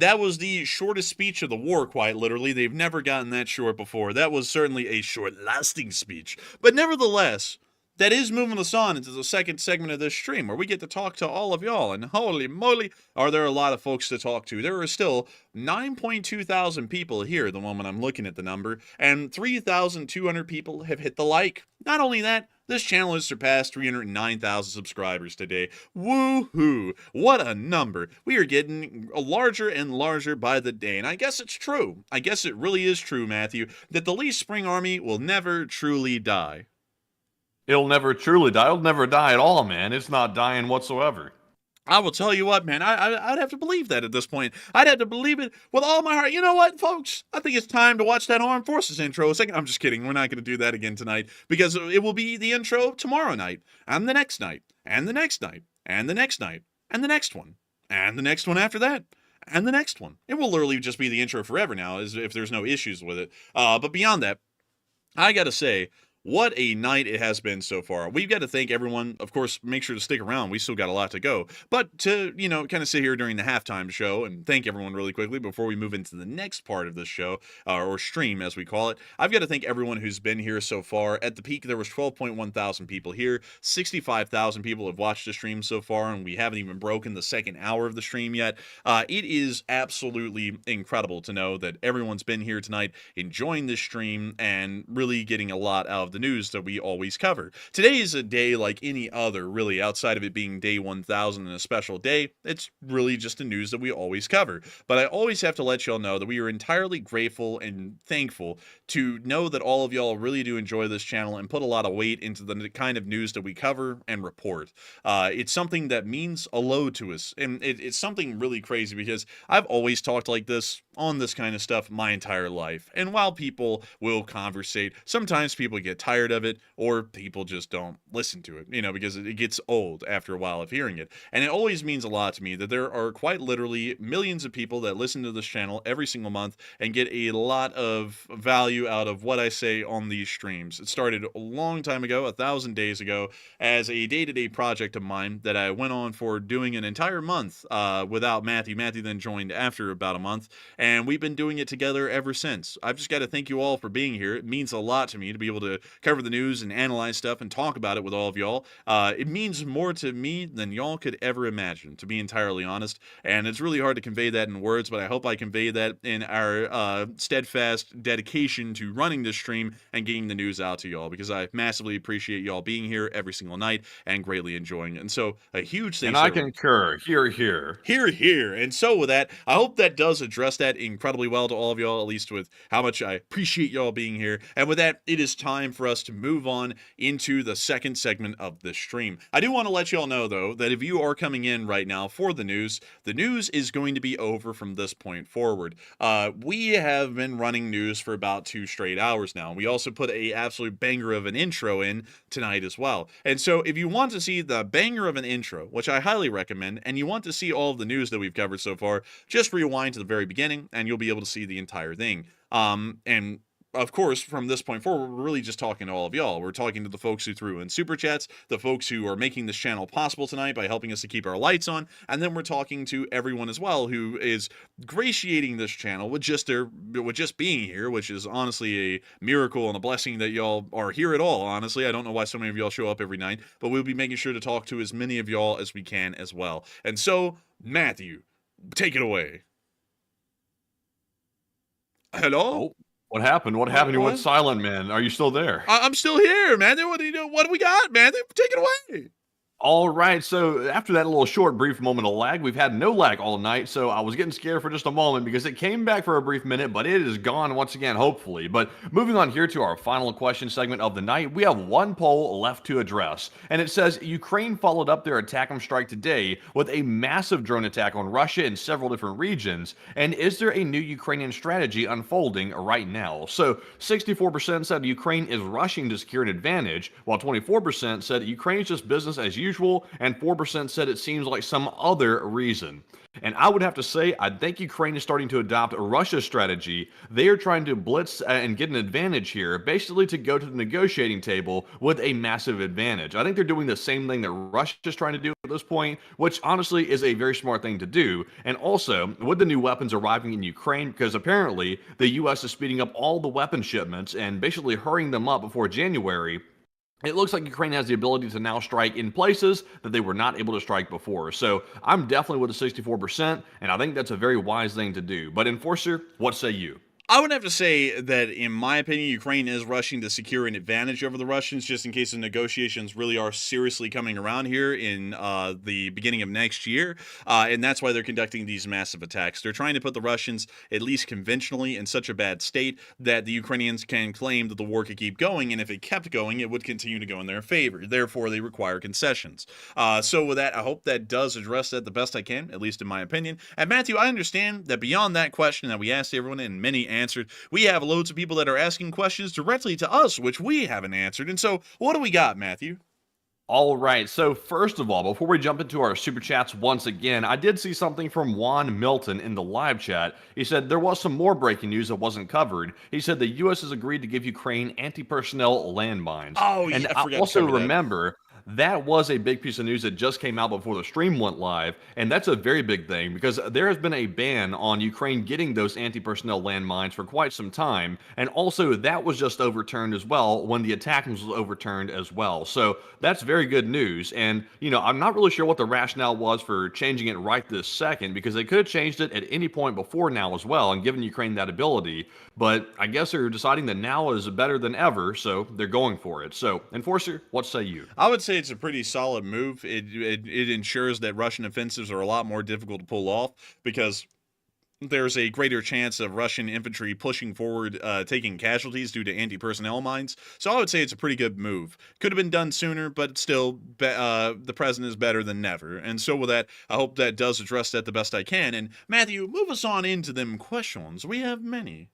that was the shortest speech of the war, quite literally. They've never gotten that short before. That was certainly a short-lasting speech. But nevertheless, that is moving us on into the second segment of this stream where we get to talk to all of y'all. And holy moly, are there a lot of folks to talk to. There are still 9.2 thousand people here the moment I'm looking at the number, and 3,200 people have hit the like. Not only that, this channel has surpassed 309,000 subscribers today. Woohoo! What a number. We are getting larger and larger by the day. And I guess it's true. I guess it really is true, Matthew, that the Lee Spring Army will never truly die. It'll never truly die. It'll never die at all, man. It's not dying whatsoever. I will tell you what, man, I'd have to believe that at this point. I'd have to believe it with all my heart. You know what, folks? I think it's time to watch that Armed Forces intro. I'm just kidding. We're not going to do that again tonight because it will be the intro tomorrow night and the next night and the next night and the next night and the next one and the next one after that and the next one. It will literally just be the intro forever now as if there's no issues with it. But beyond that, I got to say, what a night it has been so far. We've got to thank everyone. Of course, make sure to stick around. We still got a lot to go. But to, kind of sit here during the halftime show and thank everyone really quickly before we move into the next part of this show, or stream as we call it, I've got to thank everyone who's been here so far. At the peak, there was 12.1 thousand people here. 65,000 people have watched the stream so far, and we haven't even broken the second hour of the stream yet. It is absolutely incredible to know that everyone's been here tonight, enjoying this stream, and really getting a lot out of the news that we always cover. Today is a day like any other, really, outside of it being day 1000 and a special day. It's really just the news that we always cover. But I always have to let y'all know that we are entirely grateful and thankful to know that all of y'all really do enjoy this channel and put a lot of weight into the kind of news that we cover and report. It's something that means a load to us, and it's something really crazy because I've always talked like this on this kind of stuff my entire life. And while people will conversate, sometimes people get tired of it, or people just don't listen to it, because it gets old after a while of hearing it. And it always means a lot to me that there are quite literally millions of people that listen to this channel every single month and get a lot of value out of what I say on these streams. It started a long time ago, 1,000 days ago, as a day-to-day project of mine that I went on for doing an entire month without Matthew. Matthew then joined after about a month, and we've been doing it together ever since. I've just got to thank you all for being here. It means a lot to me to be able to cover the news and analyze stuff and talk about it with all of y'all. It means more to me than y'all could ever imagine, to be entirely honest, and it's really hard to convey that in words, but I hope I convey that in our steadfast dedication to running this stream and getting the news out to y'all, because I massively appreciate y'all being here every single night and greatly enjoying it. And so a huge thanks. And I concur. Hear, hear. Hear, hear. And so with that, I hope that does address that incredibly well to all of y'all, at least with how much I appreciate y'all being here. And with that, it is time for us to move on into the second segment of this stream. I do want to let y'all know, though, that if you are coming in right now for the news is going to be over from this point forward. We have been running news for about 2 straight hours now. We also put a absolute banger of an intro in tonight as well. And so if you want to see the banger of an intro, which I highly recommend, and you want to see all of the news that we've covered so far, just rewind to the very beginning and you'll be able to see the entire thing. And of course, from this point forward, we're really just talking to all of y'all. We're talking to the folks who threw in super chats, the folks who are making this channel possible tonight by helping us to keep our lights on, and then we're talking to everyone as well who is gratiating this channel with just being here, which is honestly a miracle and a blessing that y'all are here at all. Honestly, I don't know why so many of y'all show up every night, but we'll be making sure to talk to as many of y'all as we can as well. And so, Matthew, take it away. Hello? Oh, what happened? What happened? You went silent, man. Are you still there? I'm still here, man. What do we got, man? Take it away. All right, so after that little short, brief moment of lag, we've had no lag all night, so I was getting scared for just a moment because it came back for a brief minute, but it is gone once again, hopefully. But moving on here to our final question segment of the night, we have one poll left to address, and it says, Ukraine followed up their ATACMS strike today with a massive drone attack on Russia in several different regions, and is there a new Ukrainian strategy unfolding right now? So 64% said Ukraine is rushing to secure an advantage, while 24% said Ukraine is just business as usual, and 4% said it seems like some other reason. And I would have to say, I think Ukraine is starting to adopt Russia's strategy. They are trying to blitz and get an advantage here, basically to go to the negotiating table with a massive advantage. I think they're doing the same thing that Russia's trying to do at this point, which honestly is a very smart thing to do. And also, with the new weapons arriving in Ukraine, because apparently the U.S. is speeding up all the weapon shipments and basically hurrying them up before January, it looks like Ukraine has the ability to now strike in places that they were not able to strike before. So I'm definitely with the 64%, and I think that's a very wise thing to do. But Enforcer, what say you? I would have to say that, in my opinion, Ukraine is rushing to secure an advantage over the Russians, just in case the negotiations really are seriously coming around here in the beginning of next year. And that's why they're conducting these massive attacks. They're trying to put the Russians, at least conventionally, in such a bad state that the Ukrainians can claim that the war could keep going. And if it kept going, it would continue to go in their favor. Therefore, they require concessions. So with that, I hope that does address that the best I can, at least in my opinion. And Matthew, I understand that beyond that question that we asked everyone, and many answered, we have loads of people that are asking questions directly to us, which we haven't answered. And so, what do we got, Matthew? All right, so first of all, before we jump into our super chats once again, I did see something from Juan Milton in the live chat. He said there was some more breaking news that wasn't covered. He said the U.S. has agreed to give Ukraine anti-personnel landmines. Oh, yeah, and I forgot to also cover that. remember, that was a big piece of news that just came out before the stream went live, and that's a very big thing because there has been a ban on Ukraine getting those anti-personnel landmines for quite some time, and also that was just overturned as well when the ATACMS was overturned as well. So that's very good news, and I'm not really sure what the rationale was for changing it right this second because they could have changed it at any point before now as well and given Ukraine that ability, but I guess they're deciding that now is better than ever, so they're going for it. So, Enforcer, what say you? I would say it's a pretty solid move. It ensures that Russian offensives are a lot more difficult to pull off because there's a greater chance of Russian infantry pushing forward, taking casualties due to anti-personnel mines. So I would say it's a pretty good move. Could have been done sooner, but still, the president is better than never. And so with that, I hope that does address that the best I can. And Matthew, move us on into them questions. We have many.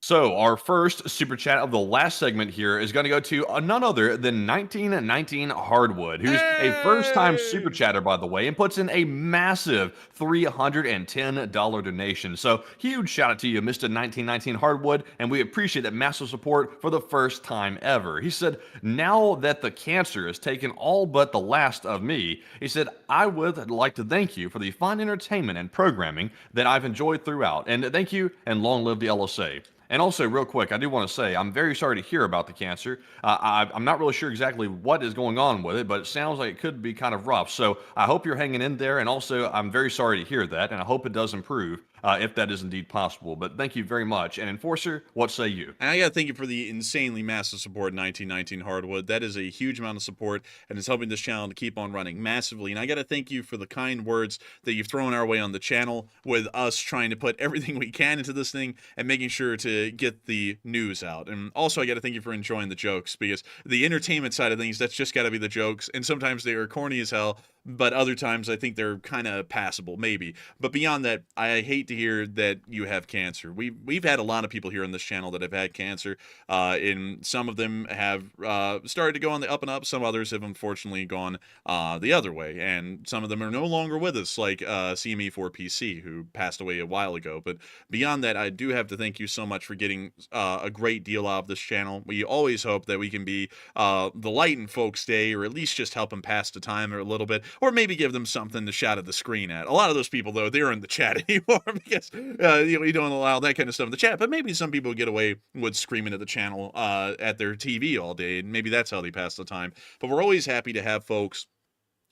So, our first super chat of the last segment here is going to go to none other than 1919 Hardwood, who's a first-time super chatter, by the way, and puts in a massive $310 donation. So, huge shout out to you, Mr. 1919 Hardwood, and we appreciate that massive support for the first time ever. He said, now that the cancer has taken all but the last of me, he said, I would like to thank you for the fun entertainment and programming that I've enjoyed throughout. And thank you, and long live the LSA. And also, real quick, I do want to say I'm very sorry to hear about the cancer. I'm not really sure exactly what is going on with it, but it sounds like it could be kind of rough. So I hope you're hanging in there. And also, I'm very sorry to hear that, and I hope it does improve. If that is indeed possible. But thank you very much. And Enforcer, what say you? And I got to thank you for the insanely massive support, 1919 Hardwood. That is a huge amount of support, and it's helping this channel to keep on running massively. And I got to thank you for the kind words that you've thrown our way on the channel with us trying to put everything we can into this thing and making sure to get the news out. And also, I got to thank you for enjoying the jokes, because the entertainment side of things, that's just got to be the jokes. And sometimes they are corny as hell, but other times I think they're kind of passable, maybe. But beyond that, I hate to hear that you have cancer. We've had a lot of people here on this channel that have had cancer, and some of them have started to go on the up and up. Some others have unfortunately gone the other way, and some of them are no longer with us, like CME4PC, who passed away a while ago. But beyond that, I do have to thank you so much for getting a great deal out of this channel. We always hope that we can be the light in folks' day, or at least just help them pass the time a little bit, or maybe give them something to shout at the screen at. A lot of those people, though, they're in the chat anymore because you don't allow that kind of stuff in the chat. But maybe some people get away with screaming at the channel at their TV all day, and maybe that's how they pass the time. But we're always happy to have folks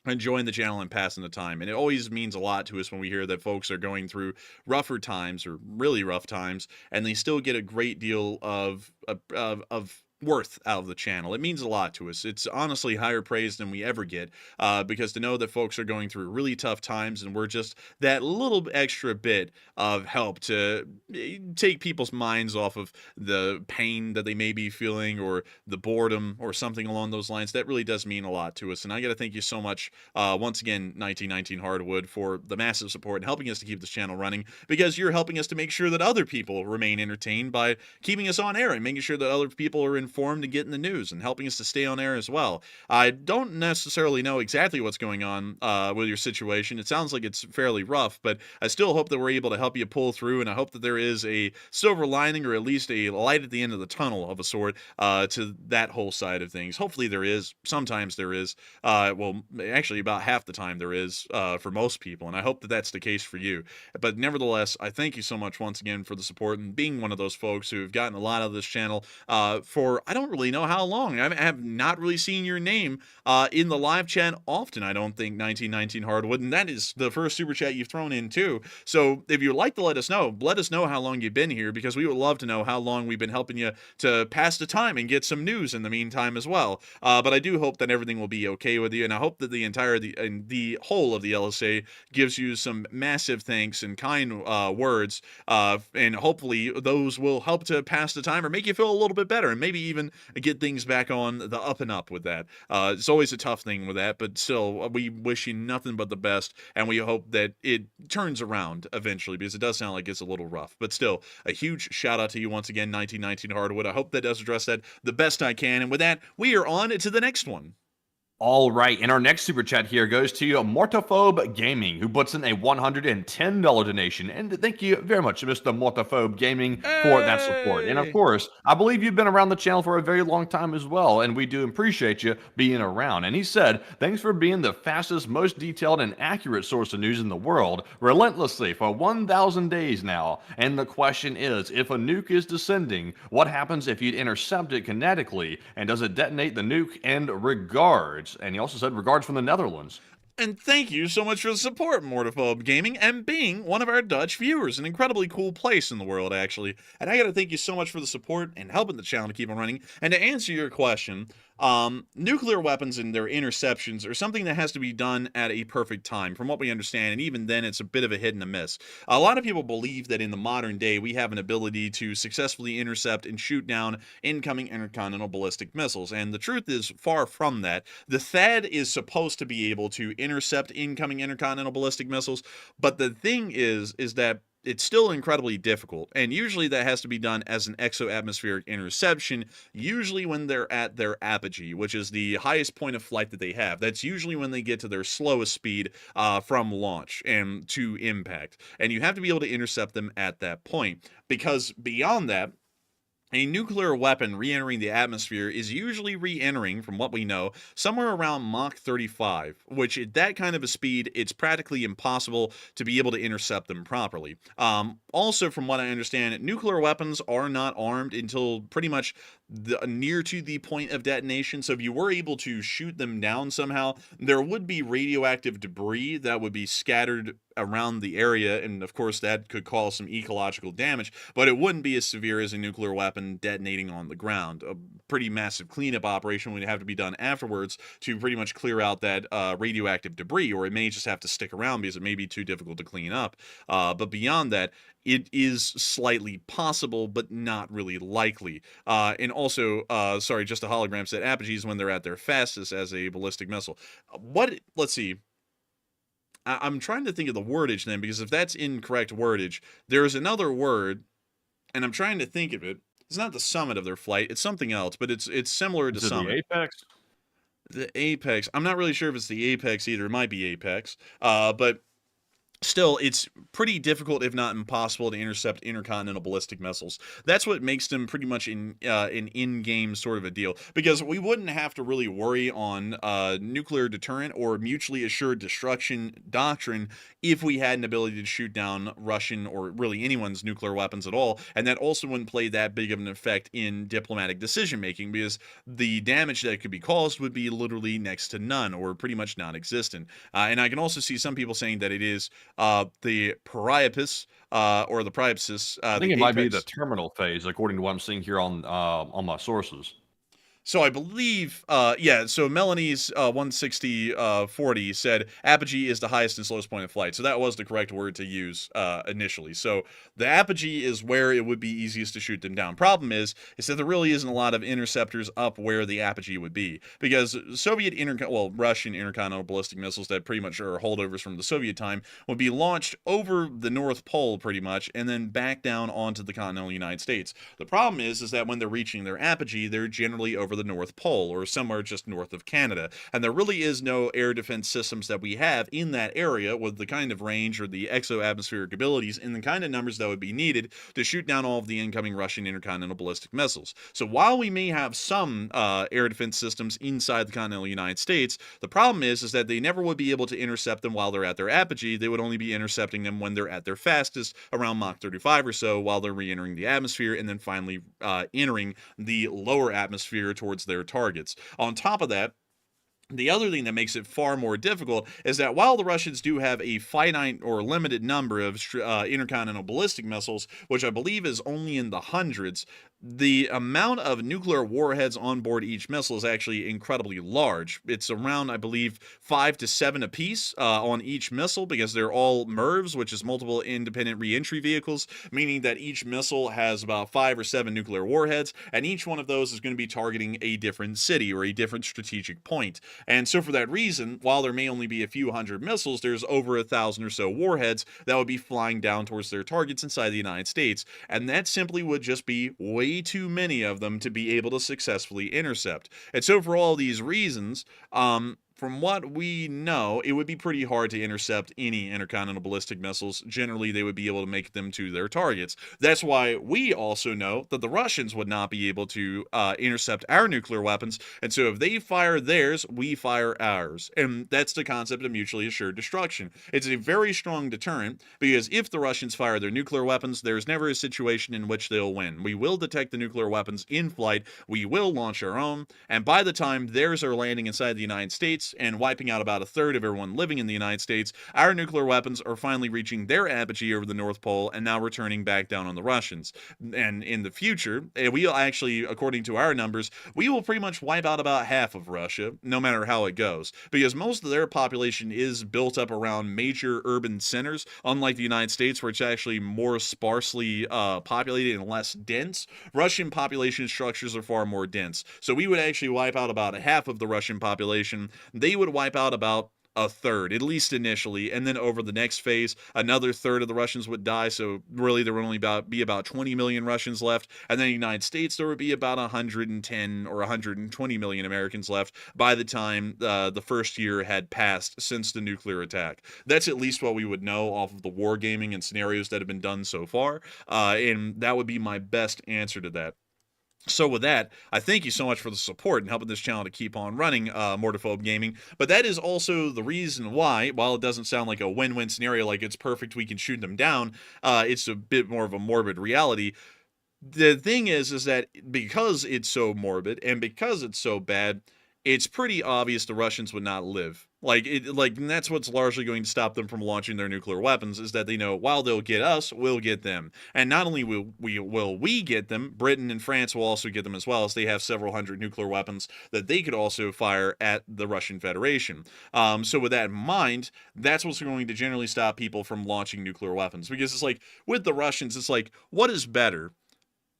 enjoying the channel and passing the time. And it always means a lot to us when we hear that folks are going through rougher times, or really rough times, and they still get a great deal of worth out of the channel. It means a lot to us. It's honestly higher praise than we ever get, because to know that folks are going through really tough times and we're just that little extra bit of help to take people's minds off of the pain that they may be feeling, or the boredom, or something along those lines, that really does mean a lot to us. And I got to thank you so much once again, 1919 Hardwood, for the massive support and helping us to keep this channel running, because you're helping us to make sure that other people remain entertained by keeping us on air and making sure that other people are informed and getting the news and helping us to stay on air as well. I don't necessarily know exactly what's going on with your situation. It sounds like it's fairly rough, but I still hope that we're able to help you pull through, and I hope that there is a silver lining, or at least a light at the end of the tunnel of a sort, to that whole side of things. Hopefully there is. Sometimes there is. Well, actually about half the time there is, for most people, and I hope that that's the case for you. But nevertheless, I thank you so much once again for the support and being one of those folks who have gotten a lot of this channel for for I don't really know how long. I have not really seen your name in the live chat often, I don't think, 1919 Hardwood, and that is the first super chat you've thrown in too. So if you'd like to let us know how long you've been here, because we would love to know how long we've been helping you to pass the time and get some news in the meantime as well. But I do hope that everything will be okay with you, and I hope that the whole of the LSA gives you some massive thanks and kind words, and hopefully those will help to pass the time or make you feel a little bit better, and maybe even get things back on the up and up with that. It's always a tough thing with that, but still, we wish you nothing but the best, and we hope that it turns around eventually, because it does sound like it's a little rough. But still, a huge shout out to you once again, 1919 Hardwood. I hope that does address that the best I can, and with that, we are on to the next one. All right, and our next super chat here goes to Mortophobe Gaming, who puts in a $110 donation. And thank you very much, Mr. Mortophobe Gaming, for that support. And of course, I believe you've been around the channel for a very long time as well, and we do appreciate you being around. And he said, thanks for being the fastest, most detailed, and accurate source of news in the world, relentlessly for 1,000 days now. And the question is, if a nuke is descending, what happens if you'd intercept it kinetically, and does it detonate the nuke? And regards. And he also said regards from the Netherlands. And thank you so much for the support, Mortophobe Gaming, and being one of our Dutch viewers. An incredibly cool place in the world, actually. And I gotta thank you so much for the support and helping the channel to keep on running. And to answer your question, nuclear weapons and their interceptions are something that has to be done at a perfect time, from what we understand, and even then it's a bit of a hit and a miss. A lot of people believe that in the modern day we have an ability to successfully intercept and shoot down incoming intercontinental ballistic missiles, and the truth is far from that. The THAAD is supposed to be able to intercept incoming intercontinental ballistic missiles, but the thing is that it's still incredibly difficult, and usually that has to be done as an exo-atmospheric interception, usually when they're at their apogee, which is the highest point of flight that they have. That's usually when they get to their slowest speed from launch and to impact, and you have to be able to intercept them at that point, because beyond that, a nuclear weapon re-entering the atmosphere is usually re-entering, from what we know, somewhere around Mach 35, which at that kind of a speed, it's practically impossible to be able to intercept them properly. Also, from what I understand, nuclear weapons are not armed until pretty much near to the point of detonation, so if you were able to shoot them down somehow, there would be radioactive debris that would be scattered around the area, and of course that could cause some ecological damage, but it wouldn't be as severe as a nuclear weapon detonating on the ground. A pretty massive cleanup operation would have to be done afterwards to pretty much clear out that radioactive debris, or it may just have to stick around because it may be too difficult to clean up. But beyond that, it is slightly possible, but not really likely. And also, sorry, just a hologram said apogees when they're at their fastest as a ballistic missile. Let's see. I'm trying to think of the wordage then, because if that's incorrect wordage, there is another word, and I'm trying to think of it. It's not the summit of their flight. It's something else, but it's similar to summit. The apex? The apex. I'm not really sure if it's the apex either. It might be apex. But still, it's pretty difficult, if not impossible, to intercept intercontinental ballistic missiles. That's what makes them pretty much an in-game sort of a deal, because we wouldn't have to really worry on nuclear deterrent or mutually assured destruction doctrine if we had an ability to shoot down Russian or really anyone's nuclear weapons at all, and that also wouldn't play that big of an effect in diplomatic decision-making, because the damage that could be caused would be literally next to none or pretty much non-existent. And I can also see some people saying that it is the Priapus, or the Priapsis. I think it might be the terminal phase, according to what I'm seeing here on my sources. So I believe, yeah, so Melanie's 16040 said apogee is the highest and slowest point of flight. So that was the correct word to use initially. So the apogee is where it would be easiest to shoot them down. Problem is that there really isn't a lot of interceptors up where the apogee would be, because Russian intercontinental ballistic missiles that pretty much are holdovers from the Soviet time would be launched over the North Pole pretty much, and then back down onto the continental United States. The problem is that when they're reaching their apogee, they're generally over the North Pole or somewhere just north of Canada. And there really is no air defense systems that we have in that area with the kind of range or the exo-atmospheric abilities and the kind of numbers that would be needed to shoot down all of the incoming Russian intercontinental ballistic missiles. So while we may have some air defense systems inside the continental United States, the problem is that they never would be able to intercept them while they're at their apogee. They would only be intercepting them when they're at their fastest, around Mach 35 or so, while they're re-entering the atmosphere and then finally entering the lower atmosphere towards their targets. On top of that, the other thing that makes it far more difficult is that while the Russians do have a finite or limited number of intercontinental ballistic missiles, which I believe is only in the hundreds, the amount of nuclear warheads on board each missile is actually incredibly large. It's around, I believe, 5 to 7 apiece on each missile, because they're all MIRVs, which is multiple independent reentry vehicles, meaning that each missile has about 5 or 7 nuclear warheads, and each one of those is going to be targeting a different city or a different strategic point. And so for that reason, while there may only be a few hundred missiles, there's over 1,000 or so warheads that would be flying down towards their targets inside the United States, and that simply would just be way too many of them to be able to successfully intercept. And so for all these reasons, from what we know, it would be pretty hard to intercept any intercontinental ballistic missiles. Generally, they would be able to make them to their targets. That's why we also know that the Russians would not be able to intercept our nuclear weapons. And so if they fire theirs, we fire ours. And that's the concept of mutually assured destruction. It's a very strong deterrent, because if the Russians fire their nuclear weapons, there's never a situation in which they'll win. We will detect the nuclear weapons in flight, we will launch our own, and by the time theirs are landing inside the United States and wiping out about a third of everyone living in the United States, our nuclear weapons are finally reaching their apogee over the North Pole and now returning back down on the Russians. And in the future, we'll actually, according to our numbers, we will pretty much wipe out about half of Russia, no matter how it goes, because most of their population is built up around major urban centers, unlike the United States, where it's actually more sparsely populated and less dense. Russian population structures are far more dense. So we would actually wipe out about half of the Russian population. They would wipe out about a third, at least initially, and then over the next phase, another third of the Russians would die. So really, there would only be about 20 million Russians left, and then in the United States, there would be about 110 or 120 million Americans left by the time the first year had passed since the nuclear attack. That's at least what we would know off of the wargaming and scenarios that have been done so far, and that would be my best answer to that. So with that, I thank you so much for the support and helping this channel to keep on running, Mortophobe Gaming. But that is also the reason why, while it doesn't sound like a win-win scenario, like it's perfect, we can shoot them down, it's a bit more of a morbid reality. The thing is that because it's so morbid and because it's so bad, it's pretty obvious the Russians would not live. And that's what's largely going to stop them from launching their nuclear weapons, is that they know while they'll get us, we'll get them. And not only will we get them, Britain and France will also get them as well, as they have several hundred nuclear weapons that they could also fire at the Russian Federation. So with that in mind, that's what's going to generally stop people from launching nuclear weapons. Because it's like, with the Russians, it's like, what is better?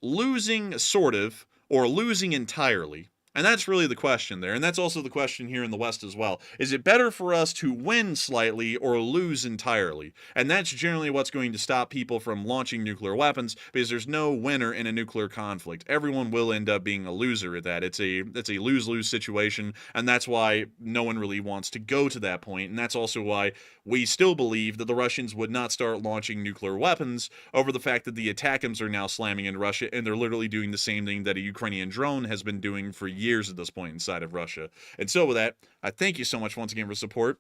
Losing sort of, or losing entirely? And that's really the question there. And that's also the question here in the West as well. Is it better for us to win slightly or lose entirely? And that's generally what's going to stop people from launching nuclear weapons, because there's no winner in a nuclear conflict. Everyone will end up being a loser at that. It's a lose-lose situation, and that's why no one really wants to go to that point. And that's also why we still believe that the Russians would not start launching nuclear weapons over the fact that the ATACMS are now slamming into Russia, and they're literally doing the same thing that a Ukrainian drone has been doing for years at this point inside of Russia. And so with that, I thank you so much once again for support.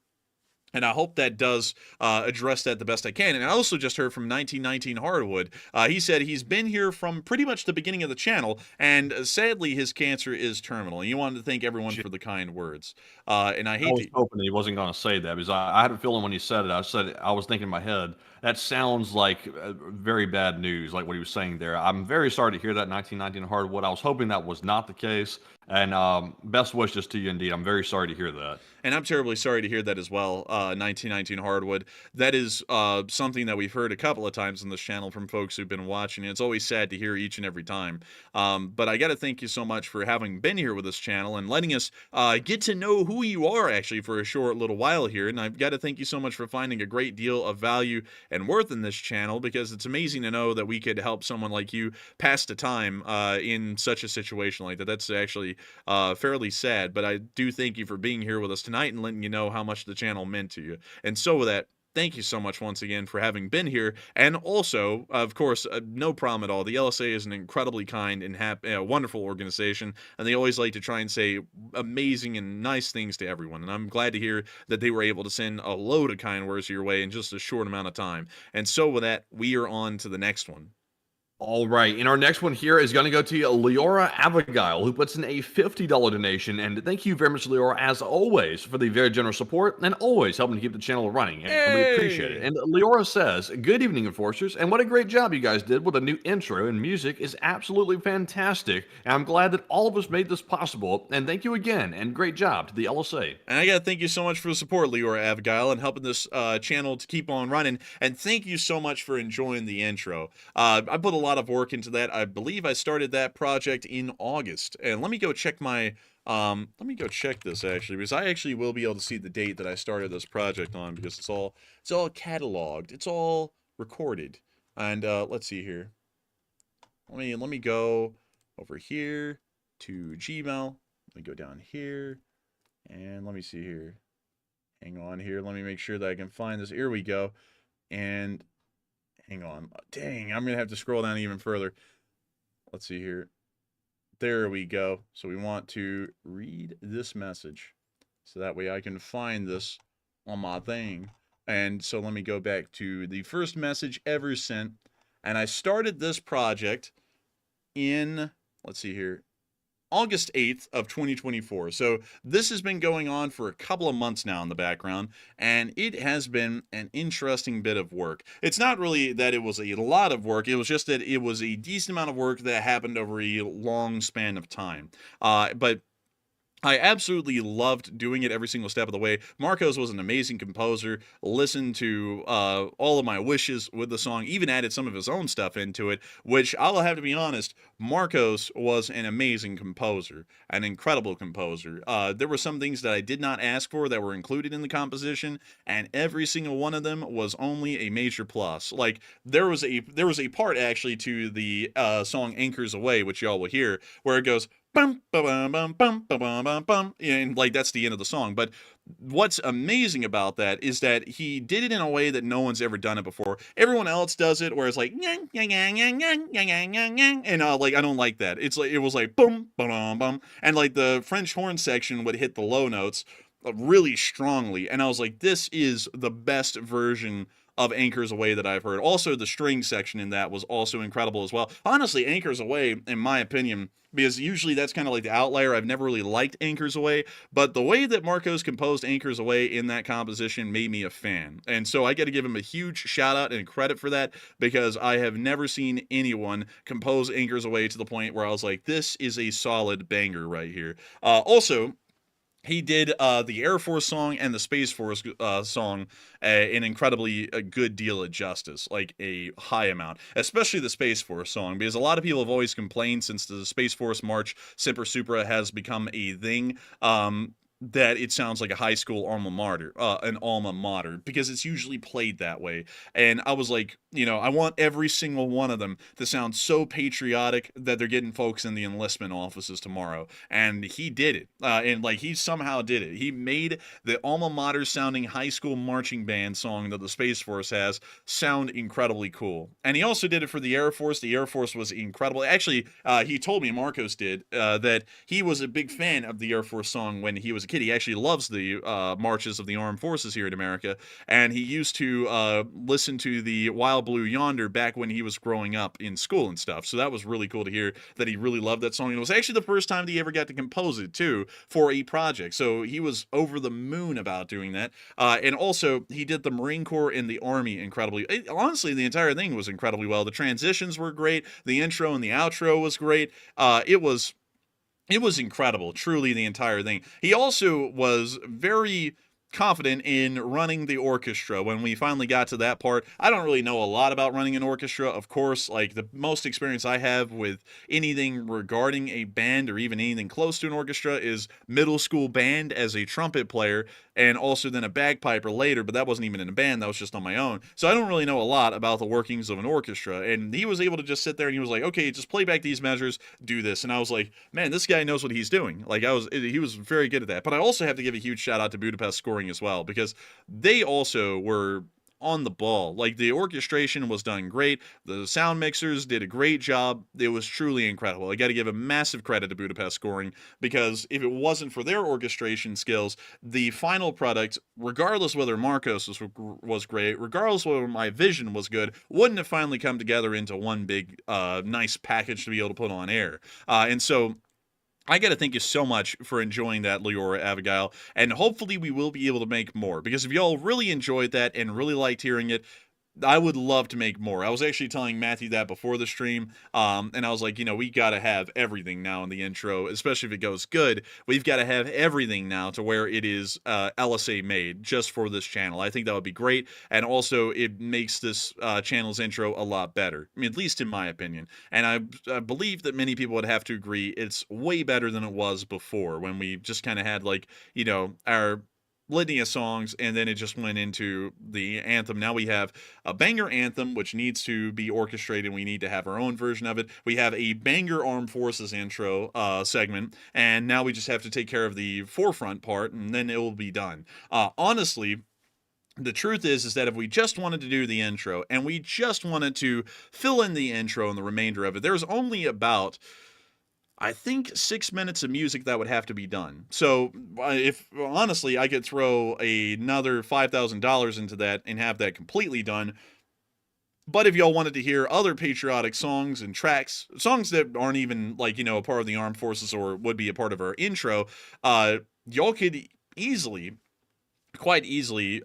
And I hope that does address that the best I can. And I also just heard from 1919 Hardwood. He said he's been here from pretty much the beginning of the channel, and sadly his cancer is terminal. And he wanted to thank everyone for the kind words. And I was hoping he wasn't going to say that, because I had a feeling when he said it, I was thinking in my head, that sounds like very bad news, like what he was saying there. I'm very sorry to hear that, 1919 Hardwood. I was hoping that was not the case. And best wishes to you indeed. I'm very sorry to hear that. And I'm terribly sorry to hear that as well, 1919 Hardwood. That is something that we've heard a couple of times on this channel from folks who've been watching. And it's always sad to hear each and every time. But I got to thank you so much for having been here with this channel and letting us get to know who you are actually for a short little while here. And I've got to thank you so much for finding a great deal of value and worth in this channel, because it's amazing to know that we could help someone like you pass the time in such a situation like that. That's actually fairly sad, but I do thank you for being here with us tonight and letting you know how much the channel meant to you. And so with that, thank you so much once again for having been here. And also, of course, no problem at all. The LSA is an incredibly kind and wonderful organization, and they always like to try and say amazing and nice things to everyone. And I'm glad to hear that they were able to send a load of kind words your way in just a short amount of time. And so with that, we are on to the next one. All right, and our next one here is going to go to Leora Abigail, who puts in a $50 donation. And thank you very much, Leora, as always, for the very generous support and always helping to keep the channel running. And we appreciate it. And Leora says, good evening, Enforcers, and what a great job you guys did with the new intro, and music is absolutely fantastic. And I'm glad that all of us made this possible. And thank you again, and great job to the LSA. And I got to thank you so much for the support, Leora Abigail, and helping this channel to keep on running. And thank you so much for enjoying the intro. I put a lot of work into that. I believe I started that project in August. And let me go check my let me go check this actually, because I actually will be able to see the date that I started this project on, because it's all cataloged, it's all recorded. And let's see here. Let me go over here to Gmail. Let me go down here, and let me see here. Hang on here. Let me make sure that I can find this. Here we go. And hang on. Dang, I'm going to have to scroll down even further. Let's see here. There we go. So we want to read this message, so that way I can find this on my thing. And so let me go back to the first message ever sent. And I started this project in, let's see here, August 8th of 2024. So this has been going on for a couple of months now in the background, and it has been an interesting bit of work. It's not really that it was a lot of work, it was just that it was a decent amount of work that happened over a long span of time. But I absolutely loved doing it every single step of the way. Marcos was an amazing composer, listened to all of my wishes with the song, even added some of his own stuff into it, which I'll have to be honest, Marcos was an amazing composer, an incredible composer. There were some things that I did not ask for that were included in the composition, and every single one of them was only a major plus. Like, there was a part actually to the song Anchors Away, which y'all will hear, where it goes bum bum bum bum bum bum bum, and like that's the end of the song. But what's amazing about that is that he did it in a way that no one's ever done it before. Everyone else does it where it's like and like I don't like that. It's like it was like boom bum bum, and like the French horn section would hit the low notes really strongly, and I was like, this is the best version of Anchors Away that I've heard. Also, the string section in that was also incredible as well. Honestly, Anchors Away, in my opinion, because usually that's kind of like the outlier, I've never really liked Anchors Away, but the way that Marcos composed Anchors Away in that composition made me a fan. And so I got to give him a huge shout out and credit for that, because I have never seen anyone compose Anchors Away to the point where I was like, this is a solid banger right here. Also, he did the Air Force song and the Space Force song an incredibly good deal of justice, like a high amount, especially the Space Force song, because a lot of people have always complained since the Space Force March Semper Supra has become a thing, that it sounds like a high school alma mater, because it's usually played that way. And I was like, you know, I want every single one of them to sound so patriotic that they're getting folks in the enlistment offices tomorrow. And he did it. And like, he somehow did it. He made the alma mater sounding high school marching band song that the Space Force has sound incredibly cool. And he also did it for the Air Force. The Air Force was incredible. Actually, he told me, Marcos did, that he was a big fan of the Air Force song when he was a kid. He actually loves the marches of the armed forces here in America, and he used to listen to the Wild Blue Yonder back when he was growing up in school and stuff. So that was really cool to hear that he really loved that song. And it was actually the first time that he ever got to compose it too for a project. So he was over the moon about doing that. And also he did the Marine Corps and the Army incredibly. Honestly, the entire thing was incredibly well. The transitions were great. The intro and the outro was great. It was incredible, truly, the entire thing. He also was very confident in running the orchestra when we finally got to that part. I don't really know a lot about running an orchestra. Of course, like the most experience I have with anything regarding a band or even anything close to an orchestra is middle school band as a trumpet player, and also then a bagpiper later, but that wasn't even in a band, that was just on my own. So I don't really know a lot about the workings of an orchestra. And he was able to just sit there and he was like, okay, just play back these measures, do this. And I was like, man, this guy knows what he's doing. Like he was very good at that. But I also have to give a huge shout out to Budapest Scoring as well, because they also were on the ball. Like the orchestration was done great. The sound mixers did a great job. It was truly incredible. I got to give a massive credit to Budapest Scoring, because if it wasn't for their orchestration skills, the final product, regardless whether Marcos was great, regardless whether my vision was good, wouldn't have finally come together into one big nice package to be able to put on air. And so I got to thank you so much for enjoying that, Leora Abigail, and hopefully we will be able to make more, because if y'all really enjoyed that and really liked hearing it, I would love to make more. I was actually telling Matthew that before the stream, and I was like, we got to have everything now in the intro, especially if it goes good. We've got to have everything now to where it is LSA made just for this channel. I think that would be great, and also it makes this channel's intro a lot better. I mean, at least in my opinion. And I believe that many people would have to agree it's way better than it was before, when we just kind of had like, our litany of songs, and then it just went into the anthem. Now we have a banger anthem, which needs to be orchestrated. We need to have our own version of it. We have a banger Armed Forces intro segment, and now we just have to take care of the forefront part, and then it will be done. Honestly, the truth is that if we just wanted to do the intro, and we just wanted to fill in the intro and the remainder of it, there's only about, I think, 6 minutes of music that would have to be done. So if honestly I could throw another $5,000 into that and have that completely done. But if y'all wanted to hear other patriotic songs and tracks, songs that aren't even like, a part of the Armed Forces or would be a part of our intro, y'all could quite easily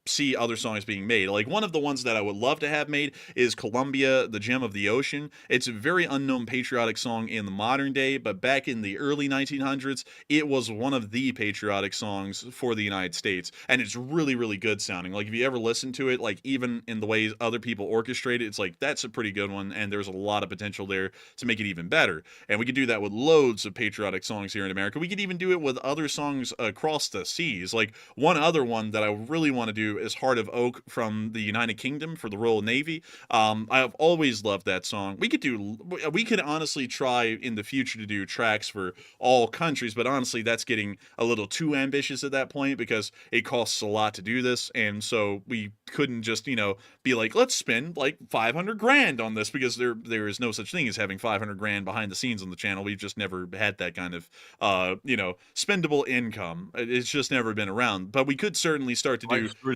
see other songs being made. Like one of the ones that I would love to have made is Columbia, the Gem of the Ocean. It's a very unknown patriotic song in the modern day, but back in the early 1900s, it was one of the patriotic songs for the United States, and it's really, really good sounding. Like if you ever listen to it, like even in the ways other people orchestrate it, it's like that's a pretty good one, and there's a lot of potential there to make it even better. And we could do that with loads of patriotic songs here in America. We could even do it with other songs across the seas. Like one other one that I really want to do is Heart of Oak from the United Kingdom for the Royal Navy. I've always loved that song. We could honestly try in the future to do tracks for all countries, but honestly that's getting a little too ambitious at that point, because it costs a lot to do this, and so we couldn't just be like, let's spend like 500 grand on this, because there is no such thing as having 500 grand behind the scenes on the channel. We've just never had that kind of spendable income. It's just never been around. But we could certainly start to do,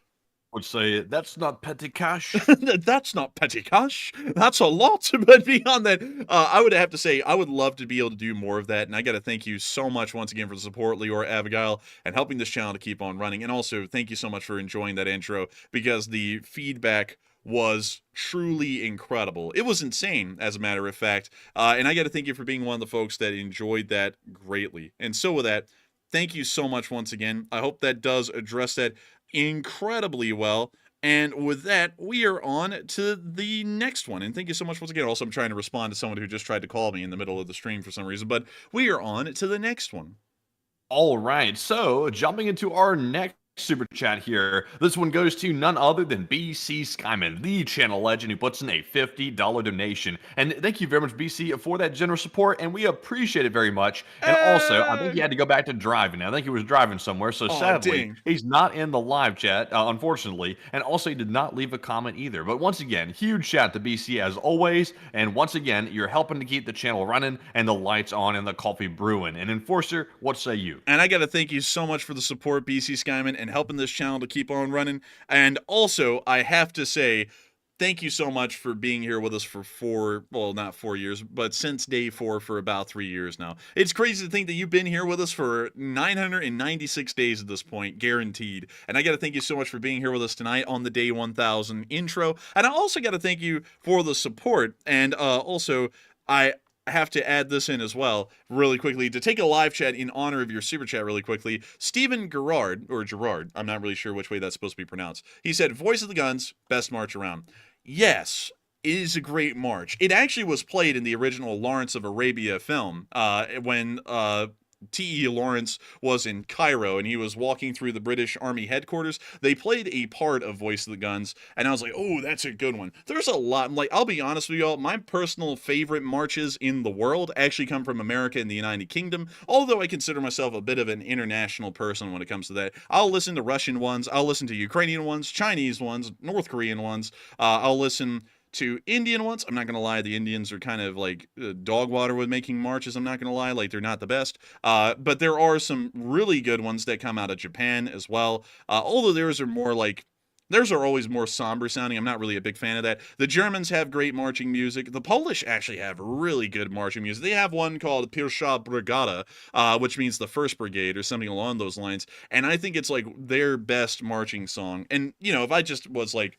would say, that's not petty cash. That's not petty cash. That's a lot. But beyond that, I would have to say I would love to be able to do more of that. And I got to thank you so much once again for the support, Leora Abigail, and helping this channel to keep on running. And also thank you so much for enjoying that intro, because the feedback was truly incredible. It was insane, as a matter of fact. And I got to thank you for being one of the folks that enjoyed that greatly. And so with that, thank you so much once again. I hope that does address that incredibly well. And with that, we are on to the next one. And thank you so much once again. Also, I'm trying to respond to someone who just tried to call me in the middle of the stream for some reason, but we are on to the next one. All right, so jumping into our next super chat here. This one goes to none other than BC Skyman, the channel legend, who puts in a $50 donation. And thank you very much, BC, for that generous support, and we appreciate it very much. And also, I think he had to go back to driving. I think he was driving somewhere, so sadly, he's not in the live chat, unfortunately. And also, he did not leave a comment either. But once again, huge shout to BC as always. And once again, you're helping to keep the channel running and the lights on and the coffee brewing. And Enforcer, what say you? And I got to thank you so much for the support, BC Skyman, and helping this channel to keep on running. And also, I have to say, thank you so much for being here with us for not 4 years, but since day 4 for about 3 years now. It's crazy to think that you've been here with us for 996 days at this point, guaranteed. And I got to thank you so much for being here with us tonight on the Day 1000 intro. And I also got to thank you for the support. And also, I have to add this in as well, really quickly, to take a live chat in honor of your super chat really quickly. Stephen Gerard, or Gerard, I'm not really sure which way that's supposed to be pronounced. He said, Voice of the Guns, best march around. Yes, it is a great march. It actually was played in the original Lawrence of Arabia film when T.E. Lawrence was in Cairo and he was walking through the British Army headquarters. They played a part of Voice of the Guns, and I was like, oh, that's a good one. There's a lot. Like, I'll be honest with y'all, my personal favorite marches in the world actually come from America and the United Kingdom, although I consider myself a bit of an international person when it comes to that. I'll listen to Russian ones, I'll listen to Ukrainian ones, Chinese ones, North Korean ones, I'll listen to Indian ones. I'm not going to lie, the Indians are kind of like dog water with making marches, I'm not going to lie, like they're not the best. But there are some really good ones that come out of Japan as well. Although theirs are always more somber sounding. I'm not really a big fan of that. The Germans have great marching music. The Polish actually have really good marching music. They have one called Pierwsza Brigada, which means the first brigade or something along those lines. And I think it's like their best marching song. And, if I just was like,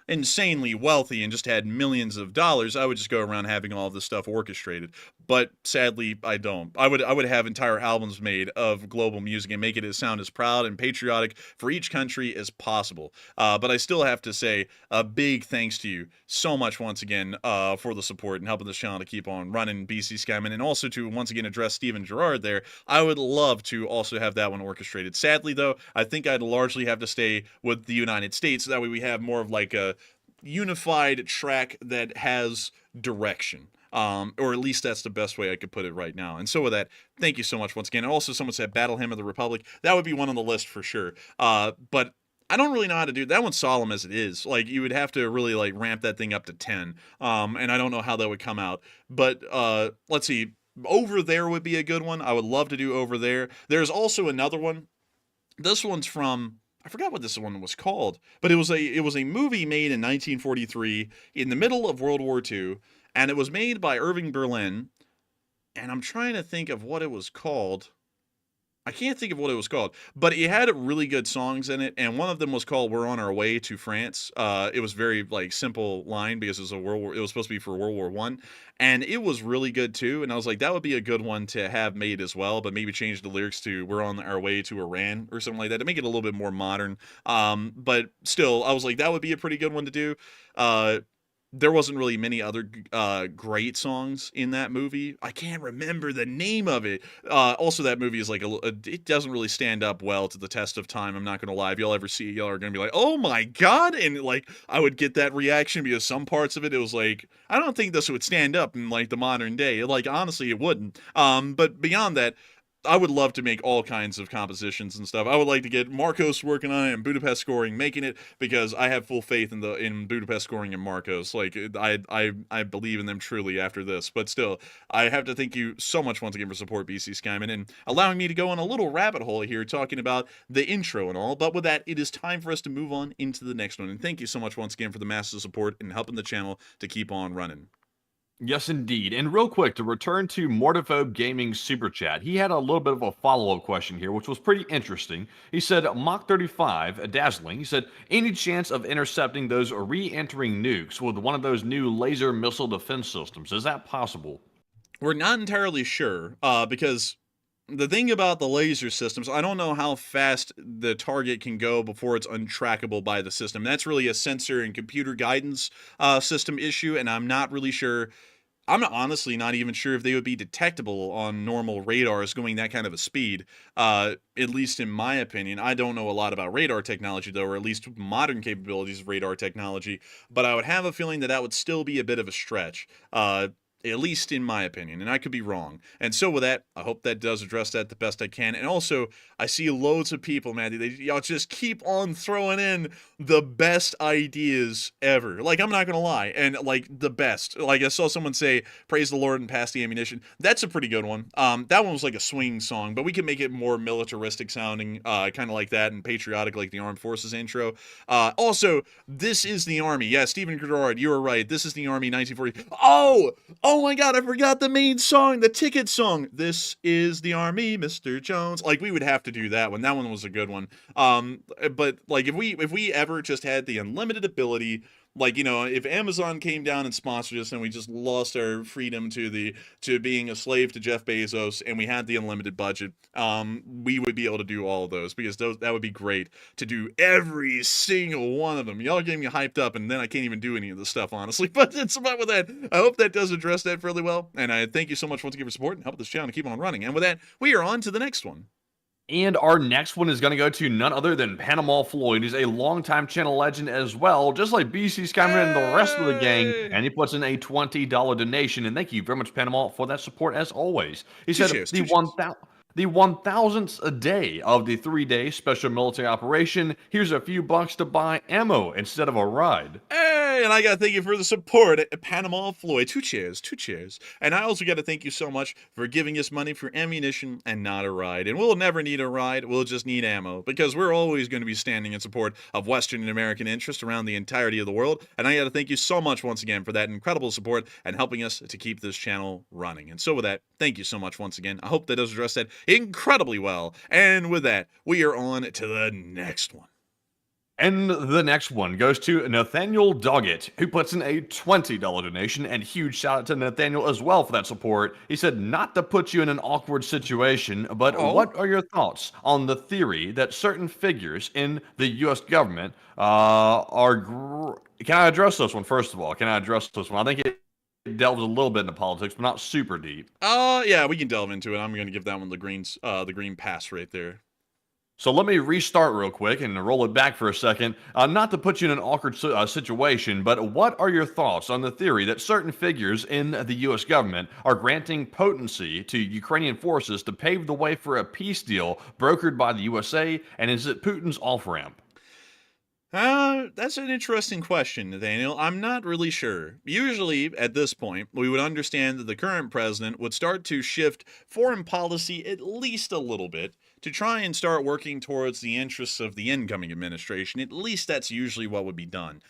insanely wealthy and just had millions of dollars, I would just go around having all of this stuff orchestrated. But sadly, I don't. I would have entire albums made of global music and make it sound as proud and patriotic for each country as possible. But I still have to say a big thanks to you so much once again for the support and helping this channel to keep on running, BC Skyman, and also to once again address Stephen Gerard there. I would love to also have that one orchestrated. Sadly, though, I think I'd largely have to stay with the United States. That way we have more of like a unified track that has direction. Or at least that's the best way I could put it right now. And so with that, thank you so much once again. And also someone said Battle Hymn of the Republic. That would be one on the list for sure. But I don't really know how to do that. One's solemn as it is. Like, you would have to really like ramp that thing up to 10. And I don't know how that would come out. But let's see. Over There would be a good one. I would love to do Over There. There's also another one. This one's from, I forgot what this one was called, but it was a movie made in 1943 in the middle of World War II, and it was made by Irving Berlin, and I'm trying to think of what it was called. I can't think of what it was called, but it had really good songs in it, and one of them was called "We're on Our Way to France." It was very like simple line because it was supposed to be for World War I, and it was really good too. And I was like, that would be a good one to have made as well, but maybe change the lyrics to "We're on our way to Iran" or something like that to make it a little bit more modern. But still, I was like, that would be a pretty good one to do. There wasn't really many other great songs in that movie. I can't remember the name of it. Also, that movie is like it doesn't really stand up well to the test of time. I'm not gonna lie. If y'all ever see it, y'all are gonna be like, "Oh my god!" And like, I would get that reaction because some parts of it was like, I don't think this would stand up in like the modern day. Like, honestly, it wouldn't. But beyond that, I would love to make all kinds of compositions and stuff. I would like to get Marcos working on it and Budapest Scoring making it, because I have full faith in Budapest Scoring and Marcos. Like, I believe in them truly after this. But still, I have to thank you so much once again for support, BC Skyman, and allowing me to go on a little rabbit hole here talking about the intro and all. But with that, it is time for us to move on into the next one. And thank you so much once again for the massive support and helping the channel to keep on running. Yes, indeed. And real quick, to return to Mortiphobe Gaming's super chat, he had a little bit of a follow-up question here, which was pretty interesting. He said, Mach 35, dazzling. He said, any chance of intercepting those re-entering nukes with one of those new laser missile defense systems? Is that possible? We're not entirely sure, because the thing about the laser systems, I don't know how fast the target can go before it's untrackable by the system. That's really a sensor and computer guidance system issue, and I'm not really sure. I'm honestly not even sure if they would be detectable on normal radars going that kind of a speed, at least in my opinion. I don't know a lot about radar technology, though, or at least modern capabilities of radar technology, but I would have a feeling that that would still be a bit of a stretch. At least in my opinion, and I could be wrong. And so with that, I hope that does address that the best I can. And also, I see loads of people, man, y'all just keep on throwing in the best ideas ever. Like, I'm not gonna lie, and like the best. Like, I saw someone say, "Praise the Lord and pass the ammunition." That's a pretty good one. That one was like a swing song, but we can make it more militaristic sounding, kind of like that, and patriotic, like the Armed Forces intro. Also, "This is the Army." Yeah, Stephen Gerard, you were right. "This is the Army, 1940." Oh my god, I forgot the main song, the ticket song. "This is the Army, Mr. Jones." Like, we would have to do that one. That one was a good one. But like, if we ever just had the unlimited ability Like, if Amazon came down and sponsored us and we just lost our freedom to being a slave to Jeff Bezos and we had the unlimited budget, we would be able to do all of those, because that would be great to do every single one of them. Y'all getting me hyped up, and then I can't even do any of this stuff, honestly. But it's about with that. I hope that does address that fairly well. And I thank you so much once again for support and help this channel to keep on running. And with that, we are on to the next one. And our next one is going to go to none other than Panama Floyd. He's a longtime channel legend as well, just like BC Skyman and the rest of the gang. And he puts in a $20 donation. And thank you very much, Panama, for that support as always. He said the 1,000th a day of the 3-day special military operation. Here's a few bucks to buy ammo instead of a ride. Hey, and I got to thank you for the support at Panama Floyd. Two cheers. And I also got to thank you so much for giving us money for ammunition and not a ride. And we'll never need a ride. We'll just need ammo, because we're always going to be standing in support of Western and American interests around the entirety of the world. And I got to thank you so much once again for that incredible support and helping us to keep this channel running. And so with that, thank you so much once again. I hope that does address that incredibly well. And with that, we are on to the next one. And the next one goes to Nathaniel Doggett, who puts in a $20 donation, and huge shout out to Nathaniel as well for that support. He said, not to put you in an awkward situation, but what are your thoughts on the theory that certain figures in the U.S. government can I address this one first of all? Can I address this one? I think it delves a little bit into politics, but not super deep. Yeah, we can delve into it. I'm going to give that one the green pass right there. So let me restart real quick and roll it back for a second. Not to put you in an awkward situation, but what are your thoughts on the theory that certain figures in the U.S. government are granting potency to Ukrainian forces to pave the way for a peace deal brokered by the USA, and is it Putin's off-ramp? That's an interesting question, Nathaniel. I'm not really sure. Usually, at this point, we would understand that the current president would start to shift foreign policy at least a little bit to try and start working towards the interests of the incoming administration. At least that's usually what would be done.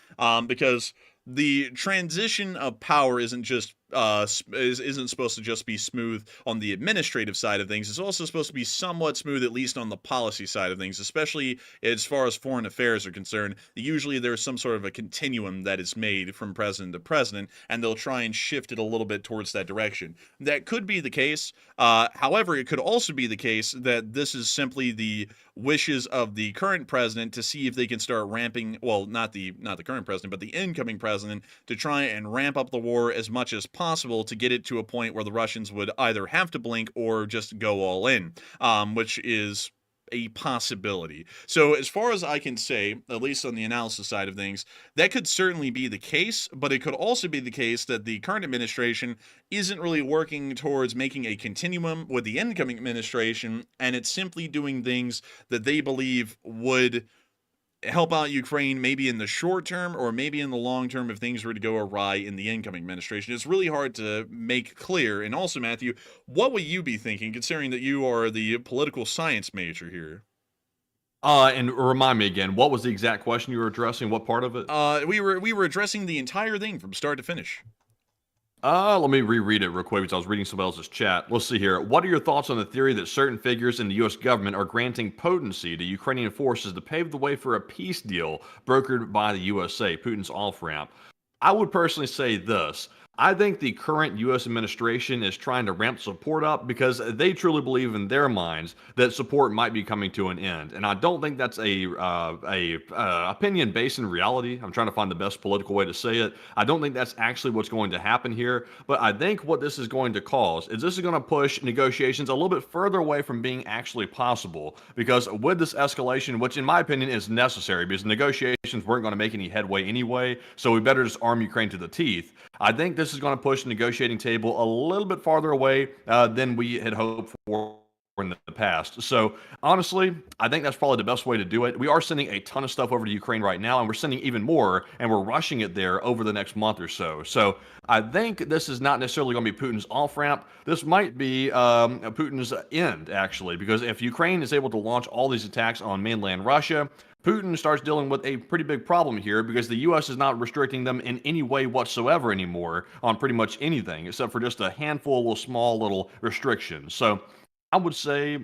Because the transition of power isn't supposed to just be smooth on the administrative side of things. It's also supposed to be somewhat smooth, at least on the policy side of things, especially as far as foreign affairs are concerned. Usually there's some sort of a continuum that is made from president to president, and they'll try and shift it a little bit towards that direction. That could be the case. However, it could also be the case that this is simply the wishes of the current president to see if they can start ramping, well, not the current president, but the incoming president, to try and ramp up the war as much as possible to get it to a point where the Russians would either have to blink or just go all in, which is a possibility. So as far as I can say, at least on the analysis side of things, that could certainly be the case, but it could also be the case that the current administration isn't really working towards making a continuum with the incoming administration, and it's simply doing things that they believe would help out Ukraine maybe in the short term or maybe in the long term if things were to go awry in the incoming administration. It's really hard to make clear. And also, Matthew, what would you be thinking, considering that you are the political science major here? And remind me again, what was the exact question you were addressing? What part of it? We were addressing the entire thing from start to finish. Let me reread it real quick because I was reading somebody else's chat. Let's see here. What are your thoughts on the theory that certain figures in the U.S. government are granting potency to Ukrainian forces to pave the way for a peace deal brokered by the USA, Putin's off-ramp? I would personally say this. I think the current U.S. administration is trying to ramp support up because they truly believe in their minds that support might be coming to an end. And I don't think that's a opinion based in reality. I'm trying to find the best political way to say it. I don't think that's actually what's going to happen here. But I think what this is going to cause is this is going to push negotiations a little bit further away from being actually possible. Because with this escalation, which in my opinion is necessary because negotiations weren't going to make any headway anyway, so we better just arm Ukraine to the teeth. I think this is going to push the negotiating table a little bit farther away than we had hoped for in the past. So honestly, I think that's probably the best way to do it. We are sending a ton of stuff over to Ukraine right now, and we're sending even more, and we're rushing it there over the next month or so. So I think this is not necessarily going to be Putin's off-ramp. This might be Putin's end, actually, because if Ukraine is able to launch all these attacks on mainland Russia, Putin starts dealing with a pretty big problem here because the U.S. is not restricting them in any way whatsoever anymore on pretty much anything, except for just a handful of small little restrictions. So I would say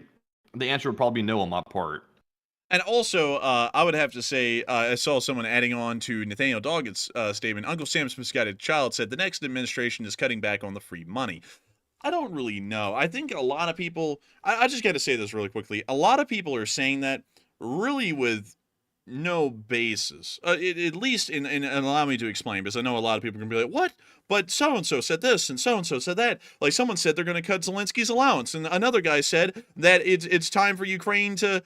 the answer would probably be no on my part. And also, I would have to say, I saw someone adding on to Nathaniel Doggett's statement. Uncle Sam's misguided child said the next administration is cutting back on the free money. I don't really know. I think a lot of people, I just got to say this really quickly. A lot of people are saying that really with no basis. At least, and allow me to explain, because I know a lot of people are going to be like, what? But so-and-so said this, and so-and-so said that. Like, someone said they're going to cut Zelensky's allowance, and another guy said that it's time for Ukraine to,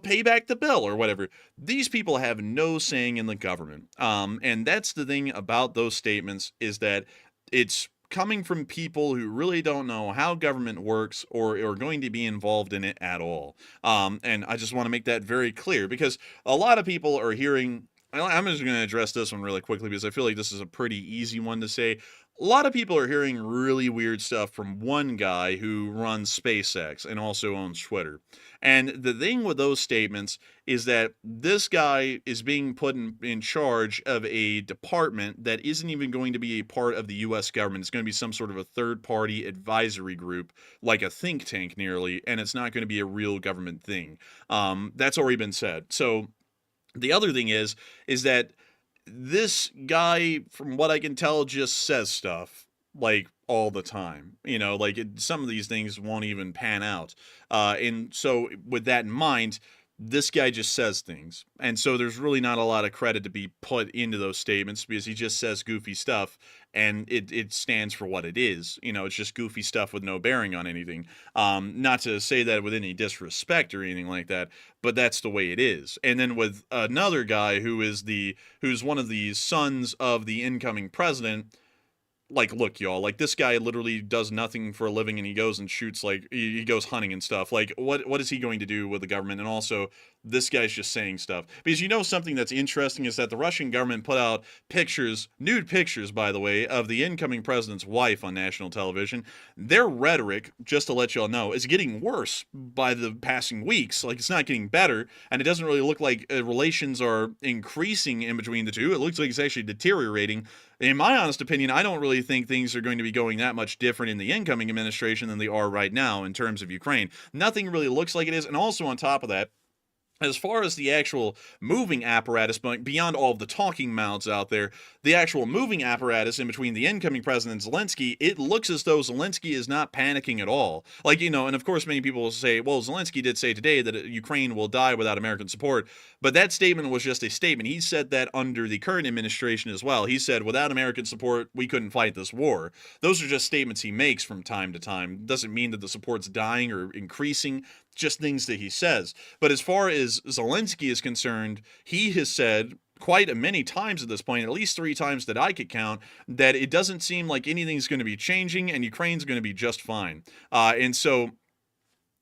pay back the bill or whatever. These people have no saying in the government. And that's the thing about those statements, is that it's coming from people who really don't know how government works or are going to be involved in it at all. And I just want to make that very clear, because a lot of people are hearing, I'm just going to address this one really quickly because I feel like this is a pretty easy one to say. A lot of people are hearing really weird stuff from one guy who runs SpaceX and also owns Twitter. And the thing with those statements is that this guy is being put in charge of a department that isn't even going to be a part of the U.S. government. It's going to be some sort of a third-party advisory group, like a think tank nearly, and it's not going to be a real government thing. That's already been said. So the other thing is that this guy, from what I can tell, just says stuff like all the time. Some of these things won't even pan out. And so with that in mind, this guy just says things. And so there's really not a lot of credit to be put into those statements, because he just says goofy stuff, and it stands for what it is. It's just goofy stuff with no bearing on anything. Not to say that with any disrespect or anything like that, but that's the way it is. And then with another guy who's one of the sons of the incoming president, like, look, y'all, like, this guy literally does nothing for a living, and he goes and shoots, like, he goes hunting and stuff. Like, what is he going to do with the government? And also, this guy's just saying stuff. Because something that's interesting is that the Russian government put out pictures, nude pictures, by the way, of the incoming president's wife on national television. Their rhetoric, just to let y'all know, is getting worse by the passing weeks. Like, it's not getting better, and it doesn't really look like relations are increasing in between the two. It looks like it's actually deteriorating. In my honest opinion, I don't really think things are going to be going that much different in the incoming administration than they are right now in terms of Ukraine. Nothing really looks like it is. And also on top of that, as far as the actual moving apparatus, but beyond all of the talking mouths out there, the actual moving apparatus in between the incoming president and Zelenskyy, it looks as though Zelenskyy is not panicking at all. And of course many people will say, well, Zelenskyy did say today that Ukraine will die without American support, but that statement was just a statement. He said that under the current administration as well. He said, without American support, we couldn't fight this war. Those are just statements he makes from time to time. Doesn't mean that the support's dying or increasing, just things that he says. But as far as Zelenskyy is concerned, he has said quite many times at this point, at least 3 times that I could count, that it doesn't seem like anything's going to be changing and Ukraine's going to be just fine. And so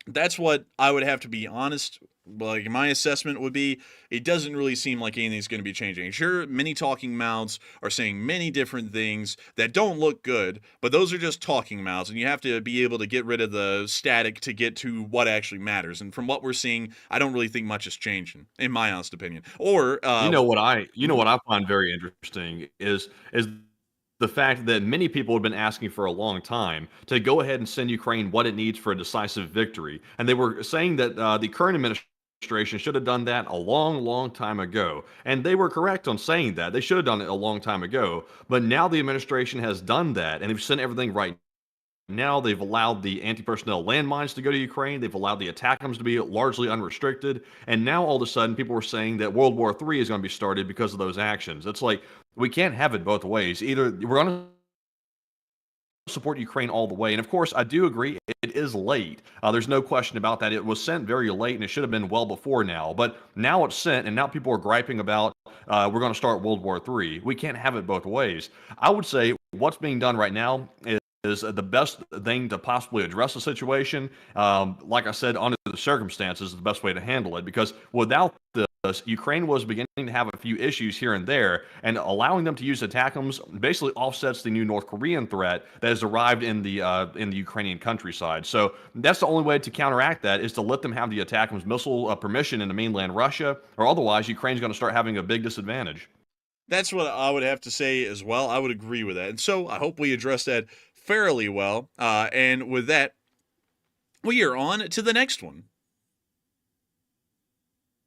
that's what I would have to be honest. Like, my assessment would be, it doesn't really seem like anything's going to be changing. Sure, many talking mouths are saying many different things that don't look good, but those are just talking mouths, and you have to be able to get rid of the static to get to what actually matters. And from what we're seeing, I don't really think much is changing, in my honest opinion. Or what I find very interesting is the fact that many people have been asking for a long time to go ahead and send Ukraine what it needs for a decisive victory. And they were saying that the current administration should have done that a long, long time ago. And they were correct on saying that. They should have done it a long time ago. But now the administration has done that, and they've sent everything right now. They've allowed the anti-personnel landmines to go to Ukraine. They've allowed the ATACMS to be largely unrestricted. And now all of a sudden people were saying that World War III is going to be started because of those actions. It's like, we can't have it both ways. Either we're going to support Ukraine all the way. And of course, I do agree it is late. There's no question about that. It was sent very late, and it should have been well before now. But now it's sent, and now people are griping about we're going to start World War III. We can't have it both ways. I would say what's being done right now is the best thing to possibly address the situation. Like I said, under the circumstances, is the best way to handle it, because without this, Ukraine was beginning to have a few issues here and there, and allowing them to use ATACMS basically offsets the new North Korean threat that has arrived in the Ukrainian countryside. So that's the only way to counteract that, is to let them have the ATACMS missile permission into mainland Russia, or otherwise Ukraine's going to start having a big disadvantage. That's what I would have to say as well. I would agree with that. And so I hope we addressed that fairly well. And with that, we are on to the next one.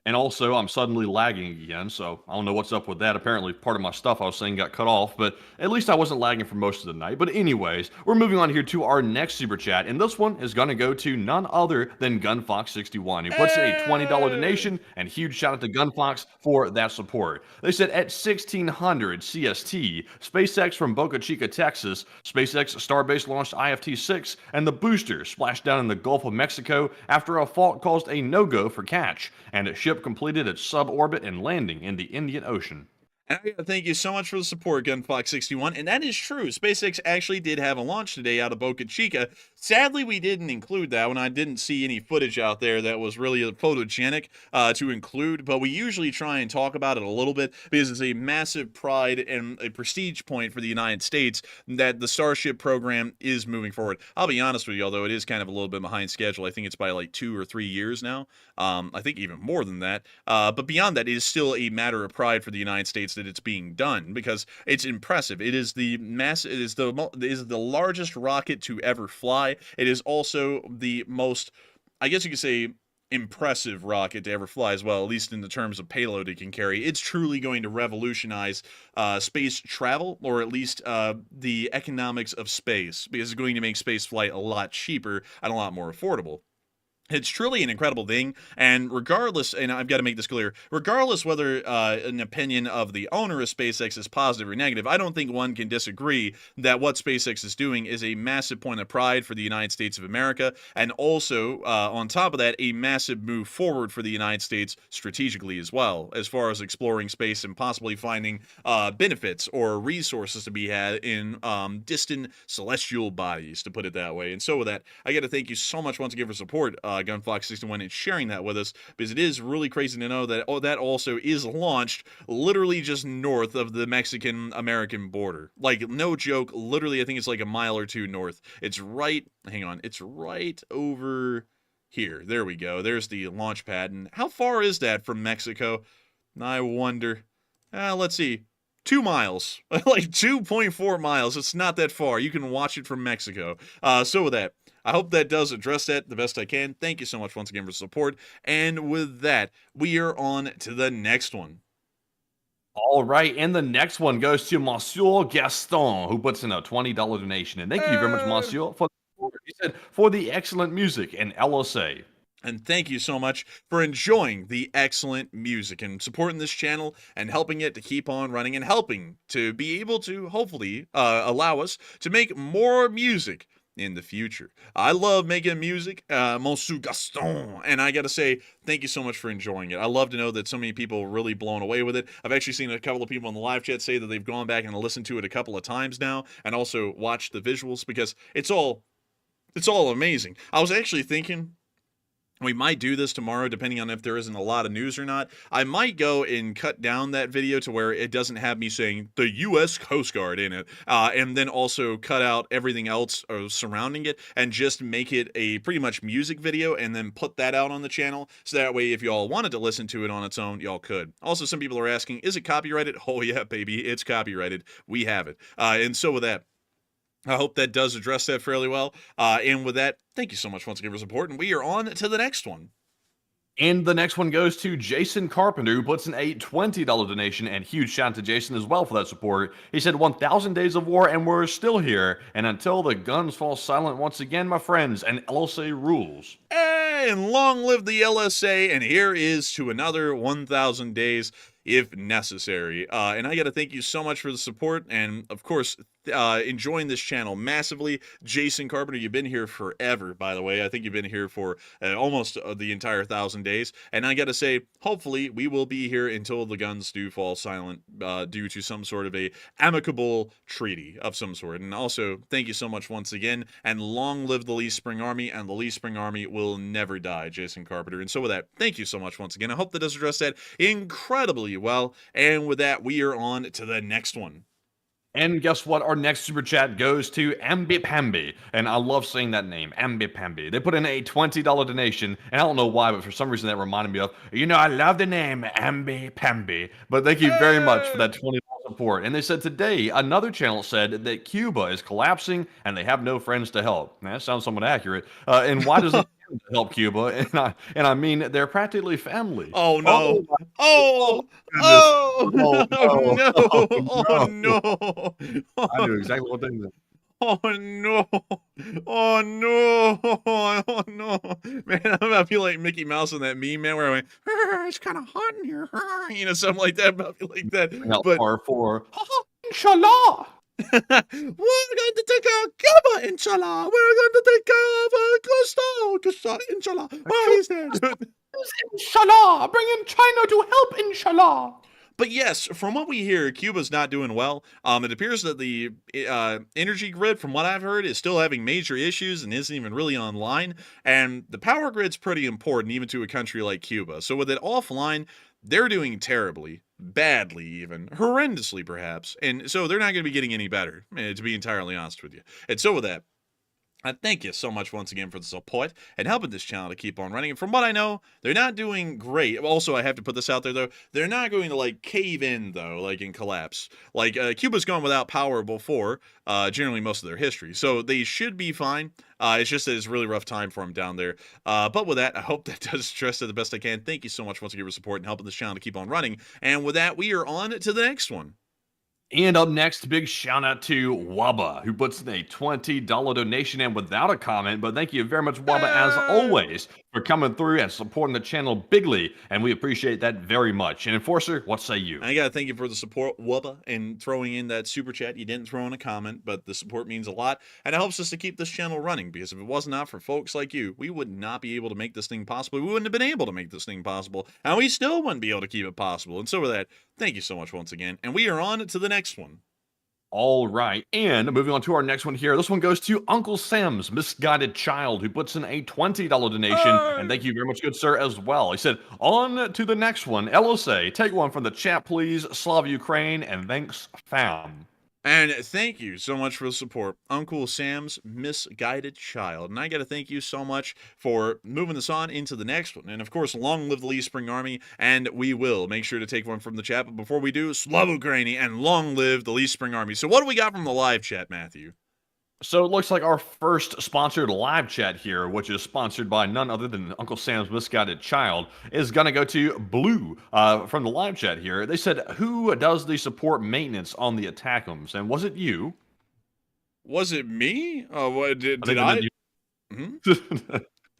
And also, I'm suddenly lagging again, so I don't know what's up with that. Apparently, part of my stuff I was saying got cut off, but at least I wasn't lagging for most of the night. But anyways, we're moving on here to our next super chat, and this one is going to go to none other than GunFox61, who puts in a $20 donation, and huge shout out to GunFox for that support. They said at 1600 CST, SpaceX from Boca Chica, Texas, SpaceX Starbase launched IFT-6, and the booster splashed down in the Gulf of Mexico after a fault caused a no-go for catch, and it ship completed its suborbit and landing in the Indian Ocean. And I gotta thank you so much for the support, GunFox61. And that is true. SpaceX actually did have a launch today out of Boca Chica. Sadly, we didn't include that one. I didn't see any footage out there that was really photogenic to include. But we usually try and talk about it a little bit because it's a massive pride and a prestige point for the United States that the Starship program is moving forward. I'll be honest with you, although it is kind of a little bit behind schedule. I think it's by like 2 or 3 years now. I think even more than that. But beyond that, it is still a matter of pride for the United States that it's being done because it's impressive. It is the largest rocket to ever fly. It is also the most, I guess you could say, impressive rocket to ever fly as well, at least in the terms of payload it can carry. It's truly going to revolutionize space travel, or at least the economics of space, because it's going to make space flight a lot cheaper and a lot more affordable. It's truly an incredible thing, and regardless, and I've got to make this clear, regardless whether an opinion of the owner of SpaceX is positive or negative, I don't think one can disagree that what SpaceX is doing is a massive point of pride for the United States of America, and also, on top of that, a massive move forward for the United States strategically as well, as far as exploring space and possibly finding benefits or resources to be had in distant celestial bodies, to put it that way. And so with that, I got to thank you so much once again for support, GunFox61, and sharing that with us, because it is really crazy to know that that also is launched literally just north of the Mexican-American border. Like, no joke, literally I think it's like a mile or two north. It's right, hang on, it's right over here. There we go. There's the launch pad. And how far is that from Mexico? I wonder. Let's see. 2 miles. Like 2.4 miles. It's not that far. You can watch it from Mexico. So with that, I hope that does address that the best I can. Thank you so much once again for support. And with that, we are on to the next one. All right, and the next one goes to Monsieur Gaston, who puts in a $20 donation. And thank you very much, Monsieur, for the support. He said, for the excellent music and LSA. And thank you so much for enjoying the excellent music and supporting this channel and helping it to keep on running and helping to be able to hopefully allow us to make more music in the future. I love making music, Monsieur Gaston, and I gotta say, thank you so much for enjoying it. I love to know that so many people are really blown away with it. I've actually seen a couple of people in the live chat say that they've gone back and listened to it a couple of times now, and also watched the visuals, because it's all amazing. I was actually thinking we might do this tomorrow, depending on if there isn't a lot of news or not. I might go and cut down that video to where it doesn't have me saying the U.S. Coast Guard in it, and then also cut out everything else surrounding it and just make it a pretty much music video and then put that out on the channel. So that way, if y'all wanted to listen to it on its own, y'all could. Also, some people are asking, is it copyrighted? Oh yeah, baby, it's copyrighted. We have it. And so with that, I hope that does address that fairly well. And with that, thank you so much once again for support, and we are on to the next one. And the next one goes to Jason Carpenter, who puts in a $20 donation, and huge shout out to Jason as well for that support. He said, 1,000 days of war, and we're still here. And until the guns fall silent once again, my friends, and LSA rules. And long live the LSA, and here is to another 1,000 days if necessary. And I got to thank you so much for the support, and of course, enjoying this channel massively. Jason Carpenter, you've been here forever, by the way. I think you've been here for almost the entire 1,000 days. And I got to say, hopefully, we will be here until the guns do fall silent due to some sort of a amicable treaty of some sort. And also, thank you so much once again, and long live the Lee Spring Army, and the Lee Spring Army will never die, Jason Carpenter. And so with that, thank you so much once again. I hope that does address that incredibly well. And with that, we are on to the next one. And guess what? Our next super chat goes to Ambipambi. And I love saying that name, Ambipambi. They put in a $20 donation. And I don't know why, but for some reason that reminded me of, I love the name Ambipambi. But thank you very much for that $20 support. And they said today, another channel said that Cuba is collapsing and they have no friends to help. That sounds somewhat accurate. And why does it to help Cuba, and I mean they're practically family. Oh Oh no. my Oh. goodness! Oh. Oh Oh no! no. Oh Oh no! no. I knew exactly what they meant. Oh no! Oh no! Oh no! Man, I'm about to be like Mickey Mouse in that meme, man, where I went, it's kind of hot in here, you know, something like that, about to be like that. Out But par four. Inshallah. we're going to take out Cuba, inshallah. We're going to take out Gusto, inshallah. Why is that? Inshallah. Bring in China to help. Inshallah. But yes, from what we hear, Cuba's not doing well. It appears that the energy grid, from what I've heard, is still having major issues and isn't even really online. And the power grid's pretty important, even to a country like Cuba. So with it offline, they're doing terribly, badly even, horrendously perhaps. And so they're not going to be getting any better, to be entirely honest with you. And so with that, I thank you so much once again for the support and helping this channel to keep on running. And from what I know, they're not doing great. Also, I have to put this out there, though. They're not going to, like, cave in, though, like, and collapse. Like, Cuba's gone without power before, generally most of their history. So they should be fine. It's just that it's a really rough time for them down there. But with that, I hope that does address it the best I can. Thank you so much once again for support and helping this channel to keep on running. And with that, we are on to the next one. And up next, big shout out to Waba, who puts in a $20 donation and without a comment. But thank you very much, Waba, as always, for coming through and supporting the channel bigly. And we appreciate that very much. And Enforcer, what say you? I gotta thank you for the support, Wubba, and throwing in that super chat. You didn't throw in a comment, but the support means a lot, and it helps us to keep this channel running, because if it was not for folks like you, we would not be able to make this thing possible. We wouldn't have been able to make this thing possible, and we still wouldn't be able to keep it possible. And so with that, thank you so much once again, and we are on to the next one. All right, and moving on to our next one here. This one goes to Uncle Sam's Misguided Child, who puts in a $20 donation. And thank you very much, good sir, as well. He said, on to the next one. LSA, take one from the chat, please. Slava Ukraine, and thanks, fam. And thank you so much for the support, Uncle Sam's Misguided Child. And I got to thank you so much for moving this on into the next one. And of course, long live the Lee Spring Army, and we will make sure to take one from the chat. But before we do, Slava Ukraine, and long live the Lee Spring Army. So what do we got from the live chat, Matthew? So it looks like our first sponsored live chat here, which is sponsored by none other than Uncle Sam's Misguided Child, is going to go to Blue from the live chat here. They said, who does the support maintenance on the ATACMS? And was it you? Was it me? What did I?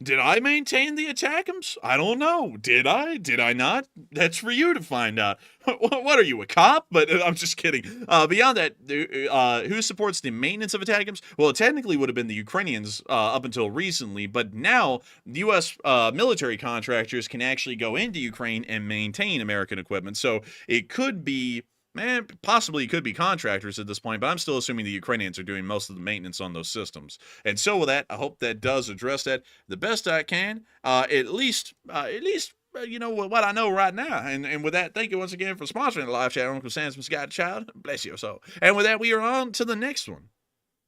Did I maintain the ATACMS? I don't know. Did I? Did I not? That's for you to find out. What are you, a cop? But I'm just kidding. Beyond that, who supports the maintenance of ATACMS? Well, it technically would have been the Ukrainians up until recently, but now the U.S. Military contractors can actually go into Ukraine and maintain American equipment. So it could be, possibly it could be contractors at this point, but I'm still assuming the Ukrainians are doing most of the maintenance on those systems. And so with that, I hope that does address that the best I can, at least, you know, what I know right now. And with that, thank you once again for sponsoring the live chat, Uncle Sam's Misguided Child. Bless your soul. And with that, we are on to the next one.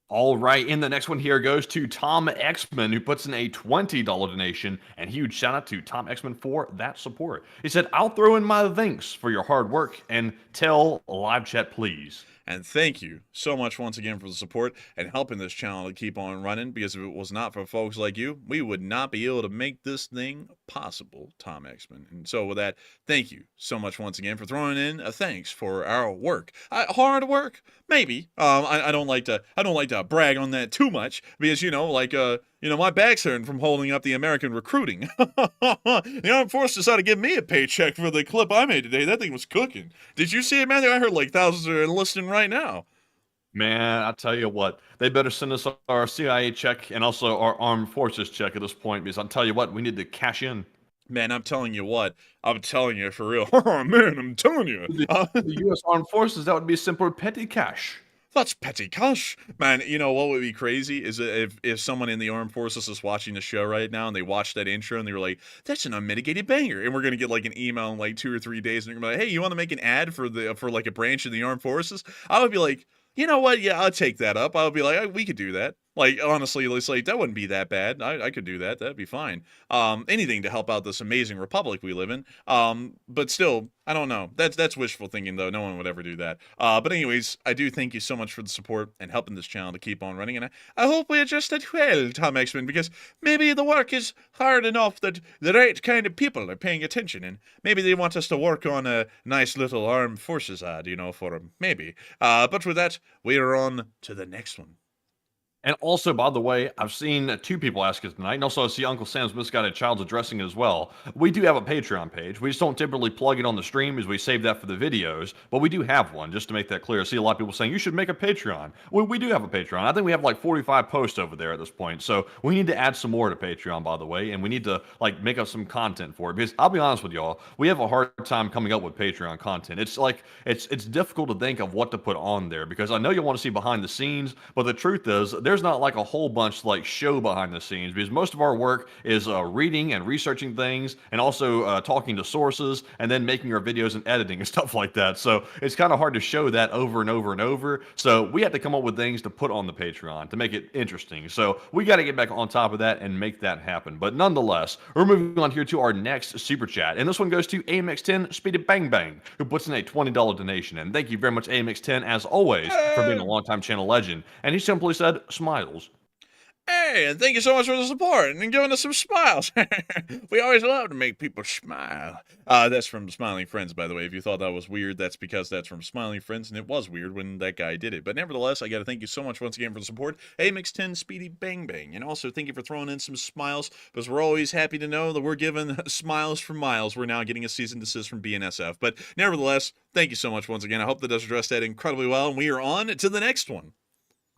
All right, and the next one here goes to Tom Xman, who puts in a $20 donation, and huge shout out to Tom Xman for that support. He said, I'll throw in my thanks for your hard work, and tell live chat, please. And thank you so much once again for the support and helping this channel to keep on running, because if it was not for folks like you, we would not be able to make this thing possible, Tom Xman. And so with that, thank you so much once again for throwing in a thanks for our work. Hard work? Maybe. I don't like to brag on that too much, because, you know, like, my back's hurting from holding up the American recruiting. The Armed Forces ought to give me a paycheck for the clip I made today. That thing was cooking. Did you see it, Matthew? I heard like thousands are enlisting right now. Man, I tell you what, they better send us our CIA check and also our Armed Forces check at this point, because I'll tell you what, we need to cash in. Man, I'm telling you what. I'm telling you for real. Oh, man, I'm telling you. The U.S. Armed Forces, that would be simple petty cash. That's petty cash. Man, you know what would be crazy is if someone in the Armed Forces is watching the show right now and they watch that intro and they were like, that's an unmitigated banger. And we're going to get like an email in like 2 or 3 days and they're going to be like, hey, you want to make an ad for like a branch of the Armed Forces? I would be like, you know what? Yeah, I'll take that up. I would be like, we could do that. Like, honestly, it's like, that wouldn't be that bad. I could do that. That'd be fine. Anything to help out this amazing republic we live in. But still, I don't know. That's wishful thinking, though. No one would ever do that. But anyways, I do thank you so much for the support and helping this channel to keep on running. And I hope we adjusted well, Tom X-Men, because maybe the work is hard enough that the right kind of people are paying attention, and maybe they want us to work on a nice little armed forces ad, for them. Maybe. But with that, we are on to the next one. And also, by the way, I've seen two people ask us tonight, and also I see Uncle Sam's Misguided Child's addressing it as well. We do have a Patreon page. We just don't typically plug it on the stream as we save that for the videos, but we do have one, just to make that clear. I see a lot of people saying, you should make a Patreon. We do have a Patreon. I think we have like 45 posts over there at this point, so we need to add some more to Patreon, by the way, and we need to make up some content for it, because I'll be honest with y'all, we have a hard time coming up with Patreon content. It's like, it's difficult to think of what to put on there, because I know you want to see behind the scenes, but the truth is, there's not like a whole bunch show behind the scenes, because most of our work is reading and researching things, and also talking to sources, and then making our videos and editing and stuff like that. So it's kind of hard to show that over and over and over. So we have to come up with things to put on the Patreon to make it interesting. So we got to get back on top of that and make that happen. But nonetheless, we're moving on here to our next super chat, and this one goes to AMX10 Speedy Bang Bang, who puts in a $20 donation. And thank you very much, AMX10, as always, for being a longtime channel legend. And he simply said, smiles. Hey, and thank you so much for the support and giving us some smiles. We always love to make people smile. That's from Smiling Friends, by the way. If you thought that was weird, that's because that's from Smiling Friends, and it was weird when that guy did it. But nevertheless, I got to thank you so much once again for the support. AMX10 Speedy Bang Bang. And also thank you for throwing in some smiles, because we're always happy to know that we're giving smiles for miles. We're now getting a cease and desist from BNSF. But nevertheless, thank you so much once again. I hope that does address that incredibly well, and we are on to the next one.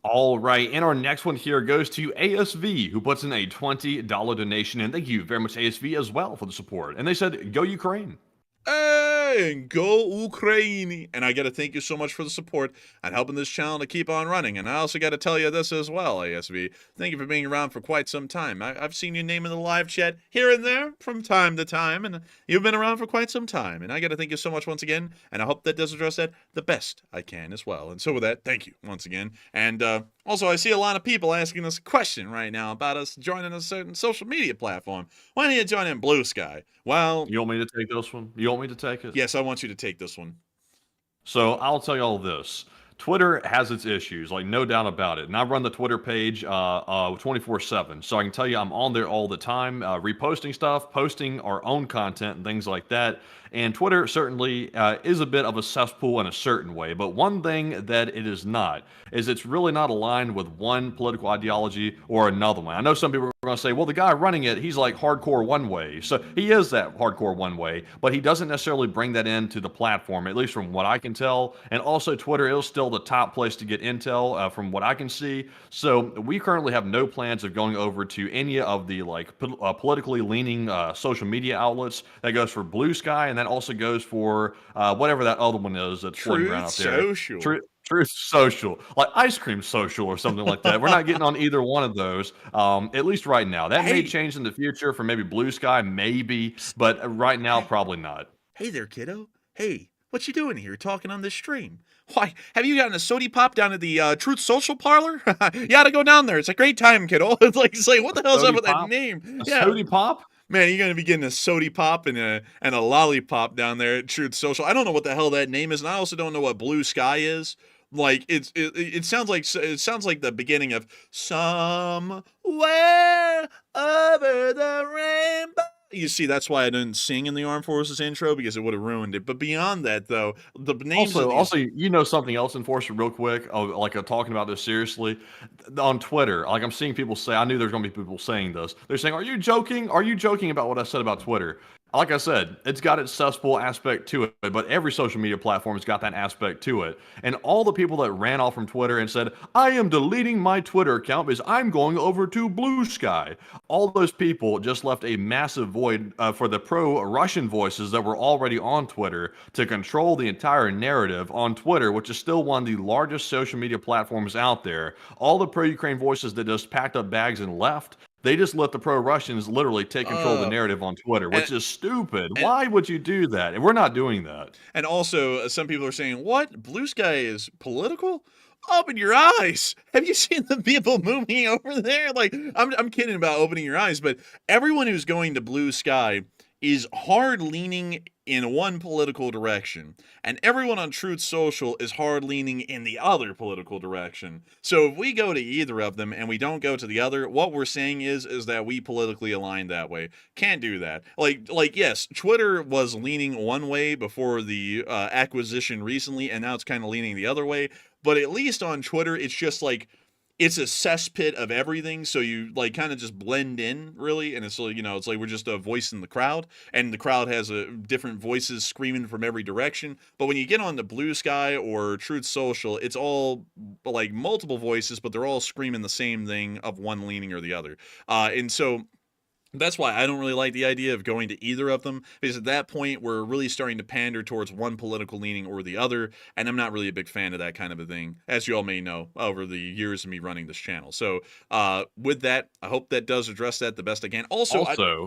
All right, and our next one here goes to ASV, who puts in a $20 donation, and thank you very much, ASV, as well, for the support. And they said, go Ukraine. Hey, go Ukraine! And I got to thank you so much for the support and helping this channel to keep on running. And I also got to tell you this as well, ASV. Thank you for being around for quite some time. I've seen your name in the live chat here and there from time to time, and you've been around for quite some time. And I got to thank you so much once again, and I hope that does address that the best I can as well. And so with that, thank you once again. And also, I see a lot of people asking us a question right now about us joining a certain social media platform. Why don't you join in Blue Sky? Well, you want me to take this one? You want me to take it? Yes, I want you to take this one. So I'll tell you all this. Twitter has its issues, no doubt about it. And I run the Twitter page 24/7. So I can tell you I'm on there all the time, reposting stuff, posting our own content and things like that. And Twitter certainly is a bit of a cesspool in a certain way. But one thing that it is not is it's really not aligned with one political ideology or another one. I know some people are going to say, well, the guy running it, he's like hardcore one way. So he is that hardcore one way, but he doesn't necessarily bring that into the platform, at least from what I can tell. And also Twitter is still the top place to get intel from what I can see. So we currently have no plans of going over to any of the politically leaning social media outlets. That goes for Blue Sky, and that also goes for whatever that other one is that's floating around out there. Truth Social, like Ice Cream Social or something like that. We're not getting on either one of those, at least right now. That may change in the future for maybe Blue Sky, maybe, but right now, probably not. Hey there, kiddo. Hey, what you doing here talking on this stream? Why, have you gotten a sody pop down at the Truth Social parlor? You gotta go down there. It's a great time, kiddo. It's like, what the hell's up with that name? Sody pop? Man, you're going to be getting a sody pop and a lollipop down there at Truth Social. I don't know what the hell that name is, and I also don't know what Blue Sky is. Like, it sounds like the beginning of somewhere over the rainbow. You see, that's why I didn't sing in the Armed Forces intro, because it would have ruined it. But beyond that, though, the names also, you know something else, Enforcer, real quick, talking about this seriously, on Twitter, I'm seeing people say, I knew there's going to be people saying this. They're saying, are you joking? Are you joking about what I said about Twitter? Like I said, it's got its cesspool aspect to it, but every social media platform has got that aspect to it. And all the people that ran off from Twitter and said, I am deleting my Twitter account because I'm going over to Blue Sky, all those people just left a massive void for the pro-Russian voices that were already on Twitter to control the entire narrative on Twitter, which is still one of the largest social media platforms out there. All the pro-Ukraine voices that just packed up bags and left, they just let the pro-Russians literally take control of the narrative on Twitter, which is stupid. Why would you do that? And we're not doing that. And also, some people are saying, what? Blue Sky is political? Open your eyes. Have you seen the people moving over there? Like, I'm kidding about opening your eyes, but everyone who's going to Blue Sky is hard leaning in one political direction, and everyone on Truth Social is hard leaning in the other political direction. So if we go to either of them and we don't go to the other, what we're saying is that we politically align that way. Can't do that. Like yes, Twitter was leaning one way before the acquisition recently, and now it's kind of leaning the other way. But at least on Twitter, it's just like it's a cesspit of everything, so you like kind of just blend in, really, and it's like, it's like we're just a voice in the crowd, and the crowd has different voices screaming from every direction. But when you get on the Blue Sky or Truth Social, it's all like multiple voices, but they're all screaming the same thing of one leaning or the other. And so that's why I don't really like the idea of going to either of them, because at that point we're really starting to pander towards one political leaning or the other, and I'm not really a big fan of that kind of a thing, as you all may know over the years of me running this channel. So with that, I hope that does address that the best I can. Also,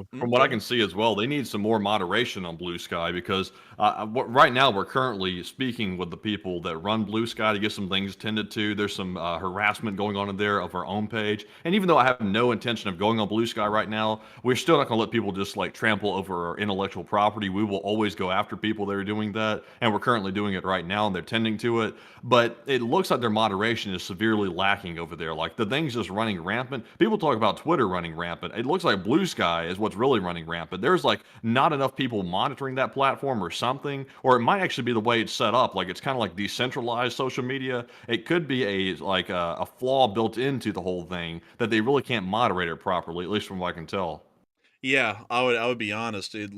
from what I can see as well, they need some more moderation on Blue Sky, because right now we're currently speaking with the people that run Blue Sky to get some things tended to. There's some harassment going on in there of our own page, and even though I have no intention of going on Blue Sky right now, we're still not going to let people just like trample over our intellectual property. We will always go after people that are doing that, and we're currently doing it right now, and they're tending to it. But it looks like their moderation is severely lacking over there. Like the thing's just running rampant. People talk about Twitter running rampant. It looks like Blue Sky is what's really running rampant. There's like not enough people monitoring that platform or something, or it might actually be the way it's set up. Like it's kind of like decentralized social media. It could be a flaw built into the whole thing that they really can't moderate it properly, at least from what I can tell. Yeah, I would be honest. It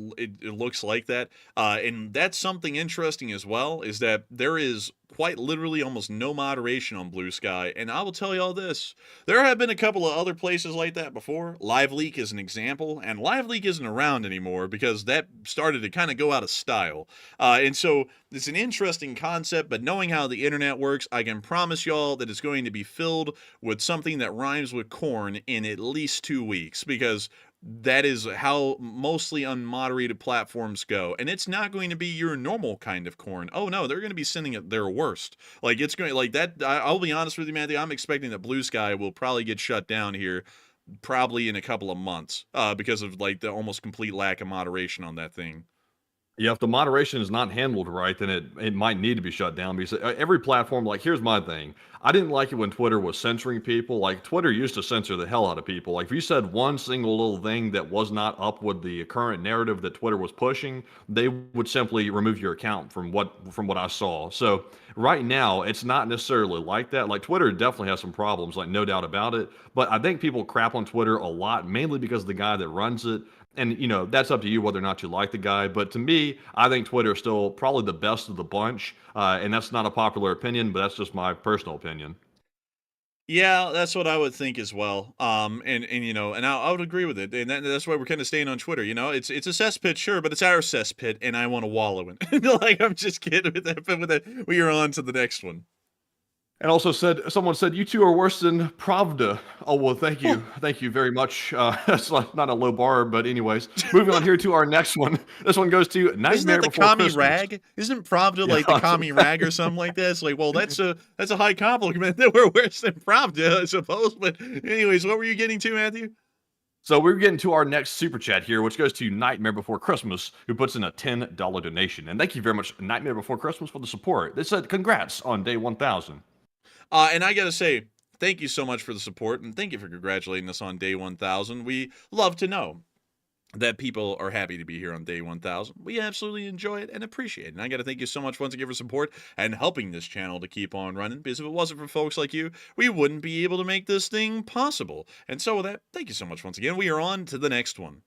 looks like that, and that's something interesting as well. Is that there is quite literally almost no moderation on Blue Sky, and I will tell you all this: there have been a couple of other places like that before. LiveLeak is an example, and LiveLeak isn't around anymore because that started to kind of go out of style. And so it's an interesting concept, but knowing how the internet works, I can promise y'all that it's going to be filled with something that rhymes with corn in at least 2 weeks, because that is how mostly unmoderated platforms go. And it's not going to be your normal kind of corn. Oh no, they're going to be sending it their worst. Like it's going like that. I'll be honest with you, Matthew. I'm expecting that Blue Sky will probably get shut down here probably in a couple of months because of like the almost complete lack of moderation on that thing. Yeah, if the moderation is not handled right, then it might need to be shut down, because every platform, like, here's my thing. I didn't like it when Twitter was censoring people. Like, Twitter used to censor the hell out of people. Like, if you said one single little thing that was not up with the current narrative that Twitter was pushing, they would simply remove your account from what I saw. So right now, it's not necessarily like that. Like, Twitter definitely has some problems, like, no doubt about it. But I think people crap on Twitter a lot, mainly because the guy that runs it. And, that's up to you whether or not you like the guy. But to me, I think Twitter is still probably the best of the bunch. And that's not a popular opinion, but that's just my personal opinion. Yeah, that's what I would think as well. And I would agree with it. And that's why we're kind of staying on Twitter. It's a cesspit, sure, but it's our cesspit, and I want to wallow in. Like, I'm just kidding with that. But we are on to the next one. And also someone said, you two are worse than Pravda. Oh, well, thank you. Thank you very much. That's not a low bar, but anyways, moving on here to our next one. This one goes to Nightmare Isn't that the Before commie Christmas. rag? Isn't Pravda like the commie rag or something like that? It's like, well, that's a high compliment that we're worse than Pravda, I suppose. But anyways, what were you getting to, Matthew? So we're getting to our next super chat here, which goes to Nightmare Before Christmas, who puts in a $10 donation. And thank you very much, Nightmare Before Christmas, for the support. They said, congrats on day 1,000. And I gotta say, thank you so much for the support, and thank you for congratulating us on day 1,000. We love to know that people are happy to be here on day 1,000. We absolutely enjoy it and appreciate it. And I gotta thank you so much once again for support and helping this channel to keep on running, because if it wasn't for folks like you, we wouldn't be able to make this thing possible. And so with that, thank you so much once again. We are on to the next one.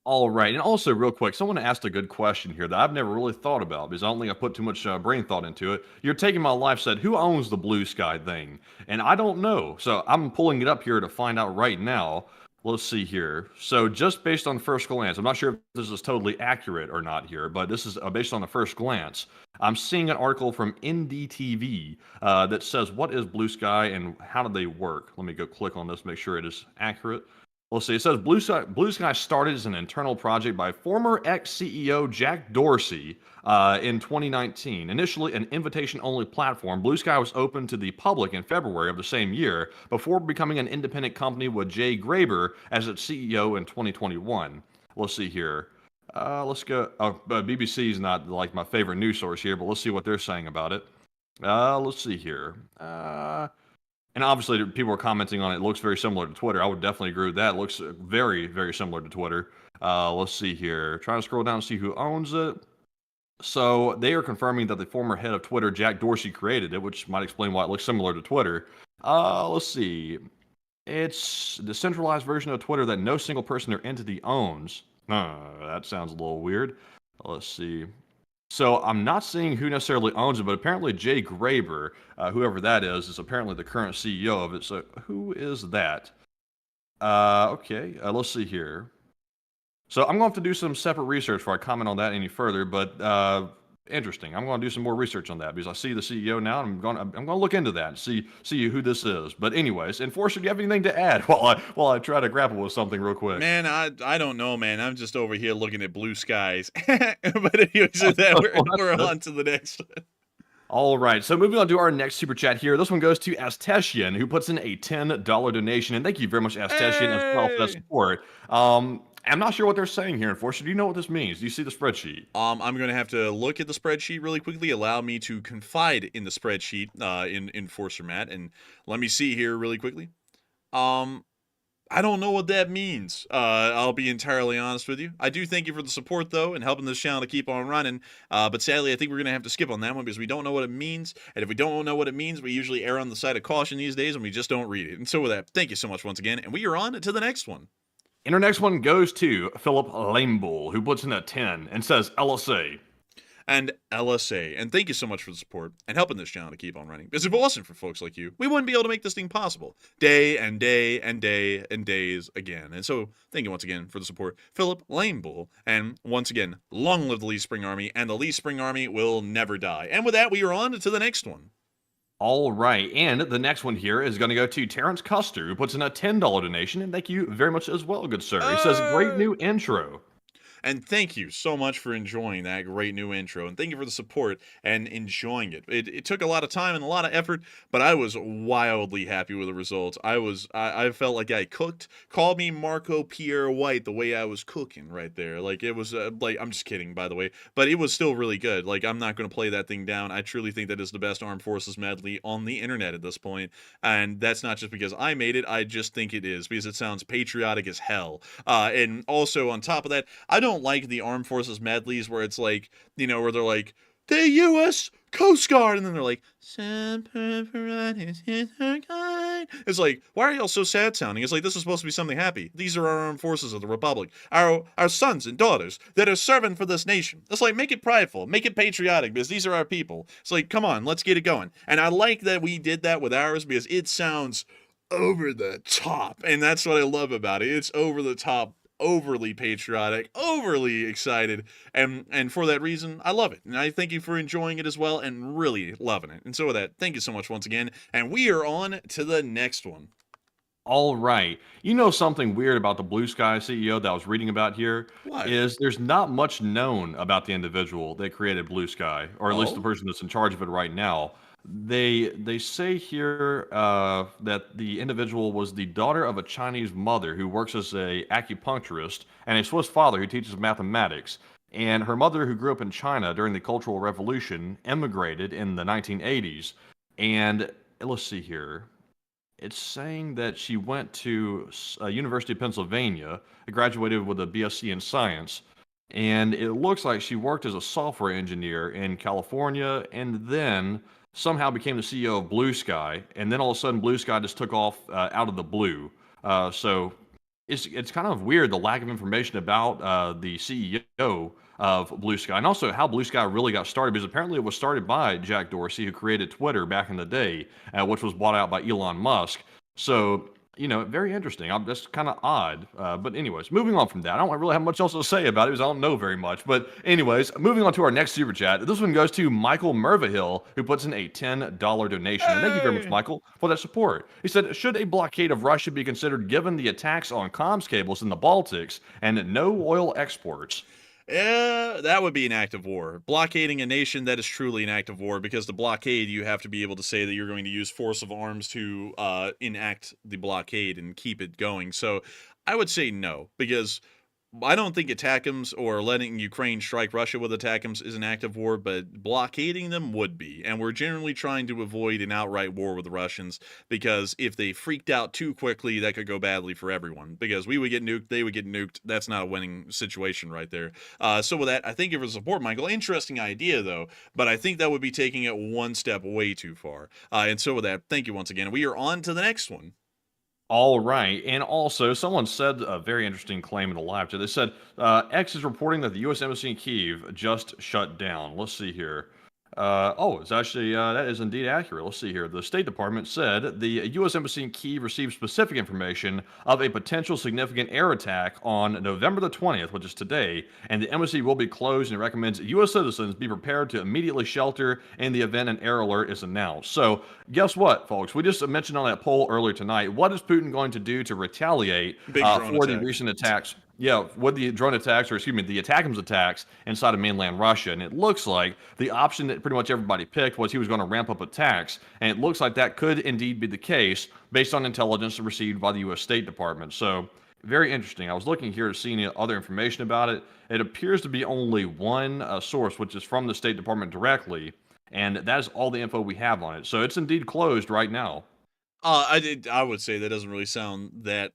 All right, and also real quick, someone asked a good question here that I've never really thought about, because I don't think I put too much brain thought into it. You're Taking My Life said, who owns the Blue Sky thing? And I don't know, so I'm pulling it up here to find out right now. Let's see here. So just based on first glance, I'm not sure if this is totally accurate or not here, but this is based on the first glance. I'm seeing an article from NDTV that says, what is Blue Sky and how do they work? Let me go click on this, make sure it is accurate. Let's see. It says Blue Sky started as an internal project by former ex-CEO Jack Dorsey in 2019. Initially an invitation-only platform, Blue Sky was open to the public in February of the same year before becoming an independent company with Jay Graber as its CEO in 2021. Let's see here. Let's go. BBC is not like my favorite news source here, but let's see what they're saying about it. Let's see here. And obviously, people are commenting on it. It looks very similar to Twitter. I would definitely agree with that. It looks very, very similar to Twitter. Let's see here. Trying to scroll down and see who owns it. So they are confirming that the former head of Twitter, Jack Dorsey, created it, which might explain why it looks similar to Twitter. Let's see. It's the centralized version of Twitter that no single person or entity owns. That sounds a little weird. Let's see. So I'm not seeing who necessarily owns it, but apparently Jay Graber, whoever that is apparently the current CEO of it. So who is that? Okay, let's see here. So I'm going to have to do some separate research before I comment on that any further, but interesting. I'm going to do some more research on that because I see the CEO now, and I'm going to look into that and see who this is. But anyways, Enforcer, do you have anything to add while I try to grapple with something real quick? Man, I don't know, man. I'm just over here looking at blue skies. But anyways, we're on to the next one. All right, so moving on to our next super chat here. This one goes to Astesian, who puts in a $10 donation, and thank you very much, Astesian, as well for that support. I'm not sure what they're saying here, Enforcer. Do you know what this means? Do you see the spreadsheet? I'm going to have to look at the spreadsheet really quickly. Allow me to confide in the spreadsheet in Enforcer Matt, and let me see here really quickly. I don't know what that means. I'll be entirely honest with you. I do thank you for the support, though, and helping this channel to keep on running. But sadly, I think we're going to have to skip on that one because we don't know what it means. And if we don't know what it means, we usually err on the side of caution these days and we just don't read it. And so with that, thank you so much once again. And we are on to the next one. And our next one goes to Philip Lamebull, who puts in a 10 and says LSA. And LSA. And thank you so much for the support and helping this channel to keep on running. Because if it wasn't for folks like you, we wouldn't be able to make this thing possible. Day and day and day and days again. And so thank you once again for the support, Philip Lamebull. And once again, long live the Lee Spring Army, and the Lee Spring Army will never die. And with that, we are on to the next one. All right, and the next one here is going to go to Terrence Custer, who puts in a $10 donation, and thank you very much as well, good sir. He says, great new intro. And thank you so much for enjoying that great new intro. And thank you for the support and enjoying it. It took a lot of time and a lot of effort, but I was wildly happy with the results. I felt like I cooked. Call me Marco Pierre White the way I was cooking right there. Like, it was, like, I'm just kidding, by the way. But it was still really good. Like, I'm not going to play that thing down. I truly think that is the best Armed Forces medley on the internet at this point. And that's not just because I made it. I just think it is because it sounds patriotic as hell. And also, on top of that, I don't like the Armed Forces medleys where it's like, you know, where they're like, the U.S. Coast Guard, and then they're like, it's like, why are y'all so sad sounding? It's like, this is supposed to be something happy. These are our armed forces of the Republic, our sons and daughters that are serving for this nation. It's like, make it prideful, make it patriotic, because these are our people. It's like, come on, let's get it going. And I like that we did that with ours because it sounds over the top, and that's what I love about it. It's over the top, overly patriotic, overly excited, and for that reason, I love it. And I thank you for enjoying it as well and really loving it. And so with that, thank you so much once again, and we are on to the next one. All right. You know something weird about the Blue Sky CEO that I was reading about here? What? Is there's not much known about the individual that created Blue Sky, or at least the person that's in charge of it right now. They say here that the individual was the daughter of a Chinese mother who works as a acupuncturist and a Swiss father who teaches mathematics. And her mother, who grew up in China during the Cultural Revolution, emigrated in the 1980s. And let's see here. It's saying that she went to University of Pennsylvania, graduated with a BSc in science, and it looks like she worked as a software engineer in California and then somehow became the CEO of Blue Sky, and then all of a sudden Blue Sky just took off out of the blue. So it's kind of weird, the lack of information about the CEO of Blue Sky, and also how Blue Sky really got started, because apparently it was started by Jack Dorsey, who created Twitter back in the day, which was bought out by Elon Musk. So Very interesting. That's kind of odd. But anyways, moving on from that, I don't really have much else to say about it because I don't know very much. But anyways, moving on to our next super chat. This one goes to Michael Mervahill, who puts in a $10 donation. And thank you very much, Hey! Michael, for that support. He said, should a blockade of Russia be considered given the attacks on comms cables in the Baltics and no oil exports? Yeah, that would be an act of war. Blockading a nation, that is truly an act of war, because the blockade, you have to be able to say that you're going to use force of arms to enact the blockade and keep it going. So I would say no, because I don't think ATACMS or letting Ukraine strike Russia with ATACMS is an act of war, but blockading them would be. And we're generally trying to avoid an outright war with the Russians, because if they freaked out too quickly, that could go badly for everyone. Because we would get nuked, they would get nuked. That's not a winning situation right there. So with that, I think for support, Michael, interesting idea though, but I think that would be taking it one step way too far. And so with that, thank you once again. We are on to the next one. All right. And also, someone said a very interesting claim in the live chat. They said X is reporting that the U.S. Embassy in Kyiv just shut down. Let's see here. It's actually, that is indeed accurate. Let's see here. The State Department said the U.S. Embassy in Kyiv received specific information of a potential significant air attack on November the 20th, which is today, and the embassy will be closed and recommends U.S. citizens be prepared to immediately shelter in the event an air alert is announced. So, guess what, folks? We just mentioned on that poll earlier tonight, what is Putin going to do to retaliate Big drone for the attack. recent attacks? Yeah, with the drone attacks, or excuse me, the ATACMS attacks inside of mainland Russia. And it looks like the option that pretty much everybody picked was he was going to ramp up attacks. And it looks like that could indeed be the case based on intelligence received by the U.S. State Department. So, very interesting. I was looking here to see any other information about it. It appears to be only one source, which is from the State Department directly. And that is all the info we have on it. So, it's indeed closed right now. I would say that doesn't really sound that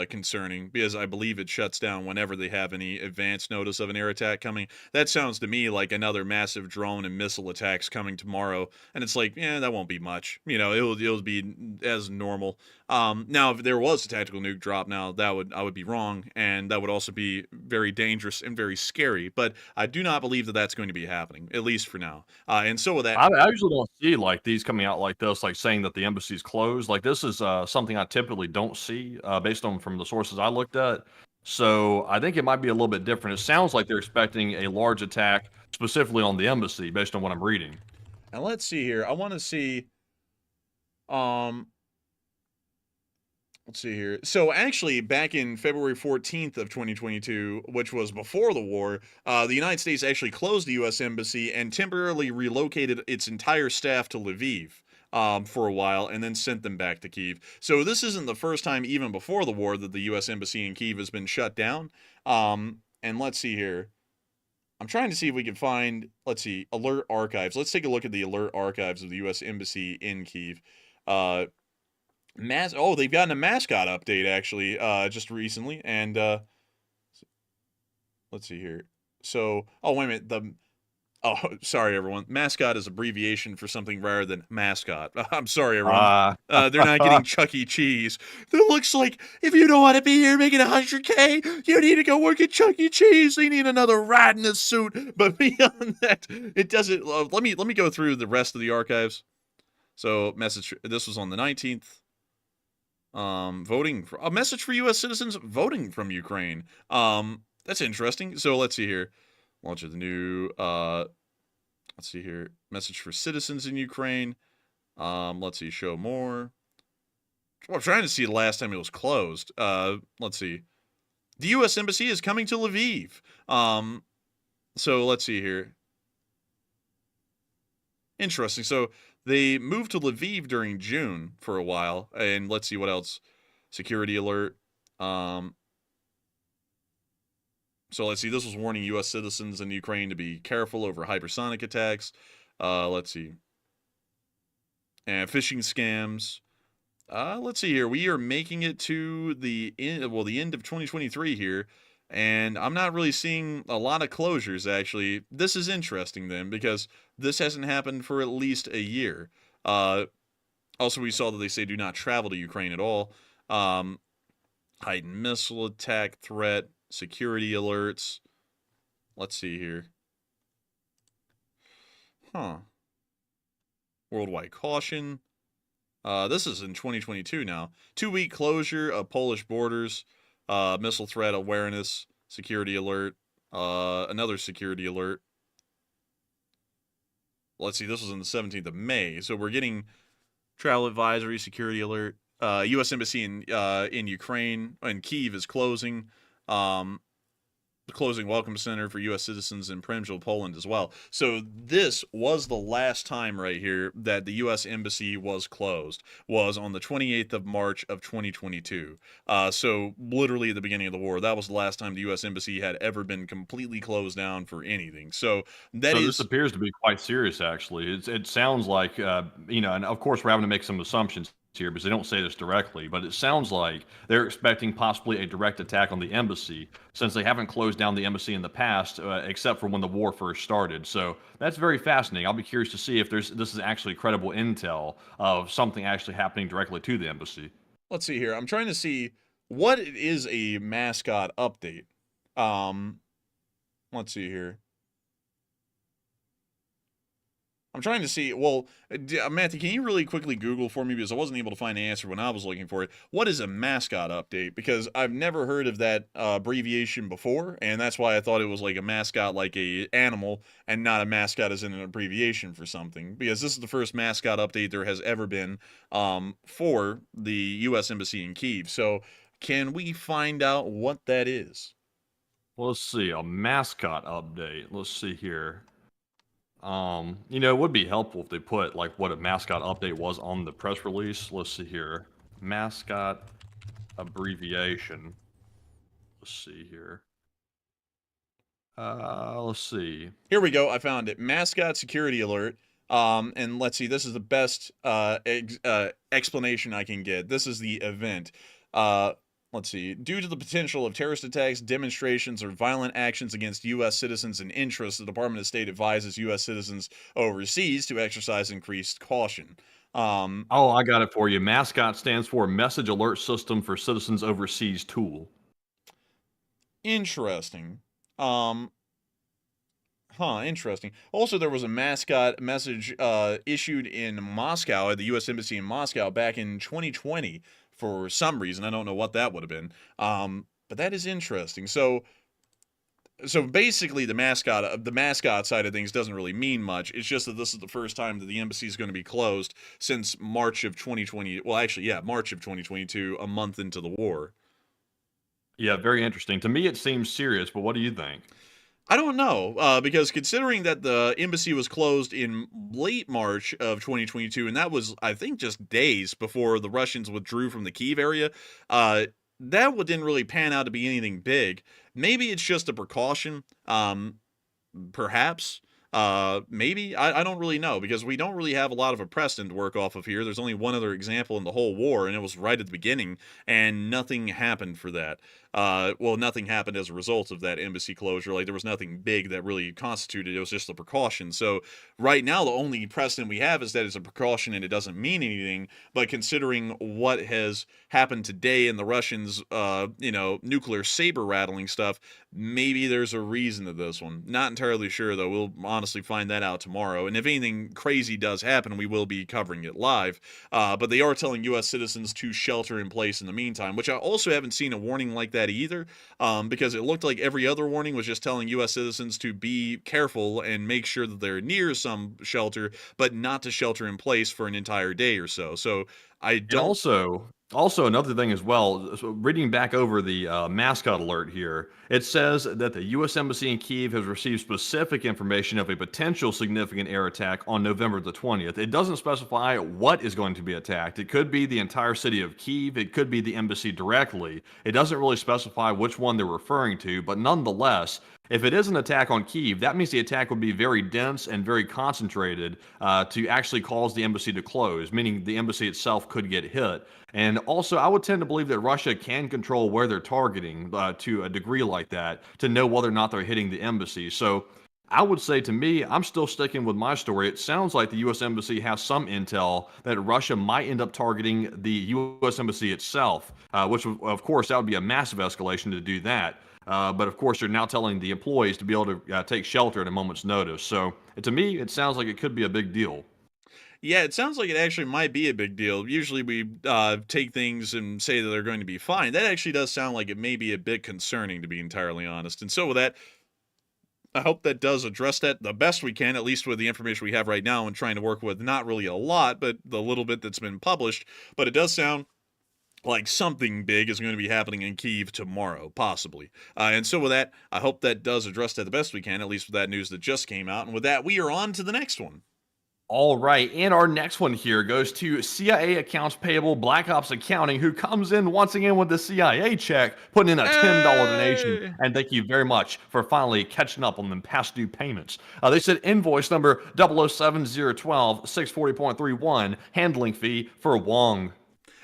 concerning, because I believe it shuts down whenever they have any advance notice of an air attack coming. That sounds to me like another massive drone and missile attacks coming tomorrow, and it's like, that won't be much. It'll be as normal. Now, if there was a tactical nuke drop, now I would be wrong, and that would also be very dangerous and very scary. But I do not believe that that's going to be happening, at least for now. And so with that, I usually don't see like these coming out like this, like saying that the embassy's closed. Like this is something I typically don't see based on from the sources I looked at. So I think it might be a little bit different. It sounds like they're expecting a large attack specifically on the embassy based on what I'm reading. and let's see here. I want to see. Um, Let's see here. So actually, back in February 14th of 2022, which was before the war, the United States actually closed the U.S. Embassy and temporarily relocated its entire staff to Lviv for a while, and then sent them back to Kyiv. So this isn't the first time, even before the war, that the U.S. Embassy in Kyiv has been shut down. And let's see here. I'm trying to see if we can find, let's see, alert archives. Let's take a look at the alert archives of the U.S. Embassy in Kyiv. They've gotten a mascot update actually just recently, and let's see here. So, wait a minute. Sorry everyone. Mascot is abbreviation for something rather than mascot. I'm sorry everyone. They're not getting Chuck E. Cheese. It looks like if you don't want to be here making $100K, you need to go work at Chuck E. Cheese. They need another rat in a suit. But beyond that, it doesn't. Let me go through the rest of the archives. So, this was on the 19th. A message for U.S. citizens voting from Ukraine. That's interesting. So let's see here. Launch of the new, let's see here. Message for citizens in Ukraine. Let's see, show more. I'm trying to see the last time it was closed. Let's see. The U.S. Embassy is coming to Lviv. So let's see here. Interesting. So they moved to Lviv during June for a while, and let's see what else. Security alert. So let's see. This was warning U.S. citizens in Ukraine to be careful over hypersonic attacks. Let's see. And phishing scams. Let's see here. We are making it to the end of 2023 here, and I'm not really seeing a lot of closures, actually. This is interesting, then, because this hasn't happened for at least a year. Also, we saw that they say do not travel to Ukraine at all. Heightened missile attack threat, security alerts. Let's see here. Worldwide caution. This is in 2022 now. 2-week closure of Polish borders, missile threat awareness, security alert, another security alert. Let's see, this was on the 17th of May. So we're getting travel advisory, security alert. U.S. Embassy in Ukraine and Kyiv is closing. The closing welcome center for U.S. citizens in Przemysl, Poland as well. So this was the last time right here that the U.S. Embassy was closed, was on the 28th of March of 2022. So literally at the beginning of the war, that was the last time the U.S. Embassy had ever been completely closed down for anything. So this appears to be quite serious, actually. It sounds like, and of course we're having to make some assumptions here because they don't say this directly, but it sounds like they're expecting possibly a direct attack on the embassy since they haven't closed down the embassy in the past, except for when the war first started. So that's very fascinating. I'll be curious to see if this is actually credible intel of something actually happening directly to the embassy. Let's see here. I'm trying to see what is a mascot update. Let's see here. I'm trying to see, well, Matthew, can you really quickly Google for me, because I wasn't able to find the answer when I was looking for it. What is a mascot update? Because I've never heard of that abbreviation before, and that's why I thought it was like a mascot, like a animal, and not a mascot as in an abbreviation for something. Because this is the first mascot update there has ever been for the U.S. Embassy in Kyiv. So can we find out what that is? Well, let's see, a mascot update. Let's see here. It would be helpful if they put like what a mascot update was on the press release. Let's see here. Mascot abbreviation. Let's see here. Let's see. Here we go. I found it. Mascot security alert. And let's see. This is the best explanation I can get. This is the event. Let's see. Due to the potential of terrorist attacks, demonstrations, or violent actions against U.S. citizens and interests, the Department of State advises U.S. citizens overseas to exercise increased caution. Oh, I got it for you. Mascot stands for Message Alert System for Citizens Overseas Tool. Interesting. Interesting. Also, there was a mascot message issued in Moscow, at the U.S. Embassy in Moscow, back in 2020. For some reason, I don't know what that would have been, but that is interesting. So basically, the mascot side of things doesn't really mean much. It's just that this is the first time that the embassy is going to be closed since March of 2020. Well, actually, yeah, March of 2022, a month into the war. Yeah, very interesting. To me, it seems serious, but what do you think? I don't know, because considering that the embassy was closed in late March of 2022, and that was, I think, just days before the Russians withdrew from the Kyiv area, that didn't really pan out to be anything big. Maybe it's just a precaution, perhaps. Maybe. I don't really know, because we don't really have a lot of a precedent to work off of here. There's only one other example in the whole war, and it was right at the beginning, and nothing happened for that. Nothing happened as a result of that embassy closure. Like, there was nothing big that really constituted it. It was just a precaution. So right now, the only precedent we have is that it's a precaution and it doesn't mean anything. But considering what has happened today and the Russians, nuclear saber rattling stuff, maybe there's a reason to this one. Not entirely sure, though. We'll honestly find that out tomorrow. And if anything crazy does happen, we will be covering it live. But they are telling U.S. citizens to shelter in place in the meantime, which I also haven't seen a warning like that either, because it looked like every other warning was just telling U.S. citizens to be careful and make sure that they're near some shelter, but not to shelter in place for an entire day or so. So I don't. And also another thing as well, so reading back over the mascot alert here, it says that the U.S. Embassy in Kyiv has received specific information of a potential significant air attack on November the 20th. It doesn't specify what is going to be attacked. It could be the entire city of Kyiv. It could be the embassy directly. It doesn't really specify which one they're referring to, but nonetheless, if it is an attack on Kyiv, that means the attack would be very dense and very concentrated to actually cause the embassy to close, meaning the embassy itself could get hit. And also, I would tend to believe that Russia can control where they're targeting to a degree like that to know whether or not they're hitting the embassy. So I would say, to me, I'm still sticking with my story. It sounds like the U.S. Embassy has some intel that Russia might end up targeting the U.S. Embassy itself, which, of course, that would be a massive escalation to do that. But of course, they're now telling the employees to be able to take shelter at a moment's notice. So to me, it sounds like it could be a big deal. Yeah, it sounds like it actually might be a big deal. Usually we take things and say that they're going to be fine. That actually does sound like it may be a bit concerning, to be entirely honest. And so with that, I hope that does address that the best we can, at least with the information we have right now, and trying to work with not really a lot, but the little bit that's been published. But it does sound like something big is going to be happening in Kyiv tomorrow, possibly. And so with that, I hope that does address that the best we can, at least with that news that just came out. And with that, we are on to the next one. All right, and our next one here goes to CIA accounts payable Black Ops Accounting, who comes in once again with the CIA check, putting in a $10 donation. And thank you very much for finally catching up on them past due payments. They said invoice number 007012 640.31, handling fee for Wong.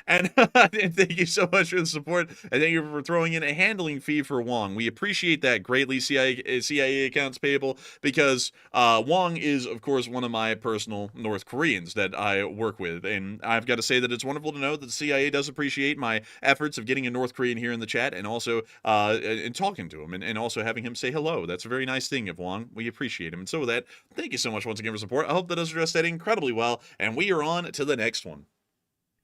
And thank you so much for the support. And thank you for throwing in a handling fee for Wong. We appreciate that greatly, CIA accounts payable, because Wong is, of course, one of my personal North Koreans that I work with. And I've got to say that it's wonderful to know that the CIA does appreciate my efforts of getting a North Korean here in the chat, and also and talking to him, and also having him say hello. That's a very nice thing of Wong. We appreciate him. And so with that, thank you so much once again for support. I hope that does address that incredibly well. And we are on to the next one.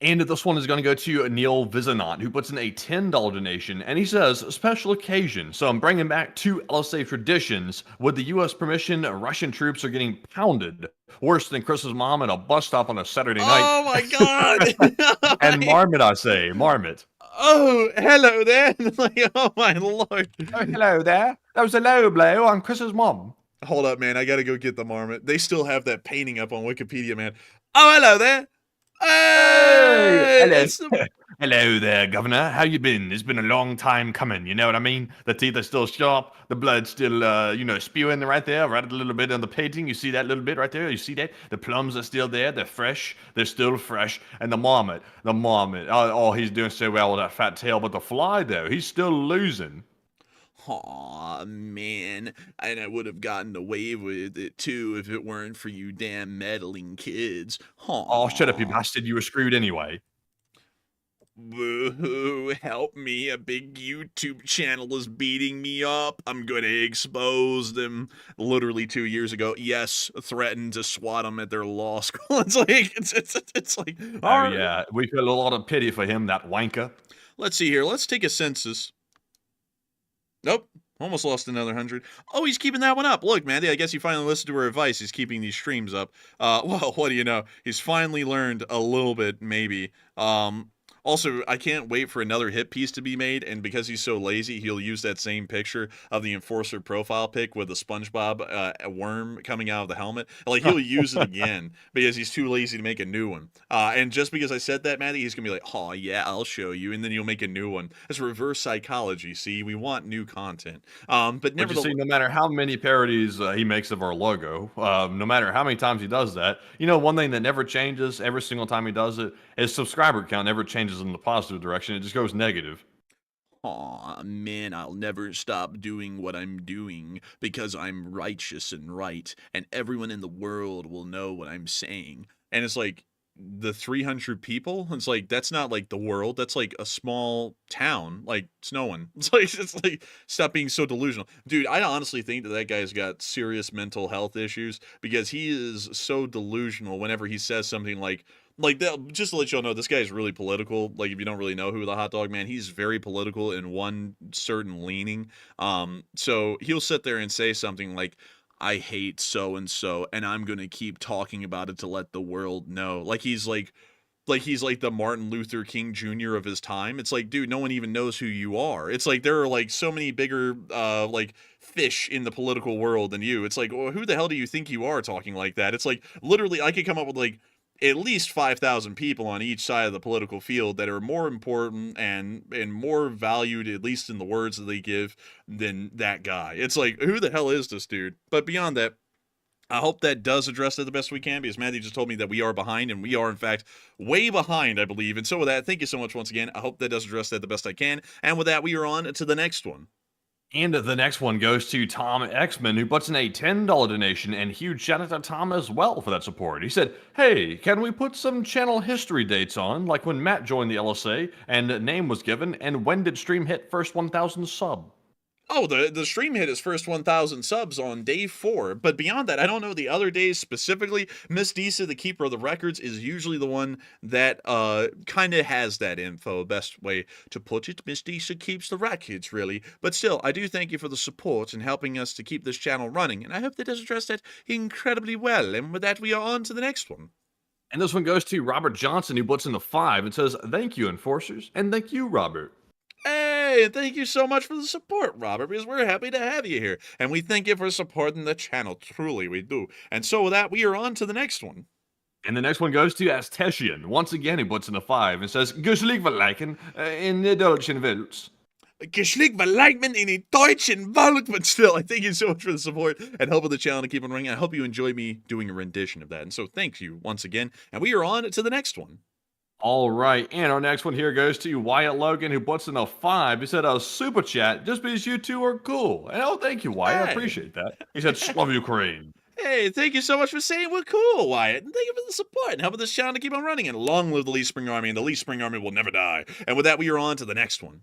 And this one is going to go to Neil Vizanot, who puts in a $10 donation, and he says, special occasion, so I'm bringing back two LSA traditions. With the U.S. permission, Russian troops are getting pounded, worse than Chris's mom at a bus stop on a Saturday night. Oh my God! And marmot, I say, marmot. Oh, hello there! Like, oh my Lord! Oh, hello there. That was a low blow on Chris's mom. Hold up, man! I gotta go get the marmot. They still have that painting up on Wikipedia, man. Oh, hello there! Hey! Hello. Hello there, Governor. How you been? It's been a long time coming, you know what I mean? The teeth are still sharp, the blood's still, spewing right there, right a little bit on the painting. You see that little bit right there? You see that? The plums are still there, they're fresh, they're still fresh. And the marmot, oh, he's doing so well with that fat tail, but the fly, though, he's still losing. Aw, man. And I would have gotten away with it, too, if it weren't for you damn meddling kids. Aw. Oh, shut up, you bastard. You were screwed anyway. Boo-hoo, help me. A big YouTube channel is beating me up. I'm gonna expose them. Literally 2 years ago, yes, threatened to swat them at their law school. It's like, oh, yeah. We feel a lot of pity for him, that wanker. Let's see here. Let's take a census. Nope. Almost lost another 100. Oh, he's keeping that one up. Look, Mandy, I guess you finally listened to her advice. He's keeping these streams up. Well, what do you know? He's finally learned a little bit, maybe. Also, I can't wait for another hit piece to be made, and because he's so lazy, he'll use that same picture of the Enforcer profile pic with the SpongeBob worm coming out of the helmet. Like, he'll use it again because he's too lazy to make a new one. And just because I said that, Maddie, he's going to be like, oh, yeah, I'll show you, and then you'll make a new one. It's reverse psychology, see? We want new content. But nevertheless, no matter how many parodies he makes of our logo, no matter how many times he does that, one thing that never changes every single time he does it, his subscriber count never changes in the positive direction. It just goes negative. Aw, man, I'll never stop doing what I'm doing because I'm righteous and right, and everyone in the world will know what I'm saying. And it's like, the 300 people, it's like, that's not like the world, that's like a small town. Like, it's no one. It's like stop being so delusional, dude. I honestly think that guy's got serious mental health issues, because he is so delusional whenever he says something like that. Just to let y'all know, this guy is really political. Like, if you don't really know who the hot dog man, he's very political in one certain leaning. So he'll sit there and say something like, I hate so-and-so, and I'm gonna keep talking about it to let the world know. Like he's like the Martin Luther King Jr. of his time. It's like, dude, no one even knows who you are. It's like, there are like so many bigger fish in the political world than you. It's like, well, who the hell do you think you are talking like that? It's like, literally, I could come up with like at least 5,000 people on each side of the political field that are more important and more valued, at least in the words that they give, than that guy. It's like, who the hell is this dude? But beyond that, I hope that does address it the best we can, because Matthew just told me that we are behind, and we are, in fact, way behind, I believe. And so with that, thank you so much once again. I hope that does address that the best I can. And with that, we are on to the next one. And the next one goes to Tom Exman, who puts in a $10 donation, and huge shout out to Tom as well for that support. He said, hey, can we put some channel history dates on, like when Matt joined the LSA, and name was given, and when did stream hit first 1,000 sub? Oh, the stream hit his first 1,000 subs on day 4, but beyond that, I don't know the other days specifically. Miss Disa, the keeper of the records, is usually the one that kind of has that info. Best way to put it, Miss Disa keeps the records, really. But still, I do thank you for the support and helping us to keep this channel running, and I hope that does address that incredibly well. And with that, we are on to the next one. And this one goes to Robert Johnson, who puts in the 5 and says, "Thank you, enforcers," and thank you, Robert. Hey, thank you so much for the support, Robert, because we're happy to have you here. And we thank you for supporting the channel. Truly, we do. And so with that, we are on to the next one. And the next one goes to Astesian. Once again, he puts in a 5 and says, "Geschlig verleichen in the deutschen Welt." Geschlig verleichen in die deutschen Welt. But still, I thank you so much for the support and helping the channel to keep on ringing. I hope you enjoy me doing a rendition of that. And so thank you once again. And we are on to the next one. All right, and our next one here goes to Wyatt Logan, who puts in a 5. He said, "A super chat just because you two are cool." And oh, thank you, Wyatt. I appreciate that. He said, "Love Ukraine." Hey, thank you so much for saying we're cool, Wyatt. And thank you for the support and helping this channel to keep on running. And long live the Lee Spring Army, and the Lee Spring Army will never die. And with that, we are on to the next one.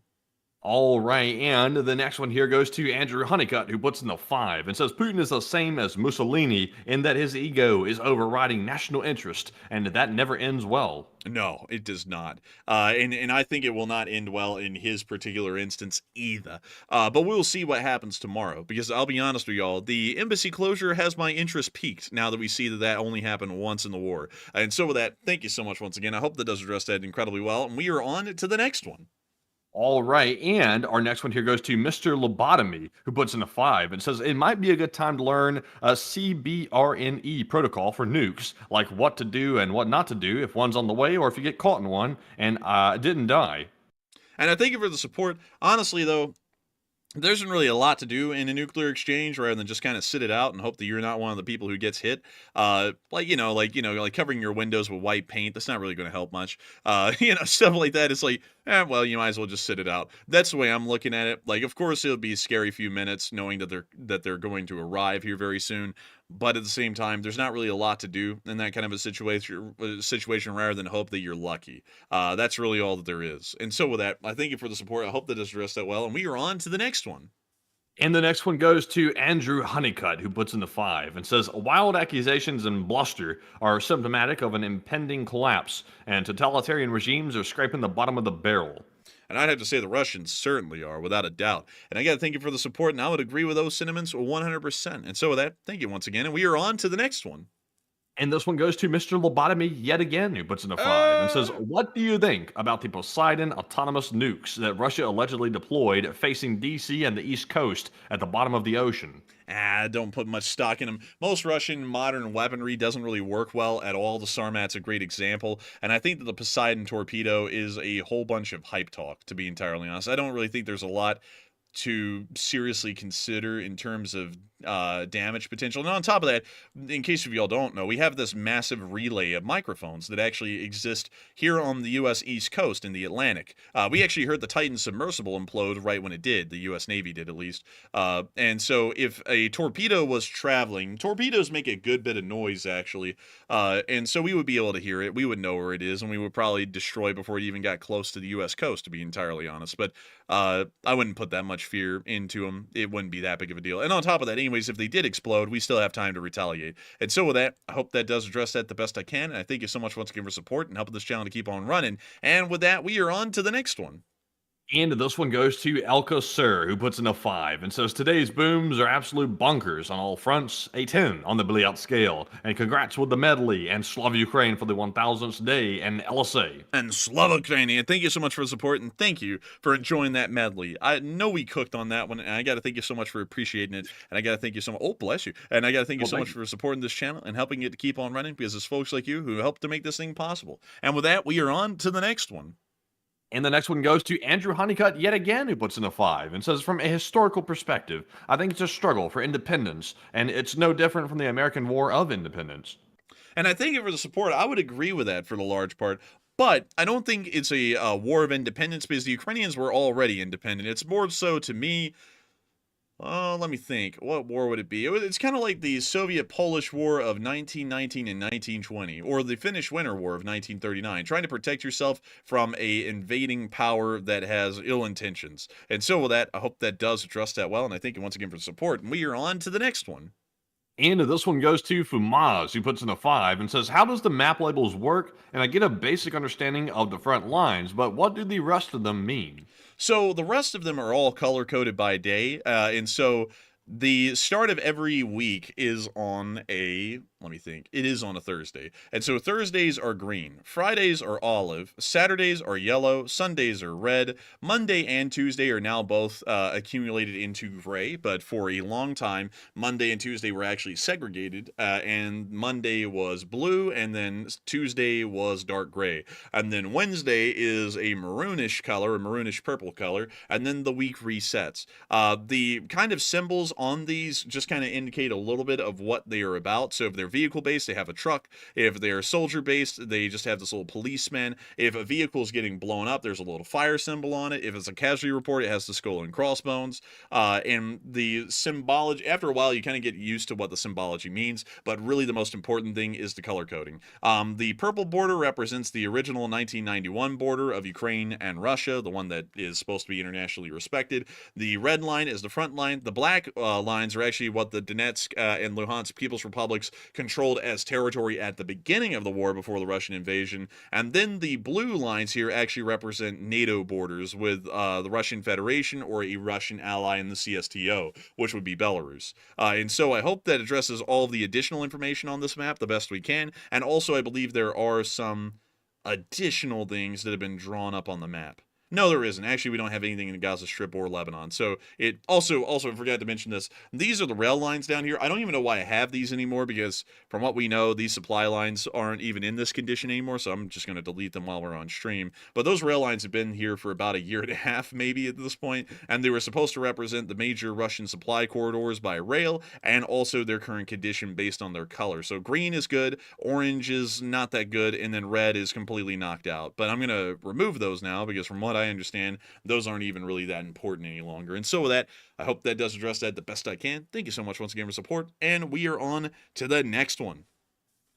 All right, and the next one here goes to Andrew Honeycutt, who puts in the 5 and says, "Putin is the same as Mussolini in that his ego is overriding national interest, and that never ends well." No, it does not. And I think it will not end well in his particular instance either. But we'll see what happens tomorrow, because I'll be honest with y'all, the embassy closure has my interest peaked now that we see that that only happened once in the war. And so with that, thank you so much once again. I hope that does address that incredibly well. And we are on to the next one. All right, and our next one here goes to Mr. Lobotomy, who puts in a 5 and says, "It might be a good time to learn a CBRNE protocol for nukes, like what to do and what not to do if one's on the way or if you get caught in one and didn't die." And I thank you for the support. Honestly, though, there isn't really a lot to do in a nuclear exchange rather than just kind of sit it out and hope that you're not one of the people who gets hit. Like covering your windows with white paint, that's not really going to help much. Stuff like that. It's like, well, you might as well just sit it out. That's the way I'm looking at it. Like, of course, it'll be a scary few minutes knowing that they're going to arrive here very soon. But at the same time, there's not really a lot to do in that kind of a situation rather than hope that you're lucky. That's really all that there is. And so with that, I thank you for the support. I hope that does address that well. And we are on to the next one. And the next one goes to Andrew Honeycutt, who puts in the 5 and says, "Wild accusations and bluster are symptomatic of an impending collapse, and totalitarian regimes are scraping the bottom of the barrel." And I'd have to say the Russians certainly are, without a doubt. And I got to thank you for the support, and I would agree with those sentiments 100%. And so with that, thank you once again, and we are on to the next one. And this one goes to Mr. Lobotomy yet again, who puts in a 5 and says, "What do you think about the Poseidon autonomous nukes that Russia allegedly deployed facing DC and the East Coast at the bottom of the ocean?" Don't put much stock in them. Most Russian modern weaponry doesn't really work well at all. The Sarmat's a great example. And I think that the Poseidon torpedo is a whole bunch of hype talk, to be entirely honest. I don't really think there's a lot to seriously consider in terms of damage potential. And on top of that, in case of y'all don't know, we have this massive relay of microphones that actually exist here on the U.S. East Coast in the Atlantic. We actually heard the Titan submersible implode right when it did. The U.S. Navy did, at least. And so if a torpedo was traveling, torpedoes make a good bit of noise, actually. And so we would be able to hear it. We would know where it is, and we would probably destroy before it even got close to the U.S. coast, to be entirely honest. But I wouldn't put that much fear into them. It wouldn't be that big of a deal. And on top of that, anyways, if they did explode, we still have time to retaliate. And so with that, I hope that does address that the best I can. And I thank you so much once again for support and helping this channel to keep on running. And with that, we are on to the next one. And this one goes to Elka Sir, who puts in a 5 and says, "Today's booms are absolute bunkers on all fronts, a 10 on the Belgorod scale, and congrats with the medley, and Slava Ukraine for the 1000th day, and LSA." And Slava Ukraine, and thank you so much for the support, and thank you for enjoying that medley. I know we cooked on that one, and I got to thank you so much for appreciating it, and I got to thank you so much. Oh, bless you. And I got to thank you so much for supporting this channel and helping it to keep on running, because it's folks like you who helped to make this thing possible. And with that, we are on to the next one. And the next one goes to Andrew Honeycutt yet again, who puts in a 5 and says, "From a historical perspective, I think it's a struggle for independence, and it's no different from the American War of Independence." And I thank you for the support. I would agree with that for the large part. But I don't think it's a war of independence, because the Ukrainians were already independent. It's more so, to me, Oh, let me think. What war would it be? It's kind of like the Soviet-Polish War of 1919 and 1920, or the Finnish Winter War of 1939, trying to protect yourself from a invading power that has ill intentions. And so with that, I hope that does address that well, and I thank you once again for the support. And we are on to the next one. And this one goes to Fumaz, who puts in a 5 and says, how does the map labels work? And I get a basic understanding of the front lines, but what do the rest of them mean? So the rest of them are all color-coded by day, and so the start of every week is on a, let me think, it is on a Thursday. And so Thursdays are green, Fridays are olive, Saturdays are yellow, Sundays are red, Monday and Tuesday are now both accumulated into gray, but for a long time, Monday and Tuesday were actually segregated, and Monday was blue, and then Tuesday was dark gray. And then Wednesday is a maroonish color, a maroonish purple color, and then the week resets. The kind of symbols on these just kind of indicate a little bit of what they are about. So if they're vehicle based, they have a truck. If they're soldier based, they just have this little policeman. If a vehicle is getting blown up, there's a little fire symbol on it. If it's a casualty report, it has the skull and crossbones. And the symbology, after a while, you kind of get used to what the symbology means, but really the most important thing is the color coding. The purple border represents the original 1991 border of Ukraine and Russia, the one that is supposed to be internationally respected. The red line is the front line. The black lines are actually what the Donetsk and Luhansk People's Republics controlled as territory at the beginning of the war before the Russian invasion. And then the blue lines here actually represent NATO borders with the Russian Federation or a Russian ally in the CSTO, which would be Belarus. And so I hope that addresses all of the additional information on this map the best we can. And also I believe there are some additional things that have been drawn up on the map. No, there isn't. Actually, we don't have anything in the Gaza Strip or Lebanon. So it also I forgot to mention this. These are the rail lines down here. I don't even know why I have these anymore because from what we know, these supply lines aren't even in this condition anymore. So I'm just going to delete them while we're on stream. But those rail lines have been here for about a year and a half, maybe at this point. And they were supposed to represent the major Russian supply corridors by rail and also their current condition based on their color. So green is good, orange is not that good, and then red is completely knocked out. But I'm going to remove those now because from what I understand, those aren't even really that important any longer. And so with that, I hope that does address that the best I can. Thank you so much once again for support, and we are on to the next one.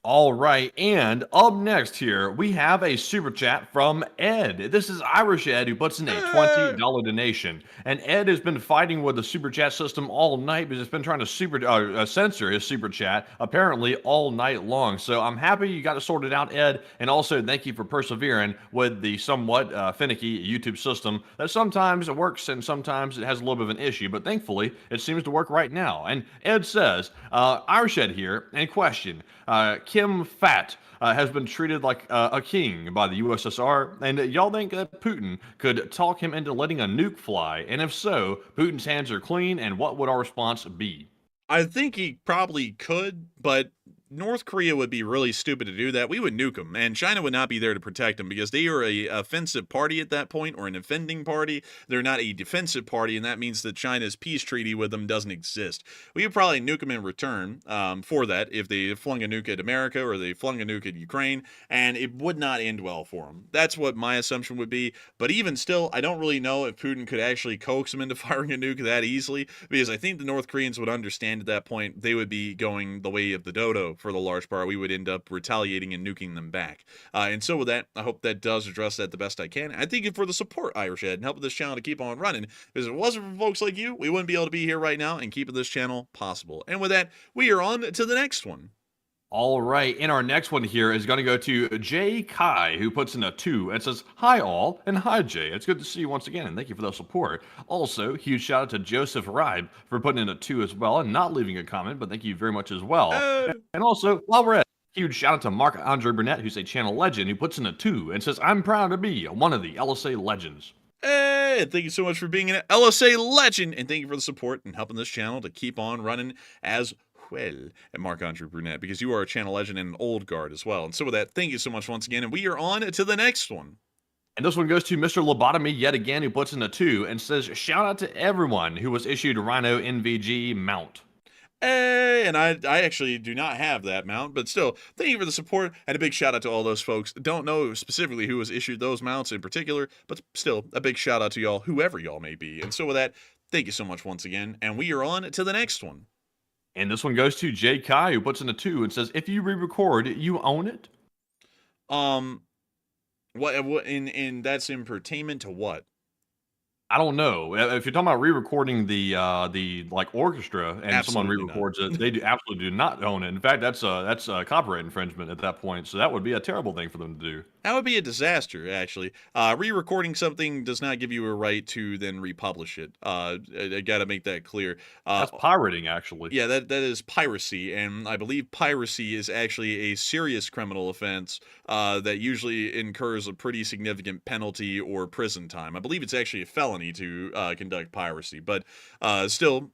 All right, and up next here, we have a super chat from Ed. This is Irish Ed who puts in a $20 donation. And Ed has been fighting with the super chat system all night because it's been trying to censor his super chat apparently all night long. So I'm happy you got it sorted out, Ed. And also thank you for persevering with the somewhat finicky YouTube system that sometimes it works and sometimes it has a little bit of an issue. But thankfully, it seems to work right now. And Ed says, Irish Ed here, and question, Kim Fat has been treated like a king by the USSR, and y'all think that Putin could talk him into letting a nuke fly? And if so, Putin's hands are clean, and what would our response be? I think he probably could, but North Korea would be really stupid to do that. We would nuke them, and China would not be there to protect them because they are a offensive party at that point, or an offending party. They're not a defensive party, and that means that China's peace treaty with them doesn't exist. We would probably nuke them in return for that if they flung a nuke at America or they flung a nuke at Ukraine, and it would not end well for them. That's what my assumption would be, but even still, I don't really know if Putin could actually coax them into firing a nuke that easily, because I think the North Koreans would understand at that point they would be going the way of the dodo for the large part. We would end up retaliating and nuking them back. And so with that, I hope that does address that the best I can. I thank you for the support, Irish Ed, and helping this channel to keep on running. Because if it wasn't for folks like you, we wouldn't be able to be here right now and keeping this channel possible. And with that, we are on to the next one. All right, and our next one here is going to go to Jay Kai, who puts in a 2 and says, hi all, and hi Jay. It's good to see you once again, and thank you for the support. Also, huge shout out to Joseph Ribe for putting in a 2 as well, and not leaving a comment, but thank you very much as well. And also, while we're at it, huge shout out to Mark Andre Burnett, who's a channel legend, who puts in a 2 and says, I'm proud to be one of the LSA legends. Hey, thank you so much for being an LSA legend, and thank you for the support and helping this channel to keep on running as well at Marc-Andre Brunette, because you are a channel legend and an old guard as well. And so with that, thank you so much once again, and we are on to the next one. And this one goes to Mr. Lobotomy yet again, who puts in a 2 and says, shout out to everyone who was issued a Rhino NVG mount. Hey, and I actually do not have that mount, but still, thank you for the support, and a big shout out to all those folks. Don't know specifically who was issued those mounts in particular, but still, a big shout out to y'all, whoever y'all may be. And so with that, thank you so much once again. And we are on to the next one. And this one goes to Jay Kai, who puts in a 2 and says, if you re-record, you own it? What in that's in pertainment to what? I don't know. If you're talking about re-recording the like orchestra and someone Absolutely re-records it, they absolutely do not own it. In fact, that's a copyright infringement at that point. So that would be a terrible thing for them to do. That would be a disaster, actually. Re-recording something does not give you a right to then republish it. I got to make that clear. That's pirating, actually. Yeah, that is piracy, and I believe piracy is actually a serious criminal offense that usually incurs a pretty significant penalty or prison time. I believe it's actually a felony to conduct piracy, but still,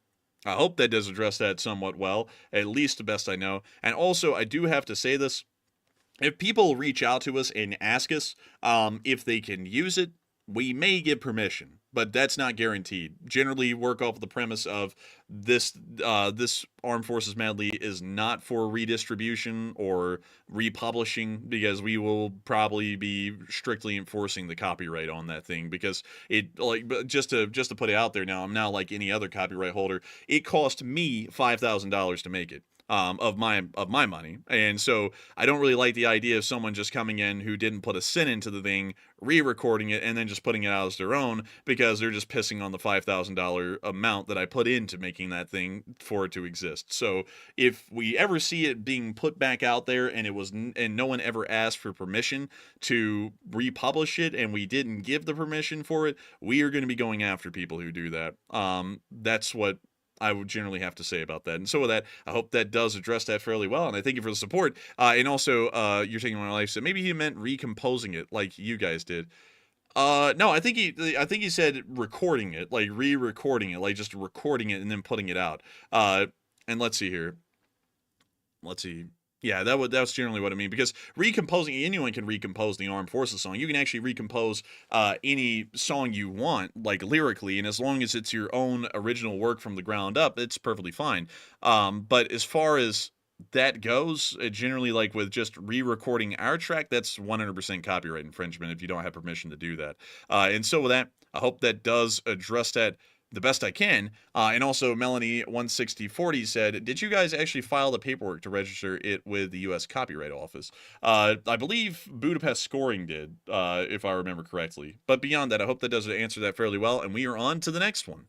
I hope that does address that somewhat well, at least the best I know. And also, I do have to say this. If people reach out to us and ask us if they can use it, we may give permission, but that's not guaranteed. Generally, work off of the premise of this Armed Forces Madly is not for redistribution or republishing, because we will probably be strictly enforcing the copyright on that thing, because it, like, just to put it out there now, I'm not like any other copyright holder. It cost me $5,000 to make it. Of my money, and so I don't really like the idea of someone just coming in who didn't put a cent into the thing, re-recording it, and then just putting it out as their own, because they're just pissing on the $5,000 amount that I put into making that thing for it to exist. So if we ever see it being put back out there and no one ever asked for permission to republish it, and we didn't give the permission for it, we are going to be going after people who do that. That's what I would generally have to say about that. And so with that, I hope that does address that fairly well. And I thank you for the support. And also, you're taking my life. So maybe he meant recomposing it like you guys did. No, I think he said recording it, like re-recording it, like just recording it and then putting it out. And let's see here. Let's see. Yeah, that's generally what I mean, because recomposing, anyone can recompose the Armed Forces song. You can actually recompose any song you want, like lyrically, and as long as it's your own original work from the ground up, it's perfectly fine. But as far as that goes, generally, like with just re-recording our track, that's 100% copyright infringement if you don't have permission to do that. And so with that, I hope that does address that the best I can. And also, Melanie16040 said, did you guys actually file the paperwork to register it with the U.S. Copyright Office? I believe Budapest Scoring did, if I remember correctly. But beyond that, I hope that does answer that fairly well, and we are on to the next one.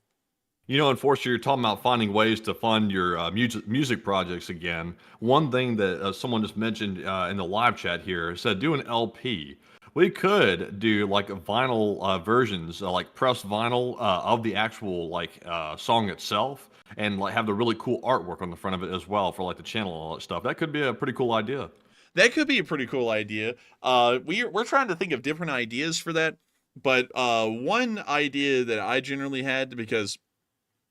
You know, Enforcer, you're talking about finding ways to fund your music projects again. One thing that someone just mentioned in the live chat here said, do an LP. We could do like vinyl versions, like pressed vinyl of the actual like song itself, and like have the really cool artwork on the front of it as well for like the channel and all that stuff. That could be a pretty cool idea. That could be a pretty cool idea. We're trying to think of different ideas for that, but one idea that I generally had, because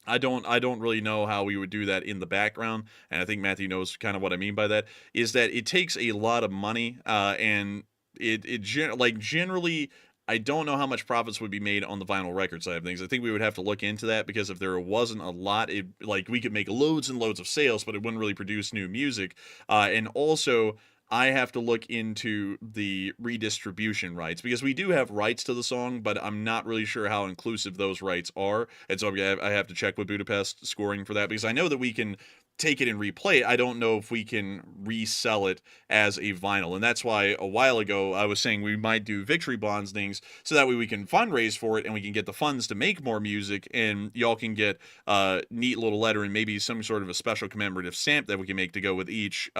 I don't really know how we would do that in the background, and I think Matthew knows kind of what I mean by that, is that it takes a lot of money, and generally, I don't know how much profits would be made on the vinyl record side of things. I think we would have to look into that, because if there wasn't a lot, like we could make loads and loads of sales, but it wouldn't really produce new music. And also, I have to look into the redistribution rights, because we do have rights to the song, but I'm not really sure how inclusive those rights are. And so I have to check with Budapest Scoring for that, because I know that we can take it and replay it. I don't know if we can resell it as a vinyl, and that's why a while ago I was saying we might do victory bonds things, so that way we can fundraise for it and we can get the funds to make more music, and y'all can get a neat little letter and maybe some sort of a special commemorative stamp that we can make to go with each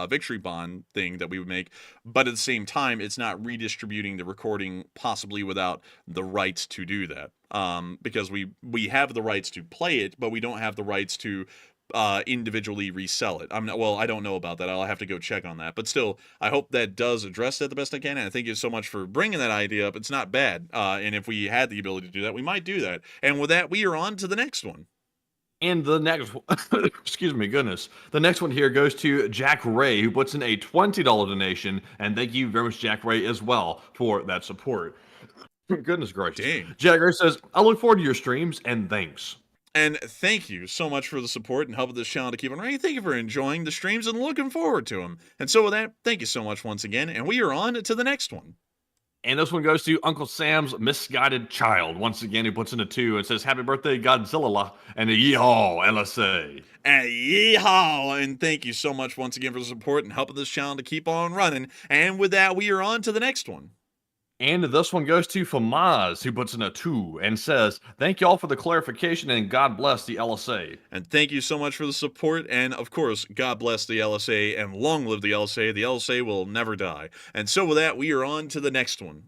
victory bond thing that we would make. But at the same time, it's not redistributing the recording possibly without the rights to do that. Because we have the rights to play it, but we don't have the rights to individually resell it. I don't know about that. I'll have to go check on that. But still, I hope that does address that the best I can. And I thank you so much for bringing that idea up. It's not bad. And if we had the ability to do that, we might do that. And with that, we are on to the next one. And the next one, excuse me, goodness. The next one here goes to Jack Ray, who puts in a $20 donation. And thank you very much, Jack Ray, as well, for that support. Goodness gracious. Dang. Jack Ray says, I look forward to your streams, and thanks. And thank you so much for the support and helping this channel to keep on running. Thank you for enjoying the streams and looking forward to them. And so with that, thank you so much once again. And we are on to the next one. And this one goes to Uncle Sam's misguided child, once again, who puts in a 2 and says, happy birthday, Godzilla, and a yeehaw, LSA. And yeehaw! And thank you so much once again for the support and helping this channel to keep on running. And with that, we are on to the next one. And this one goes to Famaz, who puts in a 2 and says, thank y'all for the clarification and God bless the LSA. And thank you so much for the support. And of course, God bless the LSA and long live the LSA. The LSA will never die. And so with that, we are on to the next one.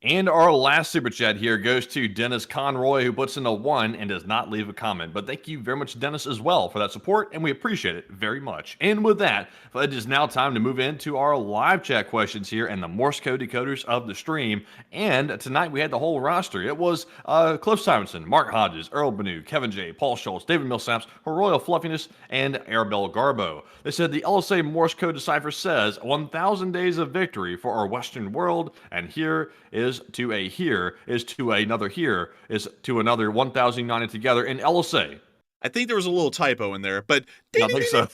And our last super chat here goes to Dennis Conroy, who puts in a 1 and does not leave a comment. But thank you very much, Dennis, as well for that support, and we appreciate it very much. And with that, it is now time to move into our live chat questions here and the Morse code decoders of the stream. And tonight we had the whole roster. It was Cliff Simonson, Mark Hodges, Earl Benu, Kevin J, Paul Schultz, David Millsaps, Royal Fluffiness, and Arabelle Garbo. They said the LSA Morse code decipher says 1,000 days of victory for our Western world, and here is to a here is to another here is to another 1,000 united together in LSA. I think there was a little typo in there, but I think so.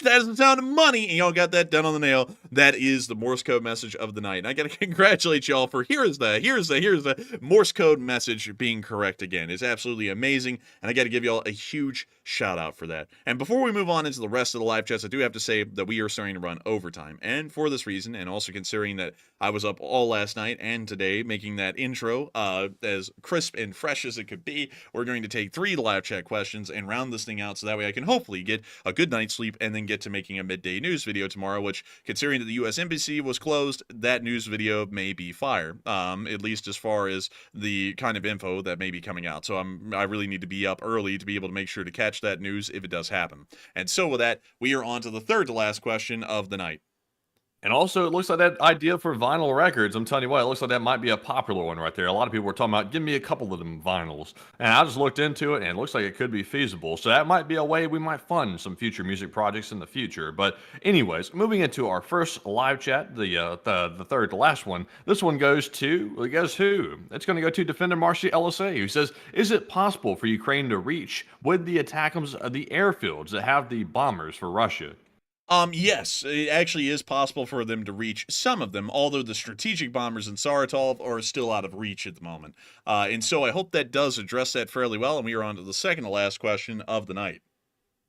that is the sound of money, and y'all got that done on the nail. That is the Morse code message of the night. And I gotta congratulate y'all for here's the Morse code message being correct again. It's absolutely amazing, and I gotta give y'all a huge shout out for that. And before we move on into the rest of the live chats, I do have to say that we are starting to run overtime. And for this reason, and also considering that I was up all last night and today making that intro as crisp and fresh as it could be, we're going to take 3 live chat questions and round this thing out so that way I can hopefully get a good night's sleep and then get to making a midday news video tomorrow, which, considering that the U.S. Embassy was closed, that news video may be fire, at least as far as the kind of info that may be coming out. So I really need to be up early to be able to make sure to catch that news if it does happen. And so with that, we are on to the third to last question of the night. And also, it looks like that idea for vinyl records, I'm telling you what, it looks like that might be a popular one right there. A lot of people were talking about, give me a couple of them vinyls. And I just looked into it, and it looks like it could be feasible. So that might be a way we might fund some future music projects in the future. But anyways, moving into our first live chat, the third to last one. This one goes to, well, guess who? It's going to go to Defender Marcy LSA, who says, is it possible for Ukraine to reach with the ATACMS the airfields that have the bombers for Russia? Yes, it actually is possible for them to reach some of them, although the strategic bombers in Saratov are still out of reach at the moment. And so I hope that does address that fairly well, and we are on to the second to last question of the night.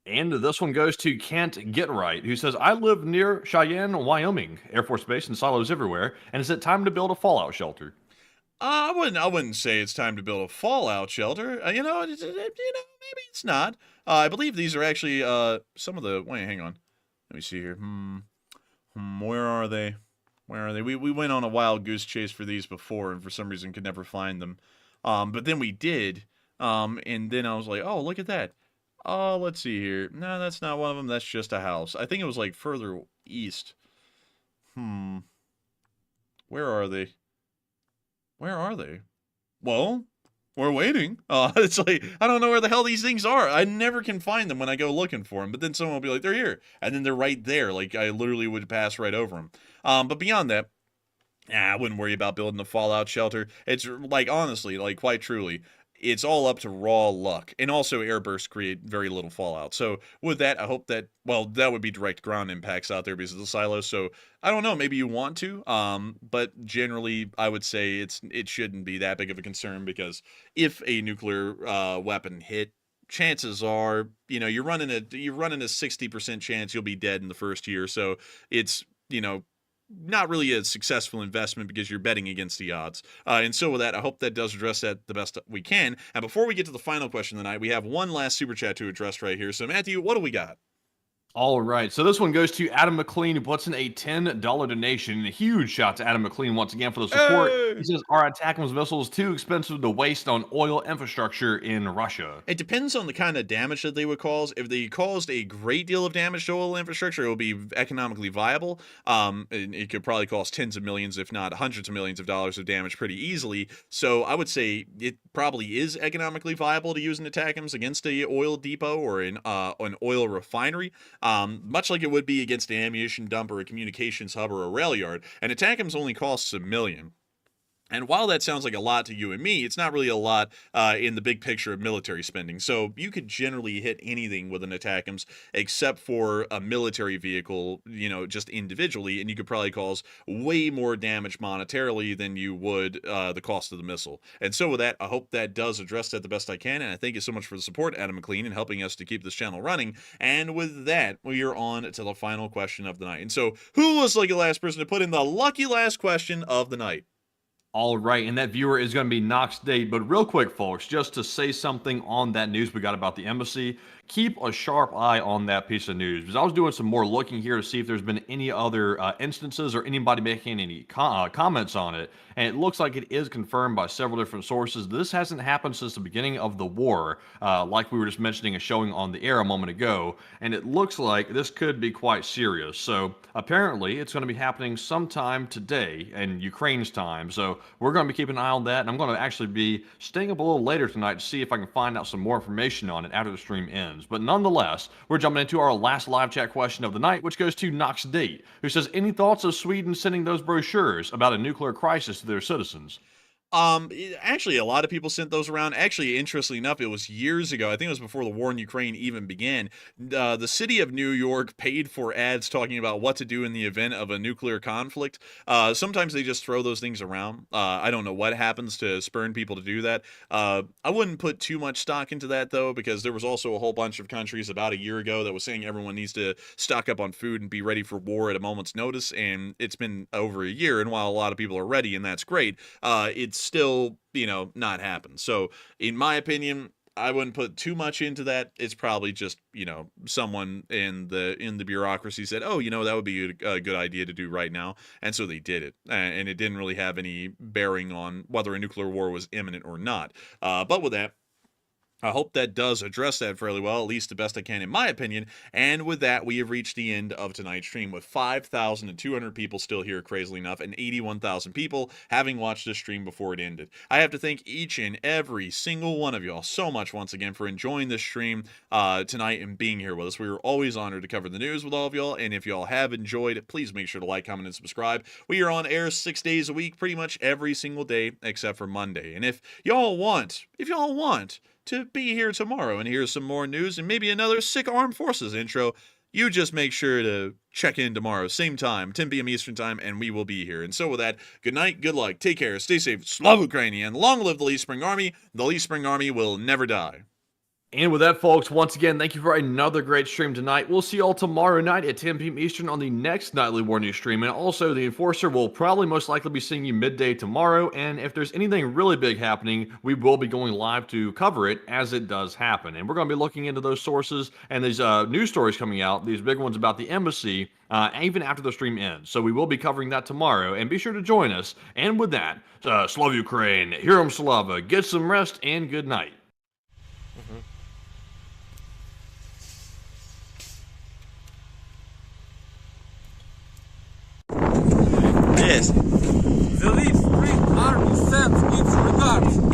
And this one goes to Can't Get Right, who says, I live near Cheyenne, Wyoming, Air Force Base and silos everywhere, and is it time to build a fallout shelter? I wouldn't say it's time to build a fallout shelter. Maybe it's not. I believe these are actually some of the. Wait, hang on. Let me see here. Where are they? Where are they? We went on a wild goose chase for these before, and for some reason could never find them. But then we did. And then I was like, oh, look at that. Oh, let's see here. No, that's not one of them. That's just a house. I think it was like further east. Where are they? Where are they? Well, we're waiting. It's like, I don't know where the hell these things are. I never can find them when I go looking for them. But then someone will be like, they're here. And then they're right there. Like, I literally would pass right over them. But beyond that, I wouldn't worry about building a fallout shelter. It's like, honestly, like, quite truly, it's all up to raw luck. And also, airbursts create very little fallout. So with that, I hope that, well, that would be direct ground impacts out there because of the silos. So I don't know, maybe you want to, but generally, I would say it shouldn't be that big of a concern because if a nuclear weapon hit, chances are, you're running a 60% chance you'll be dead in the first year. So it's, not really a successful investment because you're betting against the odds. And so with that, I hope that does address that the best we can. And before we get to the final question of the night, we have one last super chat to address right here. So Matthew, what do we got? All right, so this one goes to Adam McLean, who puts in a $10 donation. A huge shout to Adam McLean once again for the support. Hey! He says, are ATACMS missiles too expensive to waste on oil infrastructure in Russia? It depends on the kind of damage that they would cause. If they caused a great deal of damage to oil infrastructure, it would be economically viable. It could probably cost tens of millions, if not hundreds of millions of dollars of damage pretty easily. So I would say it probably is economically viable to use an ATACMS against a oil depot or an oil refinery. Much like it would be against an ammunition dump or a communications hub or a rail yard. And ATACMS only costs $1 million. And while that sounds like a lot to you and me, it's not really a lot in the big picture of military spending. So you could generally hit anything with an ATACMS except for a military vehicle, just individually, and you could probably cause way more damage monetarily than you would the cost of the missile. And so with that, I hope that does address that the best I can, and I thank you so much for the support, Adam McLean, in helping us to keep this channel running. And with that, we are on to the final question of the night. And so, who was like the last person to put in the lucky last question of the night? All right, and that viewer is going to be Knox Date. But real quick, folks, just to say something on that news we got about the embassy, keep a sharp eye on that piece of news. Because I was doing some more looking here to see if there's been any other instances or anybody making any comments on it. And it looks like it is confirmed by several different sources. This hasn't happened since the beginning of the war, like we were just mentioning and showing on the air a moment ago. And it looks like this could be quite serious. So apparently it's going to be happening sometime today in Ukraine's time. So we're going to be keeping an eye on that. And I'm going to actually be staying up a little later tonight to see if I can find out some more information on it after the stream ends. But nonetheless, we're jumping into our last live chat question of the night, which goes to Knox Date, who says, any thoughts of Sweden sending those brochures about a nuclear crisis to their citizens? Actually, a lot of people sent those around. Actually, interestingly enough, it was years ago. I think it was before the war in Ukraine even began. The city of New York paid for ads talking about what to do in the event of a nuclear conflict. Sometimes they just throw those things around. I don't know what happens to spurn people to do that. I wouldn't put too much stock into that, though, because there was also a whole bunch of countries about a year ago that was saying everyone needs to stock up on food and be ready for war at a moment's notice. And it's been over a year. And while a lot of people are ready, and that's great, it's still, not happened. So in my opinion, I wouldn't put too much into that. It's probably just, someone in the bureaucracy said, oh, that would be a good idea to do right now. And so they did it. And it didn't really have any bearing on whether a nuclear war was imminent or not. But with that, I hope that does address that fairly well, at least the best I can in my opinion. And with that, we have reached the end of tonight's stream with 5,200 people still here, crazily enough, and 81,000 people having watched this stream before it ended. I have to thank each and every single one of y'all so much once again for enjoying this stream tonight and being here with us. We were always honored to cover the news with all of y'all, and if y'all have enjoyed, please make sure to like, comment, and subscribe. We are on air 6 days a week, pretty much every single day except for Monday. And if y'all want to be here tomorrow and hear some more news and maybe another sick Armed Forces intro, you just make sure to check in tomorrow, same time, 10 p.m. Eastern time, and we will be here. And so with that, good night, good luck, take care, stay safe, Slava Ukraini, and long live the Lee Spring Army. The Lee Spring Army will never die. And with that, folks, once again, thank you for another great stream tonight. We'll see you all tomorrow night at 10 p.m. Eastern on the next Nightly War News stream. And also, the Enforcer will probably most likely be seeing you midday tomorrow. And if there's anything really big happening, we will be going live to cover it as it does happen. And we're going to be looking into those sources and these news stories coming out, these big ones about the embassy, even after the stream ends. So we will be covering that tomorrow. And be sure to join us. And with that, Slava Ukraine, Herom Slava, get some rest, and good night. The Lee Spring Army sends its regards.